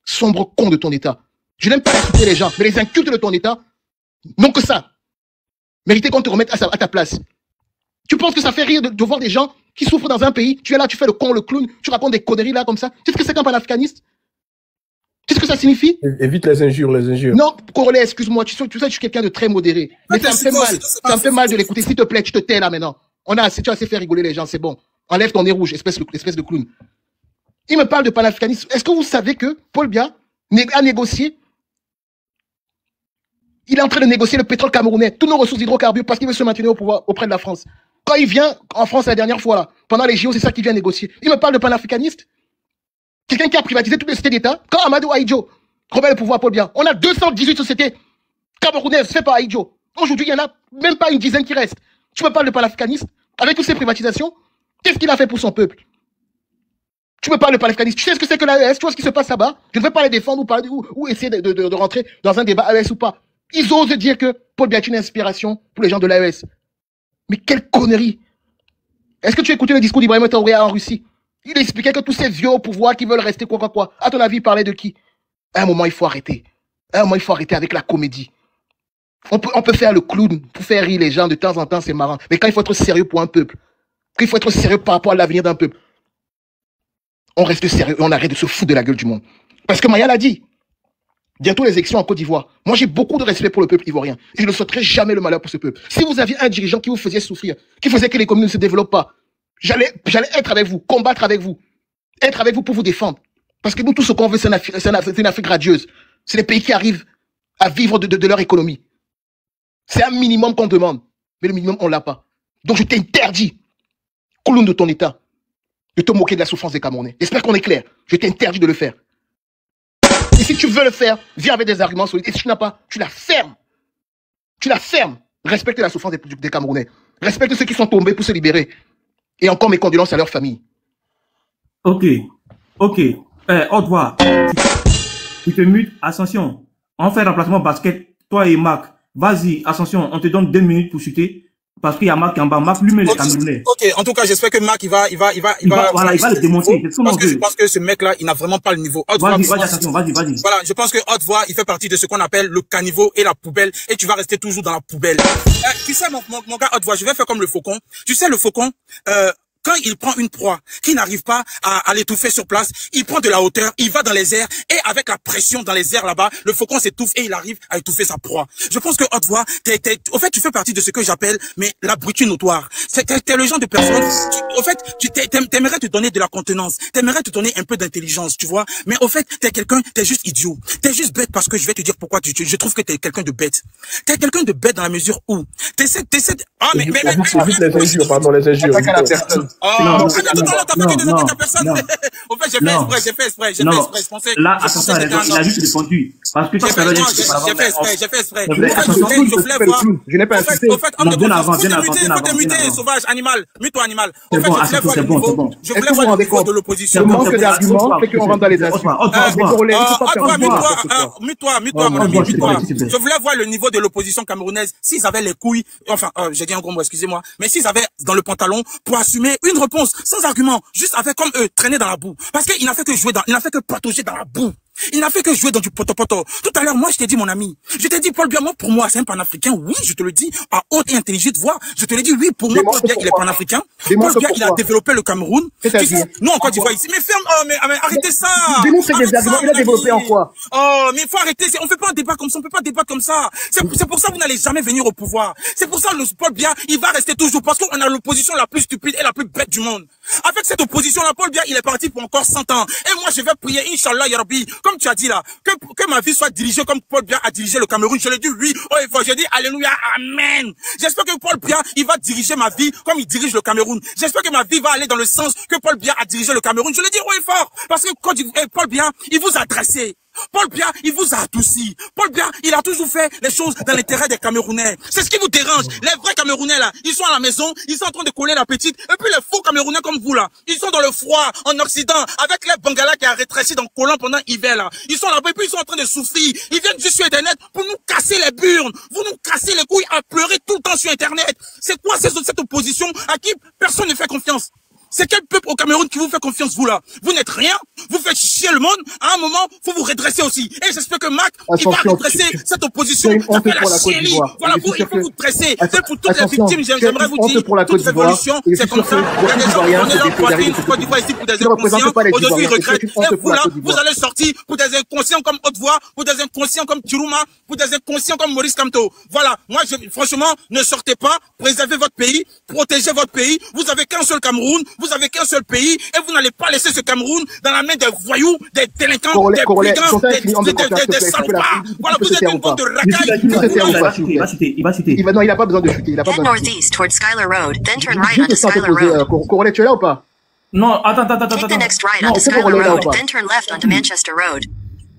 Sombre con de ton État. Je n'aime pas insulter les gens, mais les incultes de ton État n'ont que ça. Mériter qu'on te remette à ta place. Tu penses que ça fait rire de voir des gens qui souffrent dans un pays, tu es là, tu fais le con, le clown, tu racontes des conneries là comme ça. Tu sais ce que c'est qu'un panafricaniste? Tu sais ce que ça signifie?
Évite les injures.
Non, Corolet, excuse-moi, tu sais, je suis quelqu'un de très modéré. Mais ça me fait mal de l'écouter. S'il te plaît, tu te tais là maintenant. Tu as assez fait rigoler les gens, c'est bon. Enlève ton nez rouge, espèce de clown. Il me parle de panafricanisme. Est-ce que vous savez que Paul Biya a négocié? Il est en train de négocier le pétrole camerounais, toutes nos ressources hydrocarbures parce qu'il veut se maintenir au pouvoir auprès de la France. Quand il vient en France la dernière fois, là, pendant les JO, c'est ça qu'il vient négocier. Il me parle de panafricaniste. Quelqu'un qui a privatisé toutes les sociétés d'État. Quand Amadou Ahidjo remet le pouvoir à Paul Biya, on a 218 sociétés camerounaises faites par Ahidjo. Aujourd'hui, il n'y en a même pas une dizaine qui restent. Tu me parles de panafricaniste avec toutes ces privatisations? Qu'est-ce qu'il a fait pour son peuple? Tu me parles de panafricaniste. Tu sais ce que c'est que l'AES? Tu vois ce qui se passe là-bas? Je ne vais pas les défendre ou essayer de rentrer dans un débat AES ou pas. Ils osent dire que Paul Biya est une inspiration pour les gens de l'AES. Mais quelle connerie! Est-ce que tu as écouté le discours d'Ibrahim Traoré en Russie? Il expliquait que tous ces vieux au pouvoir qui veulent rester quoi. À ton avis, il parlait de qui? À un moment, il faut arrêter. À un moment, il faut arrêter avec la comédie. On peut faire le clown pour faire rire les gens de temps en temps, c'est marrant. Mais quand il faut être sérieux pour un peuple, quand il faut être sérieux par rapport à l'avenir d'un peuple, on reste sérieux et on arrête de se foutre de la gueule du monde. Parce que Maya l'a dit. Bientôt les élections en Côte d'Ivoire. Moi, j'ai beaucoup de respect pour le peuple ivoirien. Et je ne souhaiterais jamais le malheur pour ce peuple. Si vous aviez un dirigeant qui vous faisait souffrir, qui faisait que l'économie ne se développe pas, j'allais être avec vous, combattre avec vous, être avec vous pour vous défendre. Parce que nous, tout ce qu'on veut, c'est une Afrique radieuse. C'est les pays qui arrivent à vivre de leur économie. C'est un minimum qu'on demande. Mais le minimum, on l'a pas. Donc, je t'interdis, clown de ton État, de te moquer de la souffrance des Camerounais. J'espère qu'on est clair. Je t'interdis de le faire. Et si tu veux le faire, viens avec des arguments solides. Et si tu n'as pas, tu la fermes. Tu la fermes. Respecte la souffrance des Camerounais. Respecte ceux qui sont tombés pour se libérer. Et encore mes condoléances à leur famille.
Ok. Au revoir. Tu te mutes. Ascension. On fait remplacement basket. Toi et Marc. Vas-y, Ascension. On te donne 2 minutes pour chuter. Parce qu'il y a Marc en bas. Marc lui-même les Camerounais.
Ok, en tout cas, j'espère que Marc, il va
le démonter.
Parce que je pense que ce mec-là, il n'a vraiment pas le niveau.
Vas-y.
Voilà, je pense que Haute Voix, il fait partie de ce qu'on appelle le caniveau et la poubelle. Et tu vas rester toujours dans la poubelle. Tu sais, mon gars Haute Voix, je vais faire comme le faucon. Tu sais, le faucon, quand il prend une proie qui n'arrive pas à l'étouffer sur place, il prend de la hauteur, il va dans les airs et avec la pression dans les airs là-bas, le faucon s'étouffe et il arrive à étouffer sa proie. Je pense que Haute Voix, au fait, tu fais partie de ce que j'appelle l'abruti notoire. T'es le genre de personne, t'aimerais te donner de la contenance, t'aimerais te donner un peu d'intelligence, tu vois. Mais au fait, t'es juste idiot. T'es juste bête parce que je vais te dire pourquoi je trouve que t'es quelqu'un de bête. T'es quelqu'un de bête dans la mesure où les injures. Non, personne. En fait, j'ai fait exprès.
Là, attention, il a juste répondu. Parce que
j'ai fait exprès. Je n'ai pas insisté. Au fait, faut te muter, sauvage, animal. Mute-toi, animal. En fait, je voulais voir le niveau de l'opposition.
Le manque d'arguments fait qu'on rentre dans les insultes.
Mute-toi, mon ami, mute-toi. Je voulais voir le niveau de l'opposition camerounaise. S'ils avaient les couilles, enfin, j'ai dit un gros mot, excusez-moi, mais s'ils avaient dans le pantalon pour assumer une réponse sans argument, juste avec comme eux, traîner dans la boue. Parce qu'il n'a fait que jouer il n'a fait que patauger dans la boue. Il n'a fait que jouer dans du poto-poto. Tout à l'heure, moi, je t'ai dit, mon ami. Je t'ai dit, Paul Biya, moi, pour moi, c'est un panafricain. Oui, je te le dis, à haute et intelligente voix. Je te l'ai dit, oui, pour moi, Paul Biya, il est panafricain. Paul Biya, il a développé le Cameroun. Tu sais, nous, en Côte d'Ivoire, ici. Mais ferme, oh, mais arrêtez ça.
Démontrez des arguments, il a développé en quoi?
Oh, mais il faut arrêter. On fait pas un débat comme ça, on peut pas débattre comme ça. C'est pour ça que vous n'allez jamais venir au pouvoir. C'est pour ça que le Paul Biya, il va rester toujours, parce qu'on a l'opposition la plus stupide et la plus bête du monde. Avec cette opposition-là, Paul Biya, il est parti pour encore 100 ans. Et moi, je vais prier, Inch'Allah, Ya Rabbi, comme tu as dit là, que ma vie soit dirigée comme Paul Biya a dirigé le Cameroun. Je l'ai dit oui, oh, je dis alléluia, amen. J'espère que Paul Biya, il va diriger ma vie comme il dirige le Cameroun. J'espère que ma vie va aller dans le sens que Paul Biya a dirigé le Cameroun. Je le dis haut et fort, parce que quand Paul Biya, il vous a dressé. Paul Biya, il vous a adouci. Paul Biya, il a toujours fait les choses dans l'intérêt des Camerounais. C'est ce qui vous dérange. Les vrais Camerounais là, ils sont à la maison, ils sont en train de coller la petite. Et puis les faux Camerounais comme vous là, ils sont dans le froid, en Occident, avec les Bangala qui a rétréci dans le collant pendant l'hiver là. Ils sont là-bas et puis ils sont en train de souffrir. Ils viennent juste sur Internet pour nous casser les burnes. Vous nous cassez les couilles à pleurer tout le temps sur Internet. C'est quoi cette opposition à qui personne ne fait confiance? C'est quel peuple au Cameroun qui vous fait confiance, vous là? Vous n'êtes rien, vous faites chier le monde, à un moment, faut vous redresser aussi. Et j'espère que Mac, il va redresser cette opposition, ça fait la chienlit. Voilà, il faut vous dresser. Et pour toutes les victimes, j'aimerais vous dire, toute révolution, c'est comme ça. Il y a des gens qui ont leur poitrine sur Côte d'Ivoire ici pour des inconscients, aujourd'hui ils regrettent. Et vous là, vous allez sortir pour des inconscients comme Haute-Voix, pour des inconscients comme Tirouma, pour des inconscients comme Maurice Kamto. Voilà, moi, franchement, ne sortez pas, préservez votre pays, protégez votre pays. Vous avez qu'un seul Cameroun. Vous avez qu'un seul pays et vous n'allez pas laisser ce Cameroun dans la main des voyous, des délinquants, des brigands, des salopards. Voilà, vous êtes une bande de racailles.
Il va citer. Non, il n'a pas besoin de chuter. Il n'a pas besoin de chuter. Corolet, tu es là ou pas?
Non, attends.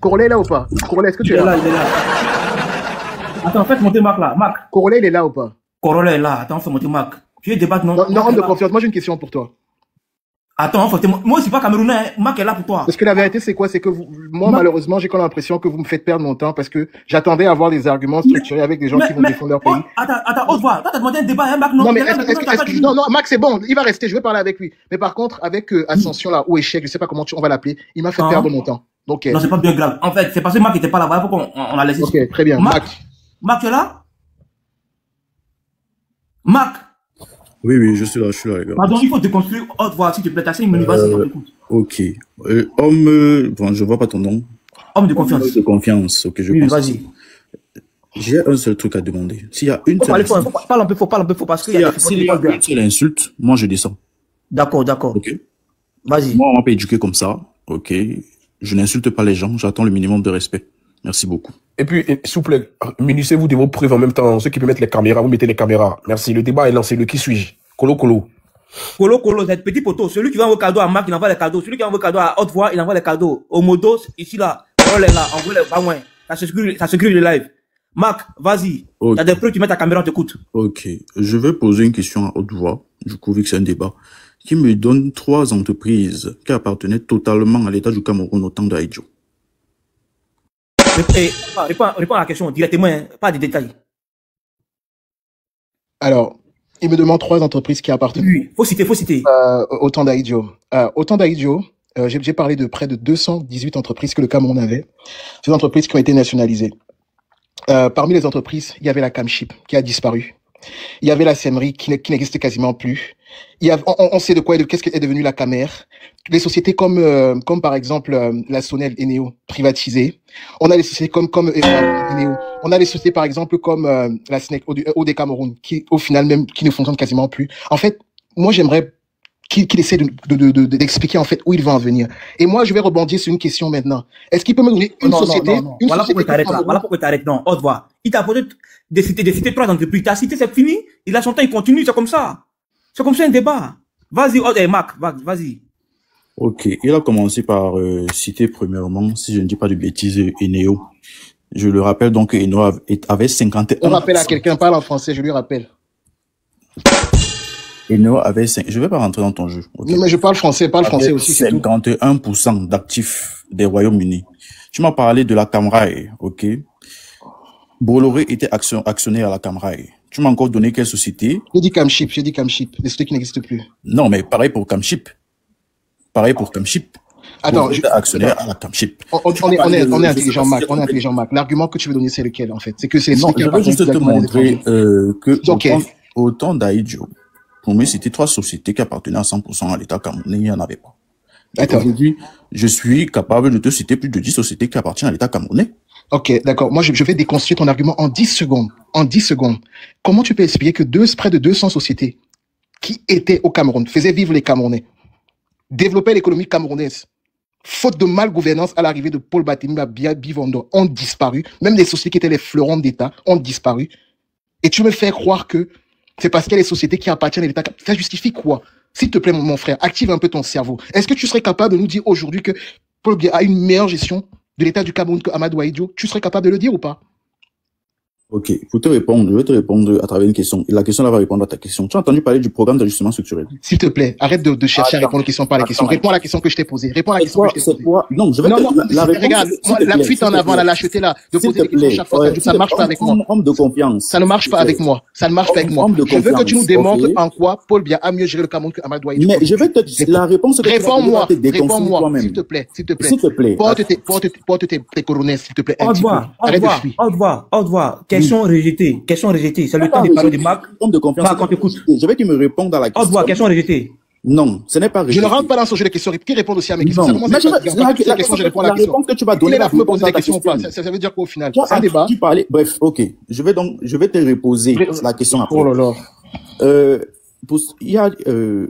Corolet est là ou pas? Corolet, est-ce que tu es là?
Il est là. Attends, faites monter Marc là. Marc.
Corolet, il est là ou pas?
Corolet est là. Attends, fais monter Marc. Tu veux débattre, non?
Non, homme de confiance. Moi, j'ai une question pour toi.
Attends, moi, je suis pas Camerounais, Marc est là pour toi.
Parce que la vérité, c'est quoi? C'est que moi, malheureusement, j'ai comme l'impression que vous me faites perdre mon temps parce que j'attendais à avoir des arguments structurés avec des gens qui vont défendre leur pays.
Attends, Haute-Voix, toi, t'as demandé un débat, hein, Marc, non?
Non, mais non, Max, c'est bon, il va rester, je vais parler avec lui. Mais par contre, avec Ascension, là, ou Échec, je sais pas comment on va l'appeler, il m'a fait perdre mon temps. Donc,
non, c'est pas bien grave. En fait, c'est parce que Marc était pas là-bas, faut qu'on a laissé.
Ok, très bien.
Marc, tu es là? Marc?
Oui, je suis là, les gars.
Pardon, il faut déconstruire Haute-Voix, s'il te plaît, t'as 5 minutes, vas-y, on t'écoute.
Ok. Bon, je vois pas ton nom.
Homme de confiance.
Homme de confiance, ok, je pense.
Vas-y.
J'ai un seul truc à demander. S'il y a une seule
insulte. Parle un peu, parce qu'il y a
s'il y a une seule insulte, moi je descends.
D'accord.
Ok.
Vas-y.
Moi, on m'a pas éduqué comme ça, ok. Je n'insulte pas les gens, j'attends le minimum de respect. Merci beaucoup.
Et puis, s'il vous plaît, munissez-vous de vos preuves en même temps. Ceux qui peuvent mettre les caméras, vous mettez les caméras. Merci. Le débat est lancé. Le qui suis-je? Colo.
Colo, c'est petit poteau. Celui qui va envoyer cadeau à Marc, il envoie les cadeaux. Celui qui envoie cadeau à Haute-Voix, il envoie les cadeaux. Au Modos, ici là. On est là, envoie les pas moins. Ça se grille le live. Marc, vas-y. Okay. T'as des preuves, tu mets ta caméra, on t'écoute.
Ok. Je vais poser une question à Haute-Voix. Du coup, vu que c'est un débat. Qui me donne 3 entreprises qui appartenaient totalement à l'État du Cameroun au temps d'Aïdjo.
Réponds à la question directement, hein, pas des détails.
Alors, il me demande 3 entreprises qui appartenaient.
Oui, faut citer.
Au temps d'Aïdjo. Au temps d'Aïdjo, j'ai parlé de près de 218 entreprises que le Cameroun avait. Ces entreprises qui ont été nationalisées. Parmi les entreprises, il y avait la Camship qui a disparu. Il y avait la Semerie qui n'existait quasiment plus. On sait de quoi qu'est-ce qu'est devenue la Camer. Les sociétés comme par exemple la Sonel Eneo privatisée. On a les sociétés comme Eneo. On a les sociétés par exemple comme la SNEC au des Cameroun qui au final même qui ne fonctionnent quasiment plus. En fait, moi j'aimerais qu'il essaie d'expliquer en fait où il va en venir. Et moi je vais rebondir sur une question maintenant. Est-ce qu'il peut me donner une société?
Non. Voilà pourquoi tu t'arrêtes. Non, Haute-Voix. Il t'a posé de citer 3 entreprises. T'as cité, c'est fini. Il a son temps, il continue. C'est comme ça. C'est comme ça un débat. Vas-y, Marc, vas-y.
Ok. Il a commencé par citer premièrement, si je ne dis pas de bêtises, Eneo. Je le rappelle donc que Eneo avait 51%.
On rappelle à quelqu'un, parle en français, je lui rappelle.
Eneo avait je vais pas rentrer dans ton jeu. Okay.
Non, mais je parle français aussi.
51% d'actifs des Royaumes-Unis. Tu m'as parlé de la Camrae, ok. Bolloré était actionnaire à la Camrae. Tu m'as encore donné quelle société?
J'ai dit Camship, des sociétés qui n'existent plus.
Non, mais pareil pour Camship. Attends, j'étais actionnaire à la Camship.
On est intelligent, Mac. On est intelligent, Mac. L'argument que tu veux donner, c'est lequel, en fait? C'est que c'est...
Non, je veux juste te montrer que autant d'Aïdjo, pour moi, c'était 3 sociétés qui appartenaient à 100% à l'État camerounais, il n'y en avait pas. Aujourd'hui, je suis capable de te citer plus de 10 sociétés qui appartiennent à l'État camerounais.
Ok, d'accord. Moi, je vais déconstruire ton argument en 10 secondes. En 10 secondes. Comment tu peux expliquer que près de 200 sociétés qui étaient au Cameroun, faisaient vivre les Camerounais, développaient l'économie camerounaise, faute de malgouvernance à l'arrivée de Paul Batimba, Bivondo, ont disparu. Même les sociétés qui étaient les fleurons d'État ont disparu. Et tu me fais croire que c'est parce qu'il y a les sociétés qui appartiennent à l'État. Ça justifie quoi? S'il te plaît, mon frère, active un peu ton cerveau. Est-ce que tu serais capable de nous dire aujourd'hui que Paul Biya a une meilleure gestion de l'État du Cameroun que Amadou Ahidjo? Tu serais capable de le dire ou pas?
Ok, pour te répondre, je vais te répondre à travers une question. Et la question là va répondre à ta question. Tu as entendu parler du programme d'ajustement structurel?
S'il te plaît, arrête de chercher à répondre aux questions par les questions. Réponds à la question que je t'ai posée. Réponds à la question que je t'ai posée.
Non, je vais
la réponse. Regarde, la fuite en avant, la lâcheté là, de poser des questions chaque fois, ça ne marche pas avec moi.
Homme de confiance.
Ça ne marche pas avec moi. Ça ne marche pas avec moi. Je veux que tu nous démontres en quoi Paul Biya a mieux géré le Cameroun que Amadou Ahidjo.
Mais je vais te dire la réponse.
Réponds-moi, s'il te plaît, s'il te plaît.
S'il te plaît.
Porte tes coronets, s'il te plaît.
Au revoir. Question rejetée. Question rejetée. C'est le temps de parler de Marc. Marc, on t'écoute.
Je vais qu'il me réponde à la question.
Au revoir, question rejetée.
Non, ce n'est pas rejeté.
Je ne rentre pas dans ce jeu de questions. Qui répond aussi à mes questions?
Non, mais la réponse que tu vas donner,
la poser des questions ou pas? Ça veut dire qu'au final, c'est un débat.
Bref, ok. Je vais te reposer la question après.
Oh là
là. Il y a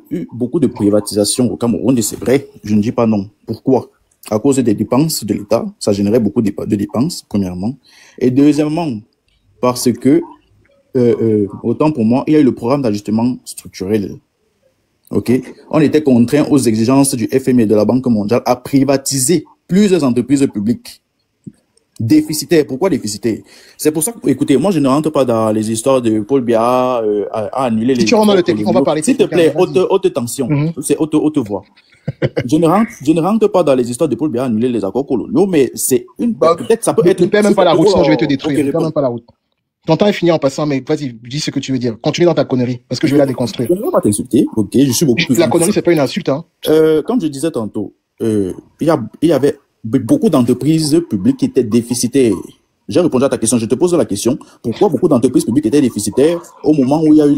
eu beaucoup de privatisation au Cameroun, et c'est vrai, je ne dis pas non. Pourquoi? À cause des dépenses de l'État, ça générait beaucoup de dépenses, premièrement. Et deuxièmement, parce que, autant pour moi, il y a eu le programme d'ajustement structurel. Ok, on était contraint aux exigences du FMI et de la Banque mondiale à privatiser plusieurs entreprises publiques déficitaires. Pourquoi déficitaires? C'est pour ça que, écoutez, moi je ne rentre pas dans les histoires de Paul Biya à annuler les...
Si tu rentres dans le technique, on va parler.
S'il te plaît, haute tension, c'est haute voix. Je ne rentre pas dans les histoires de Paul Biya à annuler les accords coloniaux, mais c'est une... Peut-être ça peut être...
Ne perds même pas la route, sinon je vais te détruire. Ne perds même pas la route. Ton temps est fini en passant, mais vas-y, dis ce que tu veux dire. Continue dans ta connerie, parce que je vais la déconstruire.
Je ne vais pas t'insulter, ok, je suis beaucoup plus...
La connerie, c'est pas une insulte, hein.
Comme je disais tantôt, il y avait beaucoup d'entreprises publiques qui étaient déficitaires. J'ai répondu à ta question, je te pose la question, pourquoi beaucoup d'entreprises publiques étaient déficitaires au moment où il y a eu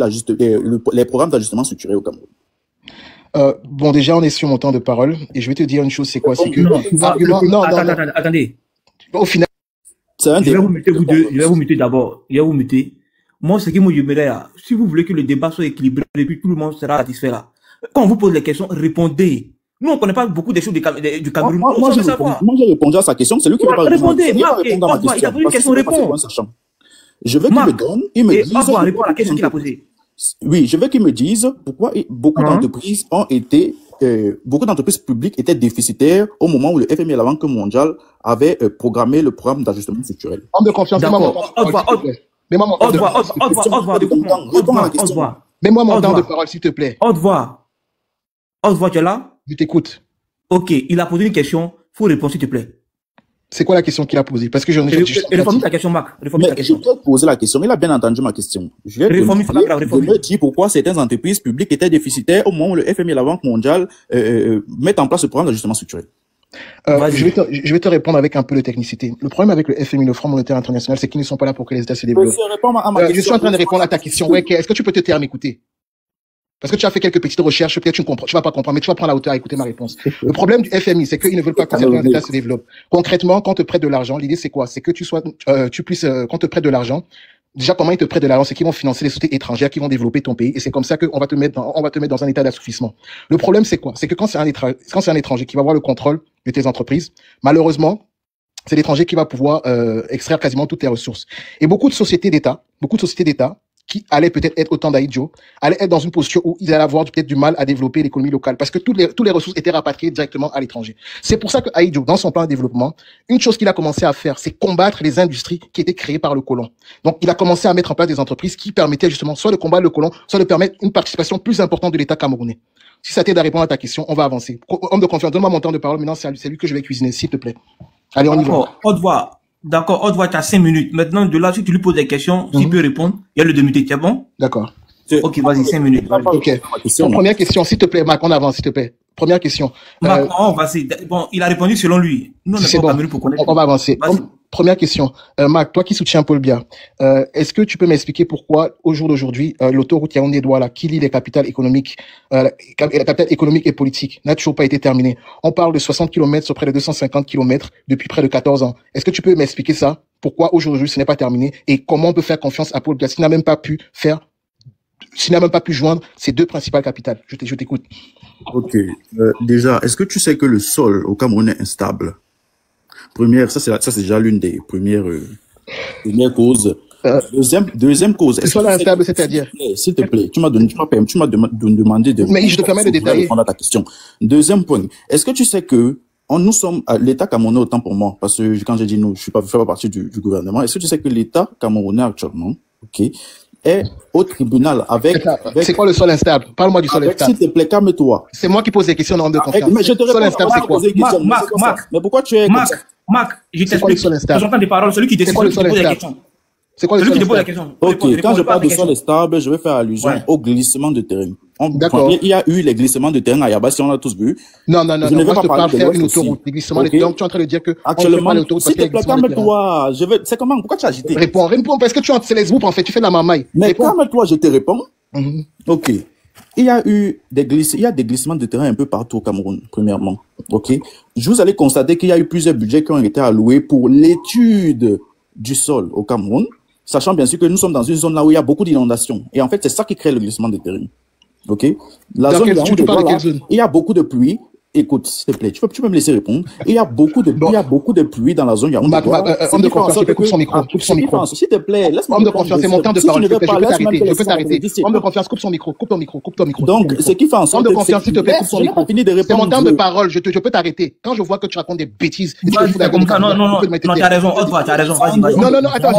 les programmes d'ajustement structurel au Cameroun?
Bon, déjà, on est sur mon temps de parole, et je vais te dire une chose, c'est quoi? C'est que...
Attendez.
Au final...
Je vais vous muter, vous deux. Je vais vous muter d'abord. Je vais vous muter. Moi, ce qui me j'aimerais, si vous voulez que le débat soit équilibré, et puis tout le monde sera satisfait là. Quand on vous pose les questions, répondez. Nous, on ne connaît pas beaucoup des choses du Cameroun.
Moi, j'ai répondu à sa question. C'est lui qui va
répondez. Il a posé une question, réponds.
Je veux qu'il me donne, il me dise.
On va répondre à la question qu'il a posée.
Oui, je veux qu'il me dise pourquoi beaucoup d'entreprises ont été, beaucoup d'entreprises publiques étaient déficitaires au moment où le FMI et la Banque mondiale avaient programmé le programme d'ajustement structurel.
Homme de confiance, mets-moi mon temps de parole, s'il te plaît.
Haute voix, tu es là?
Je t'écoute.
Ok, il a posé une question, faut répondre, s'il te plaît.
C'est quoi la question qu'il a posée? Parce que j'en ai...
Réforme ta question, Marc.
Je peux poser la question. Il a bien entendu ma question. Je me dis pourquoi certaines entreprises publiques étaient déficitaires au moment où le FMI et la Banque mondiale mettent en place le programme d'ajustement structurel.
Je vais te répondre avec un peu de technicité. Le problème avec le FMI, le Fonds monétaire international, c'est qu'ils ne sont pas là pour que les États se développent. Je suis en train de répondre à ta question. Ouais, est-ce que tu peux te taire à m'écouter? Parce que tu as fait quelques petites recherches, peut-être tu vas pas comprendre, mais tu vas prendre la hauteur à écouter ma réponse. Le problème du FMI, c'est qu'ils ne veulent pas que certains États se développent. Concrètement, quand on te prête de l'argent, l'idée c'est quoi? C'est que tu puisses, quand on te prête de l'argent, déjà comment ils te prêtent de l'argent, c'est qu'ils vont financer les sociétés étrangères qui vont développer ton pays, et c'est comme ça qu'on va te mettre dans un état d'assouplissement. Le problème c'est quoi? C'est que quand c'est un étranger qui va avoir le contrôle de tes entreprises, malheureusement, c'est l'étranger qui va pouvoir extraire quasiment toutes tes ressources. Et beaucoup de sociétés d'État qui allaient peut-être être autant d'Ahidjo, allaient être dans une position où ils allaient avoir peut-être du mal à développer l'économie locale, parce que toutes les ressources étaient rapatriées directement à l'étranger. C'est pour ça que Ahidjo, dans son plan de développement, une chose qu'il a commencé à faire, c'est combattre les industries qui étaient créées par le colon. Donc, il a commencé à mettre en place des entreprises qui permettaient justement soit de combattre le colon, soit de permettre une participation plus importante de l'État camerounais. Si ça t'aide à répondre à ta question, on va avancer. Homme de confiance, donne-moi mon temps de parole. Maintenant, c'est lui que je vais cuisiner, s'il te plaît. Allez, on y va.
D'accord, on doit être à 5 minutes. Maintenant, de là, si tu lui poses des questions, s'il peut répondre, il y a le demi-muté. C'est bon?
D'accord.
Ok, vas-y, 5 minutes.
Ok. Première question, s'il te plaît, Marc, on avance, s'il te plaît. Première question.
Marc, bon, il a répondu selon lui. Nous, on n'est pas au Cameroun pour connaître.
On va avancer. Première question. Marc, toi qui soutiens Paul Biya, est-ce que tu peux m'expliquer pourquoi, au jour d'aujourd'hui, l'autoroute Yaoundé-Douala, qui lie les capitales économiques, la capitale économique et politique, n'a toujours pas été terminée? On parle de 60 km sur près de 250 km depuis près de 14 ans. Est-ce que tu peux m'expliquer ça? Pourquoi aujourd'hui ce n'est pas terminé? Et comment on peut faire confiance à Paul Biya s'il n'a même pas pu joindre ces deux principales capitales? Je t'écoute.
Ok. Déjà, est-ce que tu sais que le sol au Cameroun est instable? Ça c'est déjà l'une des premières causes. Deuxième cause.
Le sol instable, c'est-à-dire?
S'il te plaît, tu m'as demandé de.
Mais je te permets de détailler.
Répondre à ta question. Deuxième point. Est-ce que tu sais que nous sommes l'État camerounais, autant pour moi, parce que quand j'ai dit nous, je fais pas partie du gouvernement. Est-ce que tu sais que l'État camerounais actuellement, ok, est au tribunal avec...
C'est quoi le sol instable? Parle-moi du sol instable.
S'il te plaît, calme-toi.
C'est moi qui pose des questions en de confiance.
Mais je te réponds.
Sol instable, c'est quoi?
Marc,
mais pourquoi tu es...
Marc, je t'explique. J'entends des paroles. Celui qui décide, celui qui pose la question.
C'est quoi le sol
instable?
Ok, quand je parle de sol stable, je vais faire allusion au glissement de terrain.
D'accord.
Il y a eu les glissements de terrain à Yabassi, on l'a tous vu.
Non, moi je te parle de faire une autoroute. Les glissements de terrain, donc tu es en train de dire que
actuellement, s'il te plaît, calme-toi. C'est comment? Pourquoi tu as agité?
Réponds, parce que c'est les groupes en fait, tu fais de la marmaille.
Mais calme-toi, je te réponds. Ok. Il y a des glissements de terrain un peu partout au Cameroun, premièrement. Ok. Vous allez constater qu'il y a eu plusieurs budgets qui ont été alloués pour l'étude du sol au Cameroun, sachant bien sûr que nous sommes dans une zone là où il y a beaucoup d'inondations. Et en fait, c'est ça qui crée le glissement de terrain. Ok? La zone il y a beaucoup de pluie. Écoute, s'il te plaît, tu peux me laisser répondre. Il y a beaucoup de pluie dans la zone.
Homme de confiance, coupe son micro.
S'il te plaît, laisse-moi.
Homme de confiance, c'est mon temps de parole. Je peux t'arrêter. Homme de confiance, coupe ton micro.
Donc, ce qui fait en sorte
que... Homme de confiance, s'il te plaît, coupe son micro. C'est mon temps de parole, je peux t'arrêter. Quand je vois que tu racontes des bêtises...
Non, tu as raison, tu as raison, vas-y.
Non, attends,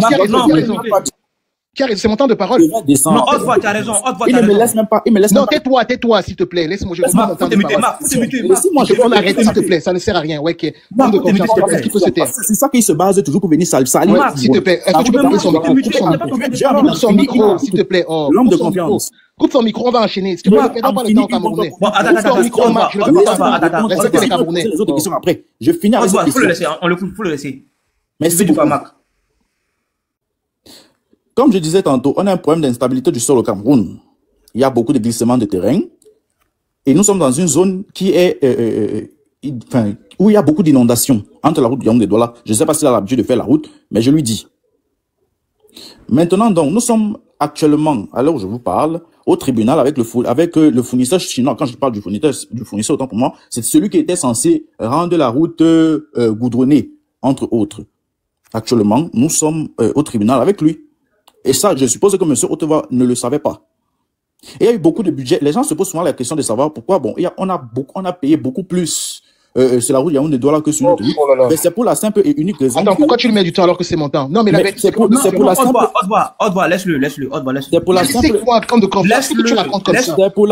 c'est mon temps de parole.
Non, tu as raison.
Il ne me laisse même pas.
Non, tais-toi, s'il te plaît. Laisse-moi, je mon temps de parole. Laisse-moi, on arrête, s'il te plaît. Ça ne sert à rien. Ouais, ok. Homme de confiance, s'il te plaît. Qui peut se taire?
C'est ça qui se base toujours pour venir salir.
S'il te plaît, est-ce que tu peux couper son micro? Coupe son micro, s'il te plaît.
L'homme de confiance.
Coupe son micro, on va enchaîner. Si tu veux, on pas le temps camerounais. Coupe son micro, Marc. Je veux pas. Respectez les Camerounais.
Les autres questions après. Je finis avec cette question.
Faut le laisser.
Merci beaucoup, Marc. Comme je disais tantôt, on a un problème d'instabilité du sol au Cameroun. Il y a beaucoup de glissements de terrain. Et nous sommes dans une zone qui est, où il y a beaucoup d'inondations entre la route de Yaoundé-Douala. Je ne sais pas s'il a l'habitude de faire la route, mais je lui dis. Maintenant, donc, nous sommes actuellement, à l'heure où je vous parle, au tribunal avec le fournisseur chinois. Quand je parle du fournisseur, autant pour moi, c'est celui qui était censé rendre la route goudronnée, entre autres. Actuellement, nous sommes au tribunal avec lui. Et ça, je suppose que M. Oteva ne le savait pas. Et il y a eu beaucoup de budget. Les gens se posent souvent la question de savoir pourquoi. Bon, on a payé beaucoup plus sur la route Yaoundé-Douala que sur notre route. Mais c'est pour la simple et unique raison.
Attends, pourquoi tu lui mets du temps alors que c'est mon temps? Non, mais
c'est pour la simple.
Oteva, laisse-le.
C'est pour la simple.
C'est quoi, comme de confiance? Tu racontes comme ça?
C'est pour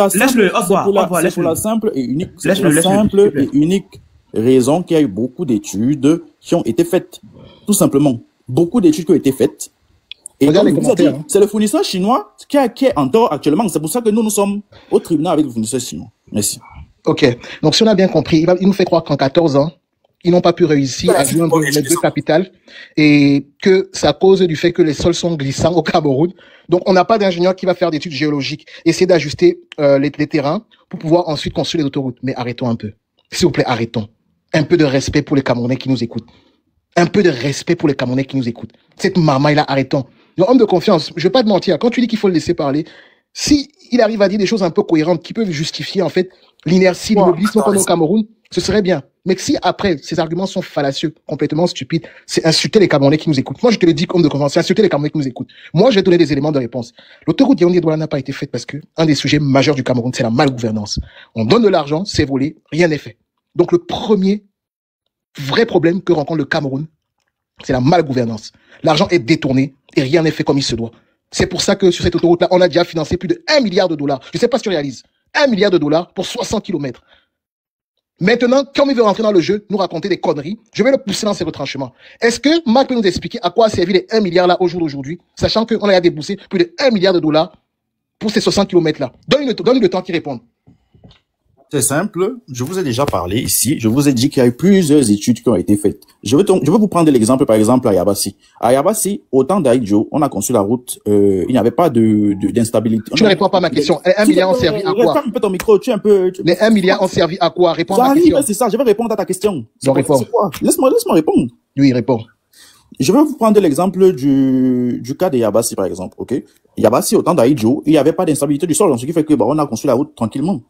la simple et unique raison qu'il y a eu beaucoup d'études qui ont été faites. Tout simplement. Beaucoup d'études qui ont été faites. Et comme je vous ai dit, c'est le fournisseur chinois qui est en tort actuellement. C'est pour ça que nous sommes au tribunal avec le fournisseur chinois. Merci.
Ok. Donc, si on a bien compris, il nous fait croire qu'en 14 ans, ils n'ont pas pu réussir à joindre les deux capitales et que c'est à cause du fait que les sols sont glissants au Cameroun. Donc, on n'a pas d'ingénieur qui va faire d'études géologiques, essayer d'ajuster les terrains pour pouvoir ensuite construire les autoroutes. Mais arrêtons un peu. S'il vous plaît, arrêtons. Un peu de respect pour les Camerounais qui nous écoutent. Un peu de respect pour les Camerounais qui nous écoutent. Cette marmaille-là, arrêtons. Donc, homme de confiance, je vais pas te mentir, quand tu dis qu'il faut le laisser parler, si il arrive à dire des choses un peu cohérentes qui peuvent justifier, en fait, l'inertie, l'immobilisme qu'on a au Cameroun, ce serait bien. Mais que si après, ces arguments sont fallacieux, complètement stupides, c'est insulter les Camerounais qui nous écoutent. Moi, je te le dis, homme de confiance, c'est insulter les Camerounais qui nous écoutent. Moi, je vais donner des éléments de réponse. L'autoroute Yaoundé-Douala n'a pas été faite parce que un des sujets majeurs du Cameroun, c'est la malgouvernance. On donne de l'argent, c'est volé, rien n'est fait. Donc, le premier vrai problème que rencontre le Cameroun, c'est la malgouvernance. L'argent est détourné et rien n'est fait comme il se doit. C'est pour ça que sur cette autoroute-là, on a déjà financé plus de $1 milliard. Je ne sais pas si tu réalises. $1 milliard pour 60 km. Maintenant, comme il veut rentrer dans le jeu, nous raconter des conneries, je vais le pousser dans ses retranchements. Est-ce que Marc peut nous expliquer à quoi a servi les $1 milliard là au jour d'aujourd'hui, sachant qu'on a déboursé plus de $1 milliard pour ces 60 km là? Donne-lui le temps qu'il réponde.
C'est simple. Je vous ai déjà parlé ici. Je vous ai dit qu'il y a eu plusieurs études qui ont été faites. Je vais vous prendre l'exemple, par exemple, à Yabassi. À Yabassi, au temps d'Aïdjo, on a conçu la route, il n'y avait pas d'instabilité.
Tu ne réponds pas à ma question. Les 1 milliard ont servi à quoi?
Ferme un peu ton micro,
Les 1 milliard ont servi à quoi? Réponds à ma question.
C'est ça, je vais répondre à ta question.
Réponds.
Laisse-moi répondre.
Oui, réponds.
Je vais vous prendre l'exemple du cas de Yabassi, par exemple, ok? Yabassi, au temps d'Aïdjo, il n'y avait pas d'instabilité du sol, donc ce qui fait que, on a construit la route tranquillement.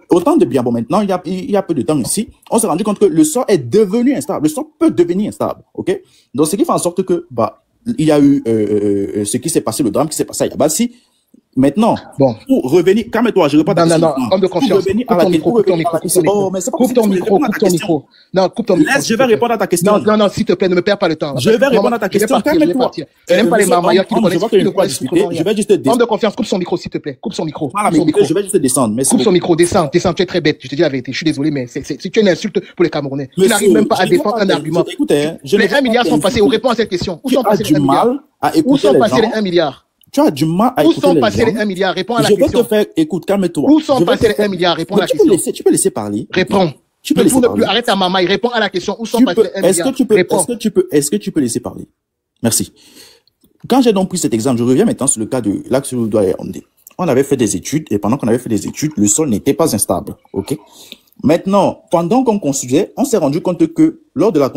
Au temps de Biambo maintenant, il y a peu de temps ici, on s'est rendu compte que le sol est devenu instable. Le sol peut devenir instable, ok? Donc, ce qui fait en sorte que, il y a eu, ce qui s'est passé, le drame qui s'est passé à Yabassi. Maintenant, pour revenir, calme-toi, je réponds à ta question.
Non, homme de confiance. Coupe ton micro. Coupe ton micro. Non, coupe ton micro.
Laisse, je vais répondre à ta question.
Non, s'il te plaît, ne me perds pas le temps.
Je vais répondre à ta question, calme-toi.
Tu n'aimes pas les marmailleurs qui connaissent.
Je vais juste descendre.
Homme de confiance, coupe son micro, s'il te plaît. Coupe son micro.
Je vais juste descendre.
Coupe son micro, descends. Tu es très bête. Je te dis la vérité. Je suis désolé, mais si tu es une insulte pour les Camerounais. Tu n'arrives même pas à défendre un argument. Les 1 milliard sont passés. On répond à cette question. Où sont passés les 1 milliard? Où sont passés les 1 milliard?
Tu as du mal à écouter les gens.
Où sont passés les 1 milliard? Réponds à la question.
Je vais te faire, écoute, calme-toi.
Où sont passés les 1 milliard? Réponds à la question.
Tu peux laisser parler.
Réponds.
Tu peux laisser parler.
Arrête ta maman, il répond à la question. Où sont passés les 1 milliard?
Est-ce que tu peux laisser parler? Merci. Quand j'ai donc pris cet exemple, je reviens maintenant sur le cas de l'axe Oudoua-Yaoundé. On avait fait des études, et pendant qu'on avait fait des études, le sol n'était pas instable, ok? Maintenant, pendant qu'on construisait, on s'est rendu compte que, lors de la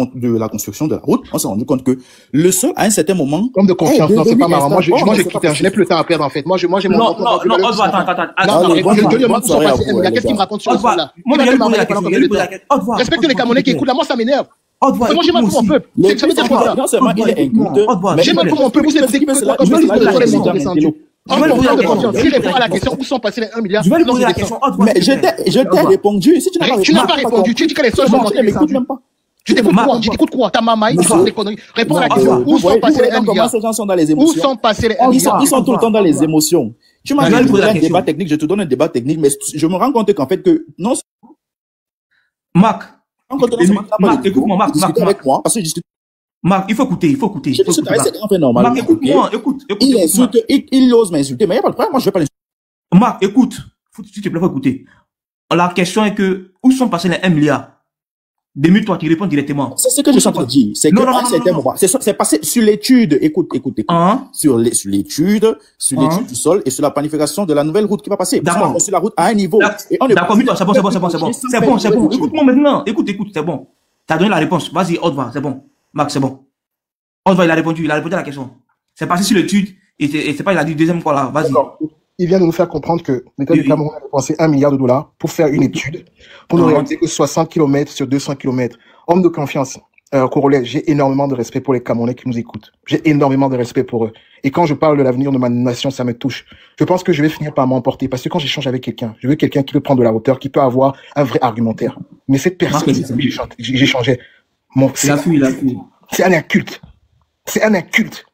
construction de la route, on s'est rendu compte que le sol, à un certain moment...
Comme de confiance, non, c'est pas marrant. Moi, j'ai quitté, je n'ai plus le temps à perdre, en fait. Moi, j'ai mon...
Non, attends.
Non, je lui demande où sont passés 1 milliard. Qu'est-ce qu'il me raconte sur le sol, là? Respecte les Camerounais qui écoutent là, moi, ça m'énerve. Moi, j'ai mal pour mon peuple. Ça veut dire quoi, ça?
Non seulement il est inculte,
j'ai mal pour mon peuple. Vous êtes descendu. S'il répond à la question, où sont passés les 1 milliard?
Je vais lui poser la question.
Mais je t'ai répondu. Si
tu n'as pas répondu, tu dis que les sols sont montés. Tu t'écoutes quoi? Ta maman, ils font des conneries. Réponds à la question. Où sont passés les 1 milliard? Où sont passés les 1 milliard?
Ils sont tout le temps dans les émotions. Tu m'as dit un débat technique, je te donne un débat technique, mais je me rends compte qu'en fait que non.
Marc, écoute-moi, Marc.
Avec moi, parce que je discute.
Marc, il faut écouter.
C'est normal.
Marc, écoute-moi, écoute.
Il insulte, il ose m'insulter, mais il n'y a pas de problème, moi je vais pas l'insulter.
Marc, écoute, s'il te plaît, faut écouter. La question est que, où sont passés les 1 milliard? Démute-toi, tu réponds directement.
C'est ce que je suis en train de dire. C'est qu'à un certain moment, c'est passé sur l'étude, écoute. Sur l'étude du sol et sur la planification de la nouvelle route qui va passer.
D'accord.
On sur la route à un niveau.
D'accord, c'est bon. Écoute-moi maintenant. Écoute, c'est bon. Tu as donné la réponse. Vas-y, Odva, c'est bon. Marc, c'est bon. Odva, il a répondu à la question. C'est passé sur l'étude et c'est pas, il a dit deuxième fois là. Vas-y.
Il vient de nous faire comprendre que l'État du Cameroun a dépensé $1 milliard pour faire une étude, pour nous réaliser que 60 km sur 200 km. Homme de confiance, Corollaire, j'ai énormément de respect pour les Camerounais qui nous écoutent. J'ai énormément de respect pour eux. Et quand je parle de l'avenir de ma nation, ça me touche. Je pense que je vais finir par m'emporter parce que quand j'échange avec quelqu'un, je veux quelqu'un qui peut prendre de la hauteur, qui peut avoir un vrai argumentaire. Mais cette personne, j'échangeais. C'est un inculte. C'est un inculte.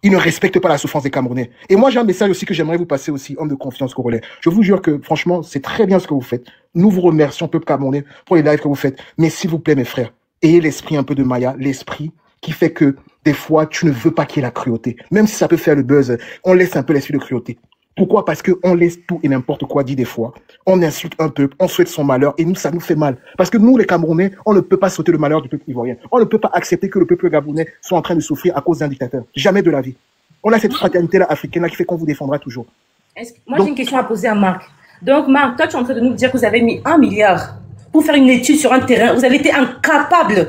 Il ne respecte pas la souffrance des Camerounais. Et moi, j'ai un message aussi que j'aimerais vous passer aussi, homme de confiance congolais. Je vous jure que, franchement, c'est très bien ce que vous faites. Nous vous remercions, peuple camerounais, pour les lives que vous faites. Mais s'il vous plaît, mes frères, ayez l'esprit un peu de Maya, l'esprit qui fait que, des fois, tu ne veux pas qu'il y ait la cruauté. Même si ça peut faire le buzz, on laisse un peu l'esprit de cruauté. Pourquoi? Parce qu'on laisse tout et n'importe quoi dit des fois. On insulte un peuple, on souhaite son malheur, et nous, ça nous fait mal. Parce que nous, les Camerounais, on ne peut pas souhaiter le malheur du peuple ivoirien. On ne peut pas accepter que le peuple gabonais soit en train de souffrir à cause d'un dictateur. Jamais de la vie. On a cette fraternité-là africaine-là qui fait qu'on vous défendra toujours.
Moi, j'ai une question à poser à Marc. Donc, Marc, toi, tu es en train de nous dire que vous avez mis 1 milliard pour faire une étude sur un terrain. Vous avez été incapable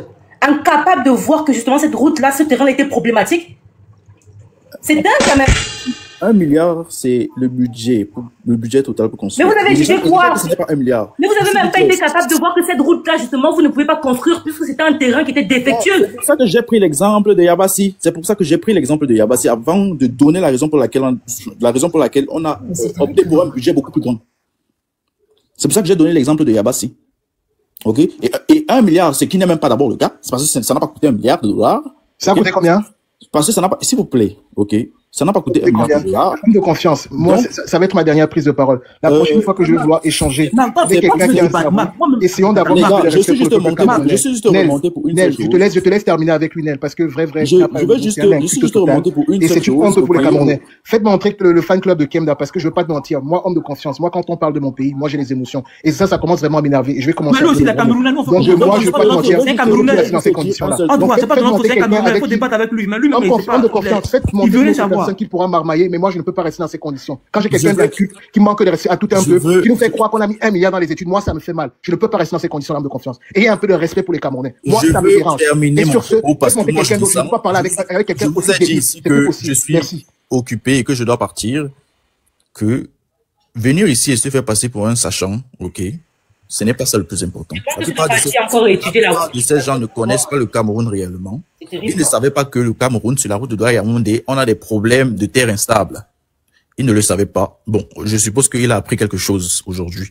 de voir que justement cette route-là, ce terrain était problématique. C'est dingue quand même.
1 milliard, c'est le budget total pour construire.
Mais vous avez étudié quoi?
Ce n'est pas 1 milliard.
Mais vous avez même pas été capable de voir que cette route-là, justement, vous ne pouvez pas construire puisque c'était un terrain qui était défectueux.
C'est pour ça que j'ai pris l'exemple de Yabassi. Avant de donner la raison pour laquelle on a opté pour un budget beaucoup plus grand. C'est pour ça que j'ai donné l'exemple de Yabassi. Ok? Et 1 milliard, ce qui n'est même pas d'abord le cas, c'est parce que ça n'a pas coûté $1 milliard.
Ça a coûté combien?
Parce que ça n'a pas, s'il vous plaît, ok? Ça n'a pas coûté un milliard.
De confiance. Moi, ça va être ma dernière prise de parole. La prochaine fois que je vais vouloir échanger avec quelqu'un qui a un cerveau, essayons d'avoir
un je suis juste remonté pour une seule chose.
Je te laisse terminer avec lui, Nel, parce que vrai.
Je vais juste remonter pour une seule chose.
Et c'est une honte pour les Camerounais. Faites-moi entrer le fan club de Kemda, parce que je veux pas te mentir. Moi, homme de confiance. Moi, quand on parle de mon pays, moi, j'ai les émotions. Et ça commence vraiment à m'énerver. Et je vais commencer.
Mais nous aussi, les Camerounais,
donc, moi, je vais pas te mentir.
Les Camerounais,
dans ces conditions-là.
C'est pas de notre côté Camerounais, il faut débattre avec lui. Mais lui-même, il
homme de confiance. Faites-moi entrer une personne qui pourra marmailler, mais moi, je ne peux pas rester dans ces conditions. Quand j'ai quelqu'un qui manque de respect à tout un peu, qui nous fait croire qu'on a mis 1 milliard dans les études, moi, ça me fait mal. Je ne peux pas rester dans ces conditions de confiance. Ayez un peu de respect pour les Camerounais. Moi, ça me dérange.
Et sur ce,
parce que moi, je ne peux pas parler avec quelqu'un aussi.
Je vous ai dit ici que je suis occupé et que je dois partir, que venir ici et se faire passer pour un sachant, ok, ce n'est pas ça le plus important. La plupart de ces gens ne connaissent pas le Cameroun réellement. Ils ne savaient pas que le Cameroun, sur la route de Douala-Yaoundé, on a des problèmes de terre instable. Ils ne le savaient pas. Bon, je suppose qu'il a appris quelque chose aujourd'hui.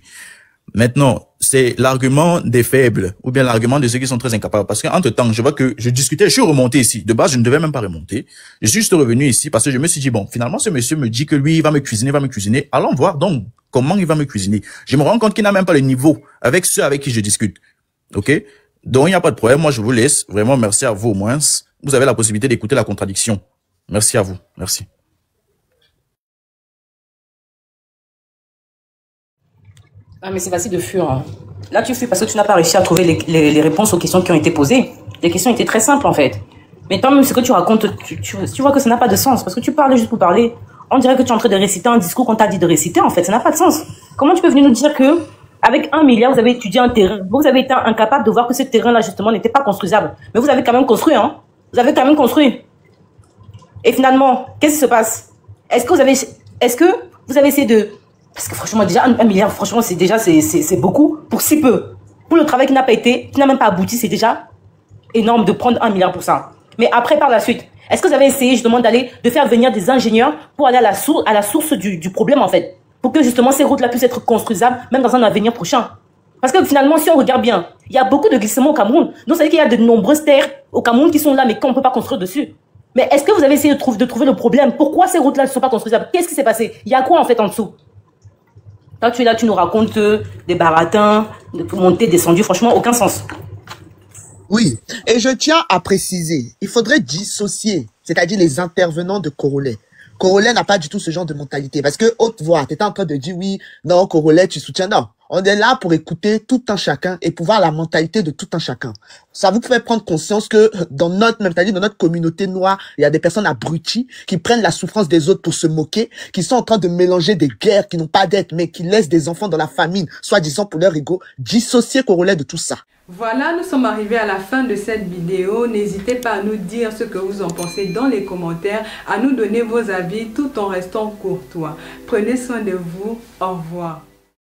Maintenant, c'est l'argument des faibles, ou bien l'argument de ceux qui sont très incapables. Parce qu'entre-temps, je vois que je discutais, je suis remonté ici. De base, je ne devais même pas remonter. Je suis juste revenu ici parce que je me suis dit, bon, finalement, ce monsieur me dit que lui, il va me cuisiner. Allons voir donc comment il va me cuisiner. Je me rends compte qu'il n'a même pas le niveau avec ceux avec qui je discute. OK? Donc, il n'y a pas de problème. Moi, je vous laisse. Vraiment, merci à vous au moins. Vous avez la possibilité d'écouter la contradiction. Merci à vous. Merci.
Ah, mais c'est facile de fuir. Hein. Là, tu fuis parce que tu n'as pas réussi à trouver les réponses aux questions qui ont été posées. Les questions étaient très simples, en fait. Mais toi-même, ce que tu racontes, tu vois que ça n'a pas de sens. Parce que tu parles juste pour parler. On dirait que tu es en train de réciter un discours qu'on t'a dit de réciter, en fait. Ça n'a pas de sens. Comment tu peux venir nous dire que, avec 1 milliard, vous avez étudié un terrain. Vous avez été incapable de voir que ce terrain-là, justement, n'était pas construisable. Mais vous avez quand même construit, hein. Vous avez quand même construit. Et finalement, qu'est-ce qui se passe? Est-ce que vous avez essayé de... Parce que franchement, déjà, 1 milliard, franchement, c'est beaucoup pour si peu. Pour le travail qui n'a pas été, qui n'a même pas abouti, c'est déjà énorme de prendre 1 milliard pour ça. Mais après, par la suite, est-ce que vous avez essayé, justement, de faire venir des ingénieurs pour aller à la source du problème, en fait? Pour que, justement, ces routes-là puissent être construisables, même dans un avenir prochain. Parce que, finalement, si on regarde bien, il y a beaucoup de glissements au Cameroun. Donc, ça veut dire qu'il y a de nombreuses terres au Cameroun qui sont là, mais qu'on ne peut pas construire dessus. Mais est-ce que vous avez essayé de trouver le problème? Pourquoi ces routes-là ne sont pas construisables? Qu'est-ce qui s'est passé? Il y a quoi, en fait, en dessous? Quand tu es là, tu nous racontes des baratins, de montées, descendues, franchement, aucun sens.
Oui, et je tiens à préciser, il faudrait dissocier, c'est-à-dire les intervenants de Corolet. Corolet n'a pas du tout ce genre de mentalité, parce que haute voix, tu étais en train de dire oui, non, Corolet, tu soutiens, non. On est là pour écouter tout un chacun et pouvoir la mentalité de tout un chacun. Ça vous fait prendre conscience que dans notre mentalité, dans notre communauté noire, il y a des personnes abruties qui prennent la souffrance des autres pour se moquer, qui sont en train de mélanger des guerres qui n'ont pas d'être, mais qui laissent des enfants dans la famine, soi-disant pour leur ego. Dissocier Corolet de tout ça.
Voilà, nous sommes arrivés à la fin de cette vidéo. N'hésitez pas à nous dire ce que vous en pensez dans les commentaires, à nous donner vos avis tout en restant courtois. Prenez soin de vous. Au revoir.